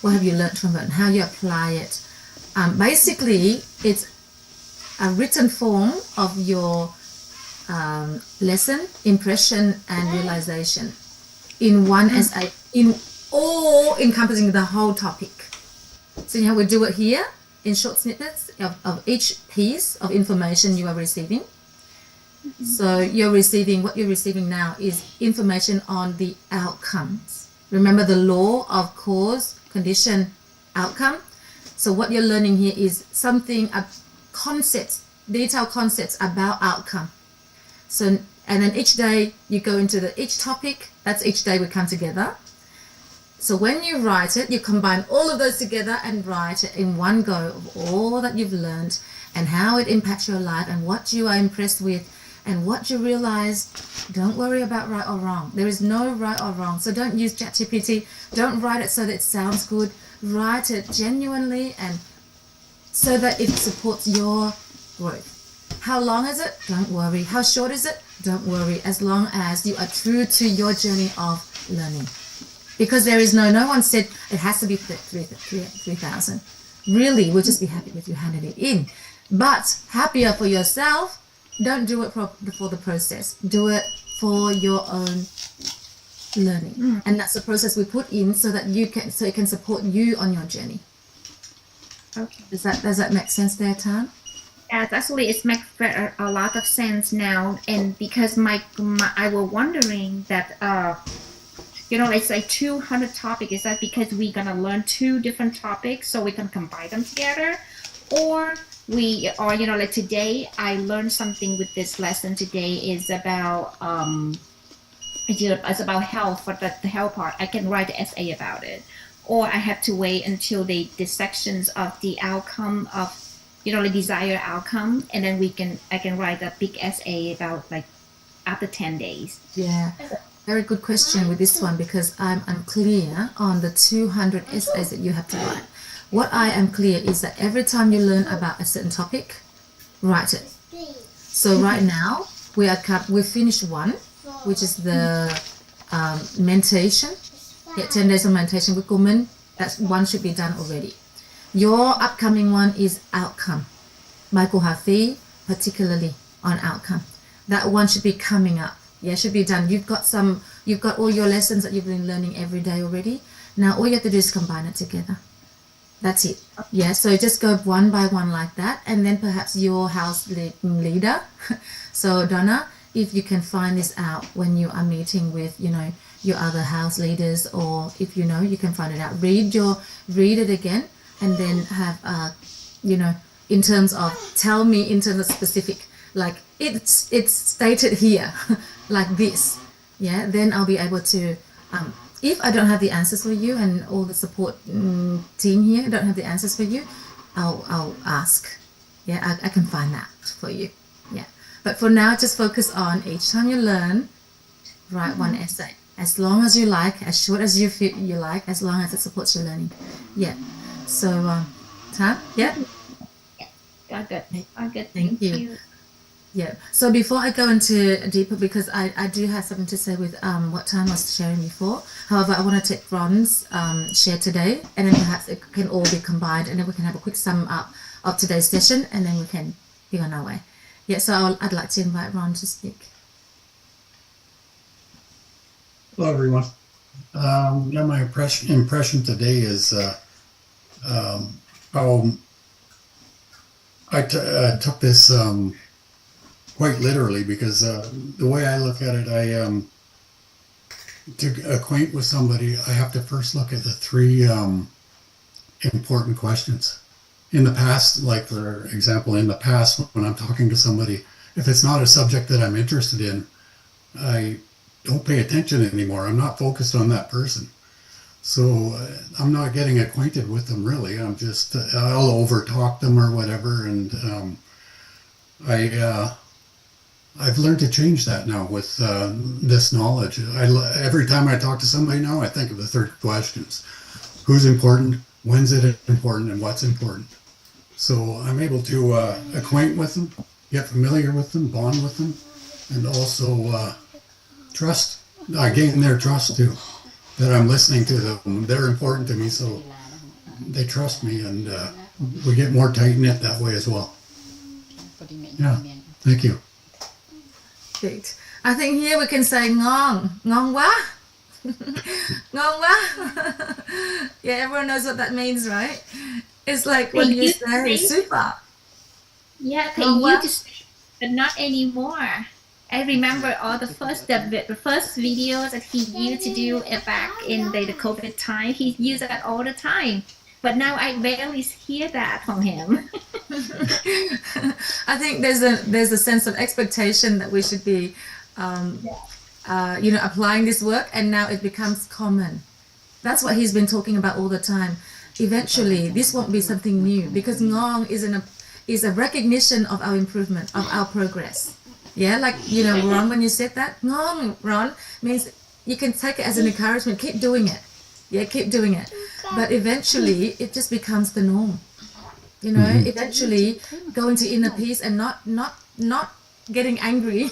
What have you learnt from it? And how you apply it? Basically, it's a written form of your lesson, impression, and realization in one essay, all encompassing the whole topic. So we do it here in short snippets of each piece of information you are receiving. So what you're receiving now is information on the outcomes. Remember the law of cause, condition, outcome. So what you're learning here is detailed concepts about outcome. So, and then each day you go into each topic. That's each day we come together. So when you write it, you combine all of those together and write it in one go of all that you've learned and how it impacts your life and what you are impressed with And what you realize, don't worry about right or wrong. There is no right or wrong. So don't use ChatGPT. Don't write it so that it sounds good. Write it genuinely and so that it supports your growth. How long is it? Don't worry. How short is it? Don't worry. As long as you are true to your journey of learning. Because there is no one said it has to be 3,000. Really, we'll just be happy if you handed it in. But happier for yourself, don't do it for the process. Do it for your own learning. And that's the process we put in so that it can support you on your journey.
Okay.
Does that make sense there, Tan?
Yeah, actually, it makes a lot of sense now. And because I was wondering that, it's like 200 topics. Is that because we're going to learn 2 different topics so we can combine them together? Or like today, I learned something with this lesson today is about, it's about health, but the health part, I can write an essay about it. Or I have to wait until the sections of the outcome of, the desired outcome, and then I can write a big essay about like after 10 days.
Yeah, very good question with this one because I'm unclear on the 200 essays that you have to write. What I am clear is that every time you learn about a certain topic, write it. So right now we finished one, which is the meditation. 10 days of meditation with women. That one should be done already. Your upcoming one is outcome. Michael Hathi, particularly on outcome. That one should be coming up. Yeah, should be done. You've got all your lessons that you've been learning every day already. Now all you have to do is combine it together. That's it. Yeah, so just go one by one like that, and then perhaps your house leader. So Donna, if you can find this out when you are meeting with, your other house leaders, or if you can find it out. Read it again, and then have in terms of tell me in terms of specific, like it's stated here, like this. Yeah, then I'll be able to. If I don't have the answers for you and all the support team here don't have the answers for you, I'll ask. Yeah, I can find that for you. Yeah, but for now, just focus on each time you learn, write one essay. As long as you like, as short as you feel you like, as long as it supports your learning. Yeah. So, Tan? Yeah?
Yeah, good.
Thank you. Yeah. So before I go into deeper, because I do have something to say with what Tan was sharing before. However, I want to take Ron's share today, and then perhaps it can all be combined, and then we can have a quick sum up of today's session, and then we can be on our way. Yeah. So I'd like to invite Ron to speak.
Hello, everyone. My impression today is how I took this quite literally, because the way I look at it, to acquaint with somebody, I have to first look at the 3 important questions. In the past, like for example, in the past when I'm talking to somebody, if it's not a subject that I'm interested in, I don't pay attention anymore. I'm not focused on that person. So I'm not getting acquainted with them really. I'm just, I'll over talk them or whatever. And I've learned to change that now with this knowledge. Every time I talk to somebody now, I think of the 3 questions. Who's important, when's it important, and what's important? So I'm able to acquaint with them, get familiar with them, bond with them, and also trust. I gain their trust too, that I'm listening to them. They're important to me, so they trust me, and we get more tight-knit that way as well. Yeah, thank you.
Great. I think here we can say ngon quá. Ngon quá. Yeah, everyone knows what that means, right? It's like when you say super.
Yeah, they used to say, but not anymore. I remember all the first videos that he used to do back in the COVID time. He used that all the time. But now I barely hear that from him.
I think there's a sense of expectation that we should be, applying this work, and now it becomes common. That's what he's been talking about all the time. Eventually, this won't be something new, because ngong is a recognition of our improvement, of our progress. Yeah, like, Ron, when you said that, ngong, Ron, means you can take it as an encouragement. Keep doing it. Yeah, keep doing it. But eventually, it just becomes the norm. Eventually, going to inner peace and not getting angry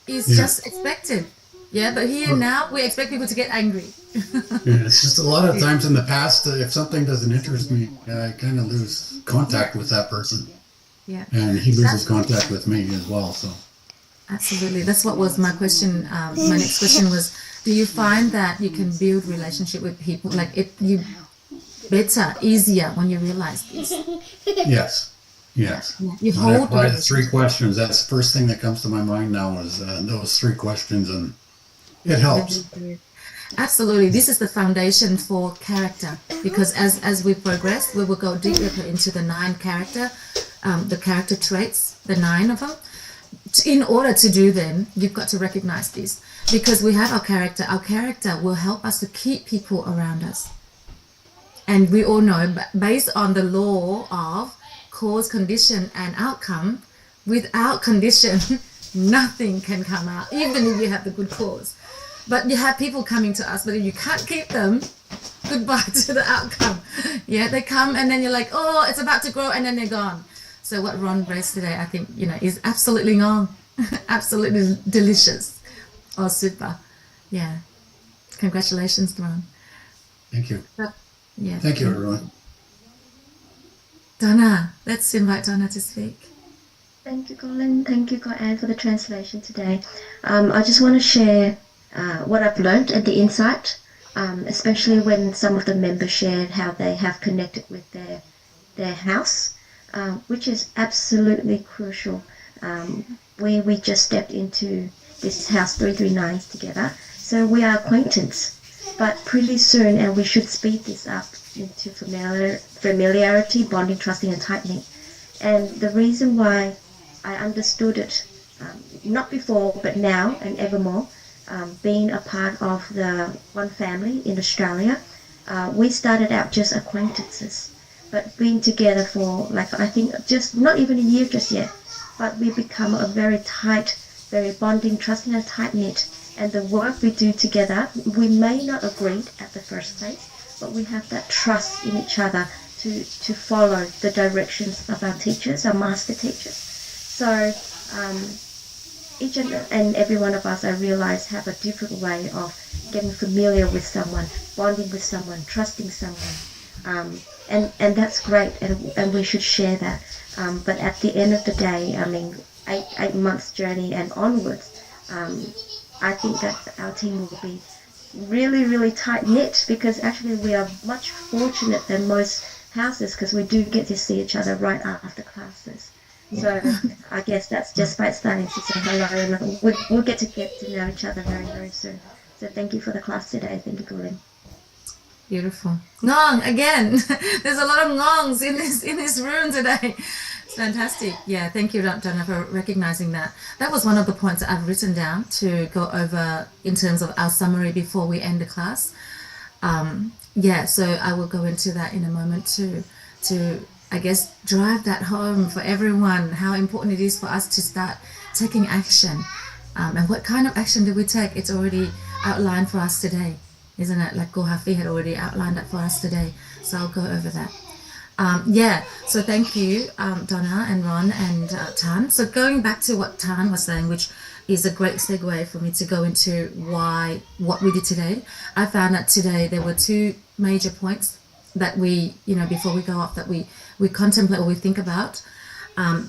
is just expected. Yeah, but here now, we expect people to get angry.
It's just a lot of times in the past, if something doesn't interest me, I kind of lose contact with that person.
Yeah.
And he loses contact with me as well, so.
Absolutely. That's what was my question. My next question was, do you find that you can build relationship with people, like you better, easier when you realize this?
Yes.
Yeah. You hold
the 3 questions. That's the first thing that comes to my mind now is those 3 questions, and it helps.
Absolutely. This is the foundation for character, because as we progress, we will go deeper into the 9 character, the character traits, the 9 of them. In order to do them, you've got to recognize this, because we have our character. Our character will help us to keep people around us. And we all know, based on the law of cause, condition, and outcome, without condition, nothing can come out, even if you have the good cause. But you have people coming to us, but if you can't keep them, goodbye to the outcome. Yeah, they come and then you're like, oh, it's about to grow, and then they're gone. So what Ron raised today, I think, is absolutely ngong, absolutely delicious, or super. Yeah. Congratulations, Ron.
Thank you.
Yeah.
Thank you, everyone.
Donna, let's invite Donna to speak.
Thank you, Colin. Thank you, Anne, for the translation today. I just want to share what I've learned and the insight, especially when some of the members shared how they have connected with their house, which is absolutely crucial. We just stepped into this house 339 together, so we are acquaintance. But pretty soon, and we should speed this up into familiarity, bonding, trusting, and tightening. And the reason why I understood it, not before, but now and evermore, being a part of the one family in Australia, we started out just acquaintances, but being together for, like, I think just not even a year just yet, but we become a very tight, very bonding, trusting, and tight-knit. And the work we do together, we may not agree at the first place, but we have that trust in each other to follow the directions of our teachers, our master teachers. So each and every one of us, I realize, have a different way of getting familiar with someone, bonding with someone, trusting someone. And that's great, and we should share that. But at the end of the day, I mean, 8 months journey and onwards, I think that our team will be really, really tight-knit, because actually we are much fortunate than most houses, because we do get to see each other right after classes. So I guess that's just by starting to say hello, and we'll get to know each other very, very soon. So thank you for the class today. Thank you, Colin.
Beautiful. Ngong again. There's a lot of ngongs in this room today. It's fantastic. Yeah, thank you, Donna, for recognizing that. That was one of the points that I've written down to go over in terms of our summary before we end the class. Yeah, so I will go into that in a moment to I guess drive that home for everyone, how important it is for us to start taking action. And what kind of action do we take? It's already outlined for us today, isn't it? Like Gohafi had already outlined that for us today. So I'll go over that. Yeah, so thank you, Donna and Ron and Tan. So going back to what Tan was saying, which is a great segue for me to go into what we did today. I found that today there were 2 major points that we, before we go off, that we contemplate or we think about.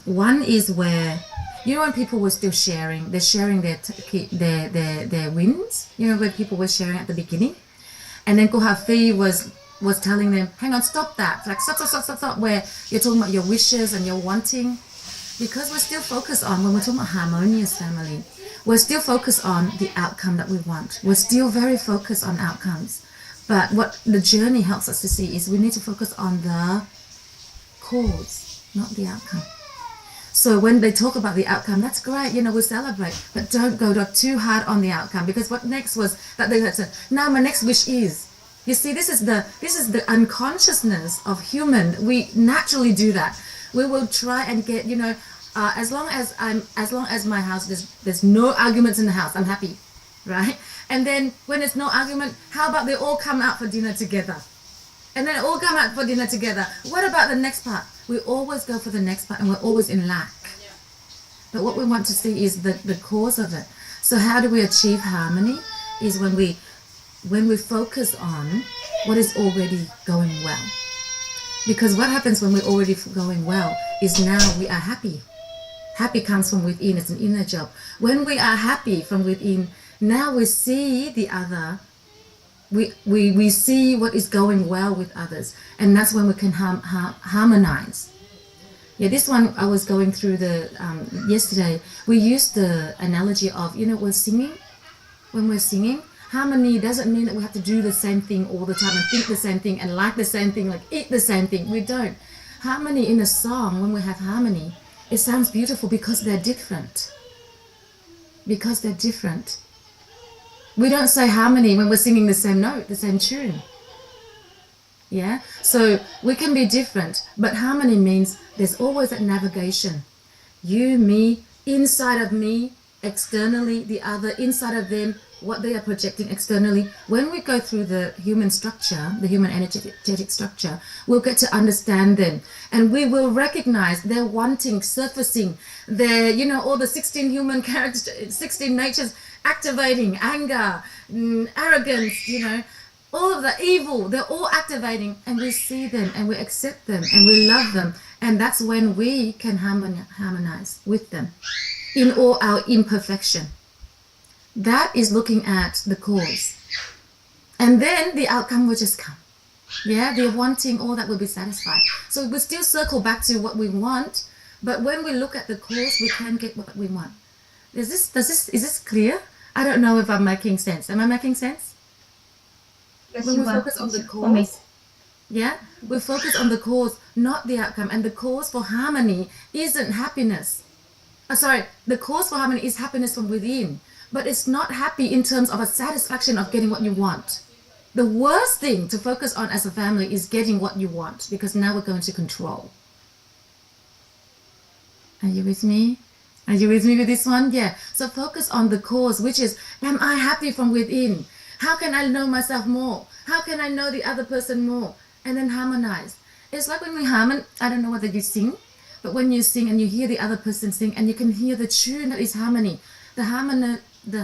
One is where, when people were still sharing, they're sharing their wins, where people were sharing at the beginning. And then Kohafi was telling them, hang on, stop that. Like, stop, where you're talking about your wishes and your wanting. Because we're still focused on, when we're talking about harmonious family, we're still focused on the outcome that we want. We're still very focused on outcomes. But what the journey helps us to see is we need to focus on the cause, not the outcome. So when they talk about the outcome, that's great, we celebrate, but don't go too hard on the outcome, because what next was that they said, now my next wish is. You see, this is the unconsciousness of human. We naturally do that. We will try and get, as long as my house there's no arguments in the house, I'm happy, right? And then when there's no argument, how about they all come out for dinner together? And then all come out for dinner together. What about the next part? We always go for the next part, and we're always in lack. But what we want to see is the cause of it. So how do we achieve harmony? Is when we focus on what is already going well. Because what happens when we're already going well is now we are happy. Happy comes from within. It's an inner job. When we are happy from within, now we see the other. We see what is going well with others, and that's when we can harmonize. Yeah, this one I was going through yesterday. We used the analogy of, we're singing. When we're singing, harmony doesn't mean that we have to do the same thing all the time and think the same thing and like the same thing, like eat the same thing. We don't. Harmony in a song, when we have harmony, it sounds beautiful because they're different. Because they're different. We don't say harmony when we're singing the same note, the same tune. Yeah? So we can be different, but harmony means there's always that navigation. You, me, inside of me, externally, the other, inside of them, what they are projecting externally. When we go through the human structure, the human energetic structure, we'll get to understand them. And we will recognize their wanting, surfacing, their, all the 16 human characters, 16 natures activating, anger, arrogance, all of the evil, they're all activating, and we see them and we accept them and we love them. And that's when we can harmonize with them in all our imperfection. That is looking at the cause. And then the outcome will just come. Yeah, they're wanting all that will be satisfied. So we still circle back to what we want, but when we look at the cause, we can get what we want. Is this clear? I don't know if I'm making sense. Am I making sense?
Yes,
when we focus on the cause, yeah, we focus on the cause, not the outcome. And the cause for harmony isn't happiness. The cause for harmony is happiness from within. But it's not happy in terms of a satisfaction of getting what you want. The worst thing to focus on as a family is getting what you want, because now we're going to control. Are you with me? Are you with me with this one? Yeah. So focus on the cause, which is, am I happy from within? How can I know myself more? How can I know the other person more? And then harmonize. It's like when we harmonize, I don't know whether you sing, but when you sing and you hear the other person sing and you can hear the tune that is harmony, the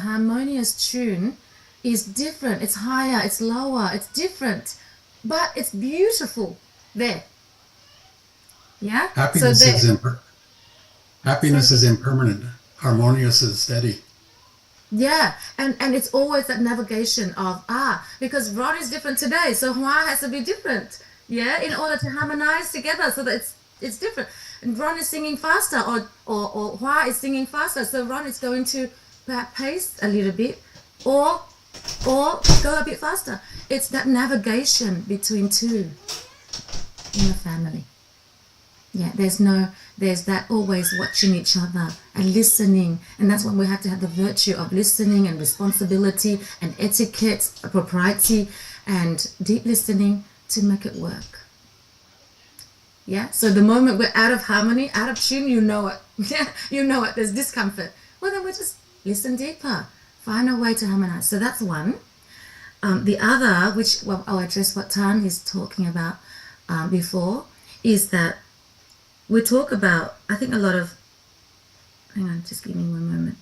harmonious tune is different. It's higher, it's lower, it's different, but it's beautiful there. Yeah?
Happiness is impermanent. Harmonious is steady.
Yeah, and it's always that navigation of, because Ron is different today, so Hua has to be different. Yeah, in order to harmonize together so that it's different. And Ron is singing faster, or Hua is singing faster, so Ron is going to pace a little bit, or go a bit faster. It's that navigation between two in the family. Yeah, there's that always watching each other and listening, and that's when we have to have the virtue of listening and responsibility and etiquette, propriety, and deep listening to make it work. Yeah, so the moment we're out of harmony, out of tune, you know it. Yeah, you know it. There's discomfort. Well, then we just listen deeper, find a way to harmonize. So that's one. The other, which I'll address what Tan is talking about before, is that we talk about, I think a lot of, hang on, just give me one moment.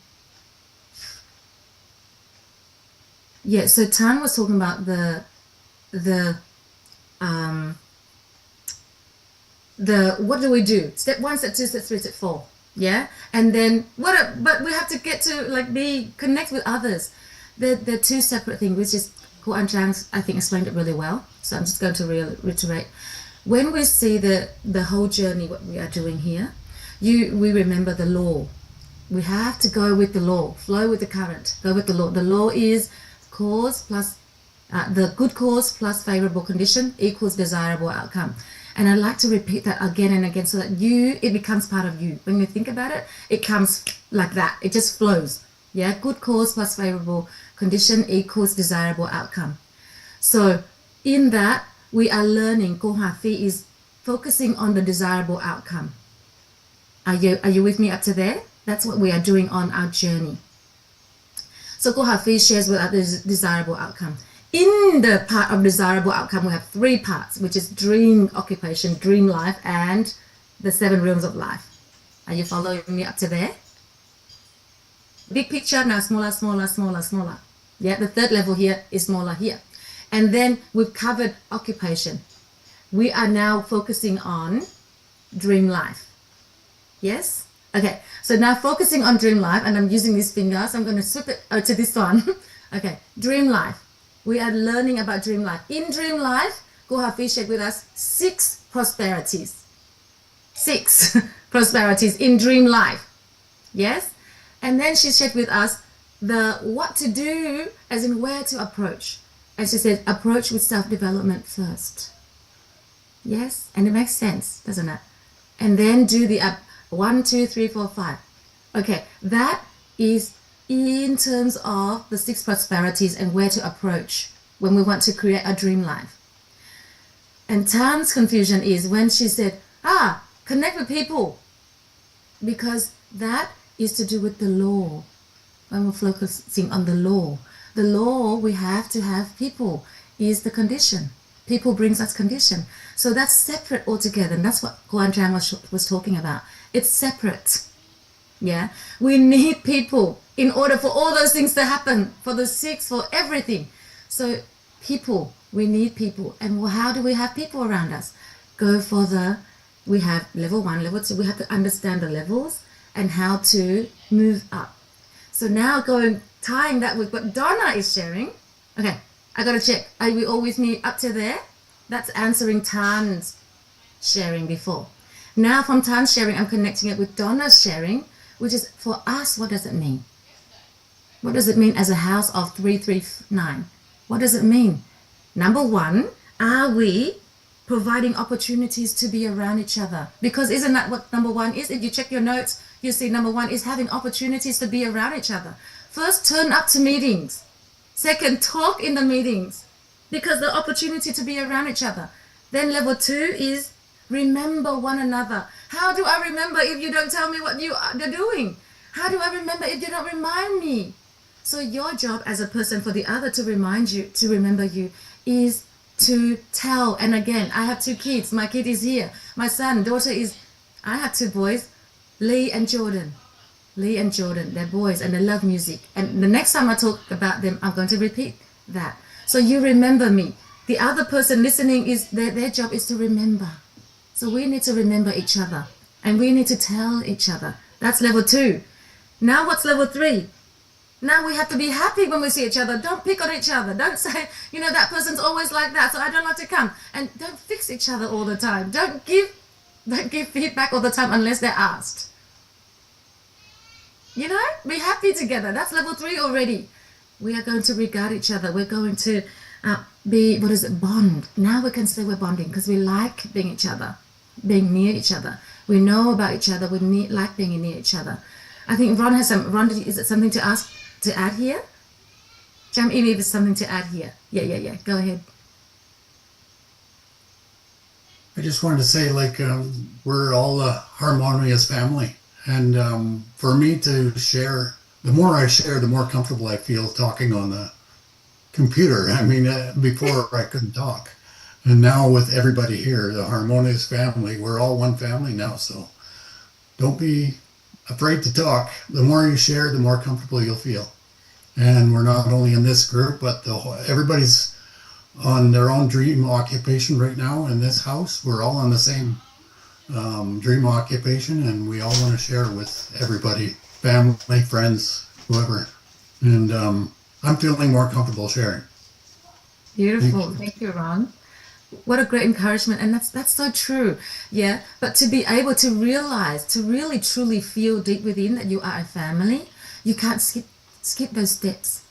Yeah, so Tan was talking about the what do we do? Step 1, step 2, step 3, step 4. Yeah, and then but we have to get to connect with others. They're two separate things, which is Trang, I think, explained it really well. So I'm just going to reiterate. When we see the whole journey, what we are doing here, we remember the law. We have to go with the law, flow with the current, go with the law. The law is cause plus the good cause plus favorable condition equals desirable outcome. And I like to repeat that again and again so that it becomes part of you. When you think about it, it comes like that. It just flows. Yeah, good cause plus favorable condition equals desirable outcome. So in that, we are learning, Kohafi is focusing on the desirable outcome. Are you with me up to there? That's what we are doing on our journey. So cô Hà Phi shares with us the desirable outcome. In the part of desirable outcome, we have 3 parts, which is dream occupation, dream life, and the 7 realms of life. Are you following me up to there? Big picture now, smaller, smaller, smaller, smaller. Yeah, the 3rd level here is smaller here. And then we've covered occupation. We are now focusing on dream life. Yes? Okay, so now focusing on dream life, and I'm using this finger, so I'm going to swip it to this one. Okay, dream life. We are learning about dream life. In dream life, Go Hafi shared with us 6 prosperities. 6 prosperities in dream life. Yes? And then she shared with us the what to do, as in where to approach. And she said, approach with self-development first. Yes? And it makes sense, doesn't it? And then do the 1, 2, 3, 4, 5. Okay, that is in terms of the 6 prosperities and where to approach when we want to create a dream life. And Tan's confusion is when she said, connect with people. Because that is to do with the law. When we're focusing on the law. The law, we have to have people, is the condition. People brings us condition. So that's separate altogether. And that's what Trang was talking about. It's separate. Yeah. We need people in order for all those things to happen. For the 6, for everything. So people, we need people. And how do we have people around us? Go for we have level 1, level 2. We have to understand the levels and how to move up. So now tying that with what Donna is sharing. Okay, I got to check. Are we all with me up to there? That's answering Tan's sharing before. Now from Tan's sharing, I'm connecting it with Donna's sharing, which is for us, what does it mean? What does it mean as a house of 339? What does it mean? Number 1, are we providing opportunities to be around each other? Because isn't that what number 1 is? If you check your notes, you see number 1 is having opportunities to be around each other. First, turn up to meetings. Second, talk in the meetings. Because the opportunity to be around each other. Then level 2 is remember one another. How do I remember if you don't tell me what you're doing? How do I remember if you don't remind me? So your job as a person for the other to remind you, to remember you, is to tell. And again, I have 2 kids. My kid is here. My daughter is, I have 2 boys, Lee and Jordan. Lee and Jordan, they're boys and they love music. And the next time I talk about them, I'm going to repeat that. So you remember me. The other person listening, is their job is to remember. So we need to remember each other. And we need to tell each other. That's level 2. Now what's level 3? Now we have to be happy when we see each other. Don't pick on each other. Don't say, that person's always like that, so I don't like to come. And don't fix each other all the time. Don't give feedback all the time unless they're asked. Be happy together. That's level 3 already. We are going to regard each other. We're going to bond. Now we can say we're bonding because we like being near each other. We know about each other. We like being near each other. I think Ron has is it something to add here? Jump in if there's something to add here. Yeah. Go ahead.
I just wanted to say, we're all a harmonious family. And for me to share, the more I share, the more comfortable I feel talking on the computer. I mean, before I couldn't talk. And now with everybody here, the harmonious family, we're all one family now. So don't be afraid to talk. The more you share, the more comfortable you'll feel. And we're not only in this group, but everybody's on their own dream occupation right now in this house. We're all on the same dream occupation, and we all want to share with everybody, family, friends, whoever. And I'm feeling more comfortable sharing.
Beautiful. Thank you, Ron. What a great encouragement. And that's so true. Yeah. But to be able to realize, to really truly feel deep within that you are a family, you can't skip those steps.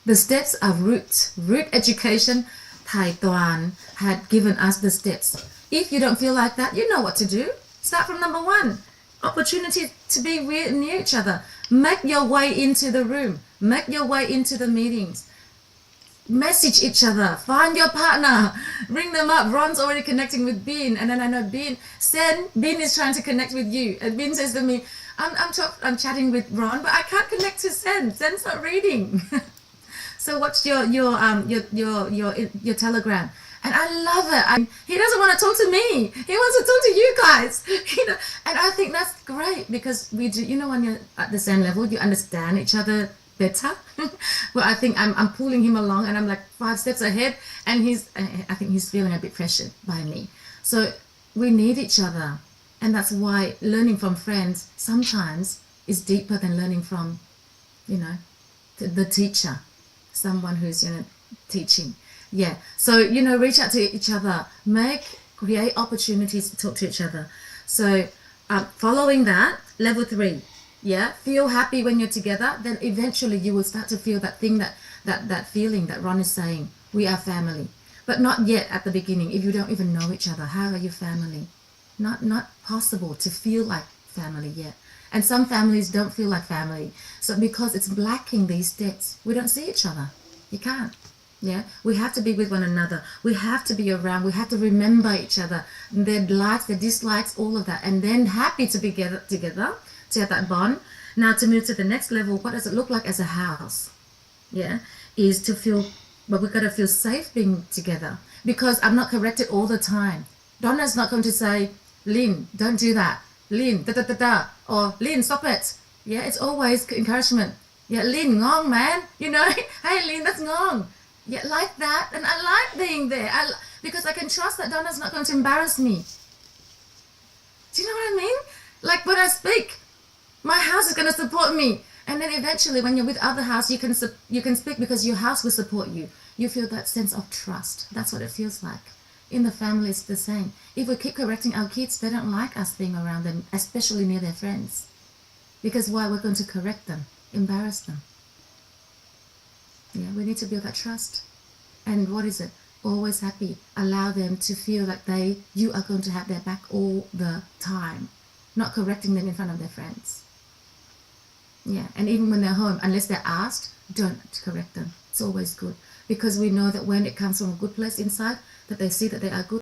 The steps are root education. Thai Tuan had given us the steps. If you don't feel like that, you know what to do. Start from number 1. Opportunity to be near each other. Make your way into the room. Make your way into the meetings. message each other, find your partner, ring them up. Ron's already connecting with Bean, and then I know Bean is trying to connect with you, and Bean says to me, I'm chatting with Ron, but I can't connect to Sen. Sen's not reading. So what's your Telegram? And I love it. He doesn't want to talk to me. He wants to talk to you guys. And I think that's great because we do. When you're at the same level, you understand each other better. Well, I think I'm pulling him along, and I'm like 5 steps ahead, and I think he's feeling a bit pressured by me. So we need each other, and that's why learning from friends sometimes is deeper than learning from, the teacher, someone who's teaching. Yeah. So reach out to each other, create opportunities to talk to each other. So following that, level 3. Yeah, feel happy when you're together. Then eventually you will start to feel that thing, that feeling that Ron is saying. We are family, but not yet at the beginning. If you don't even know each other, how are you family? Not possible to feel like family yet. And some families don't feel like family. So because it's lacking these steps, we don't see each other. You can't. Yeah, we have to be with one another. We have to be around. We have to remember each other, their likes, their dislikes, all of that, and then happy to be together. To have that bond. Now to move to the next level, what does it look like as a house? Yeah, is to feel, but we've got to feel safe being together, because I'm not corrected all the time. Donna's not going to say, Lynn, don't do that. Lynn, da, or Lynn, stop it. Yeah, it's always encouragement. Yeah, Lynn, ngong, man. Hey, Lynn, that's ngong. Yeah, like that. And I like being there. Because I can trust that Donna's not going to embarrass me. Do you know what I mean? Like when I speak, my house is going to support me, and then eventually when you're with other house, you can speak because your house will support you. You feel that sense of trust. That's what it feels like. In the family, it's the same. If we keep correcting our kids, they don't like us being around them, especially near their friends. Because why? We're going to correct them, embarrass them. Yeah, we need to build that trust. And what is it? Always happy. Allow them to feel like you are going to have their back all the time. Not correcting them in front of their friends. Yeah, and even when they're home, unless they're asked, don't correct them. It's always good, because we know that when it comes from a good place inside, that they see that they are good.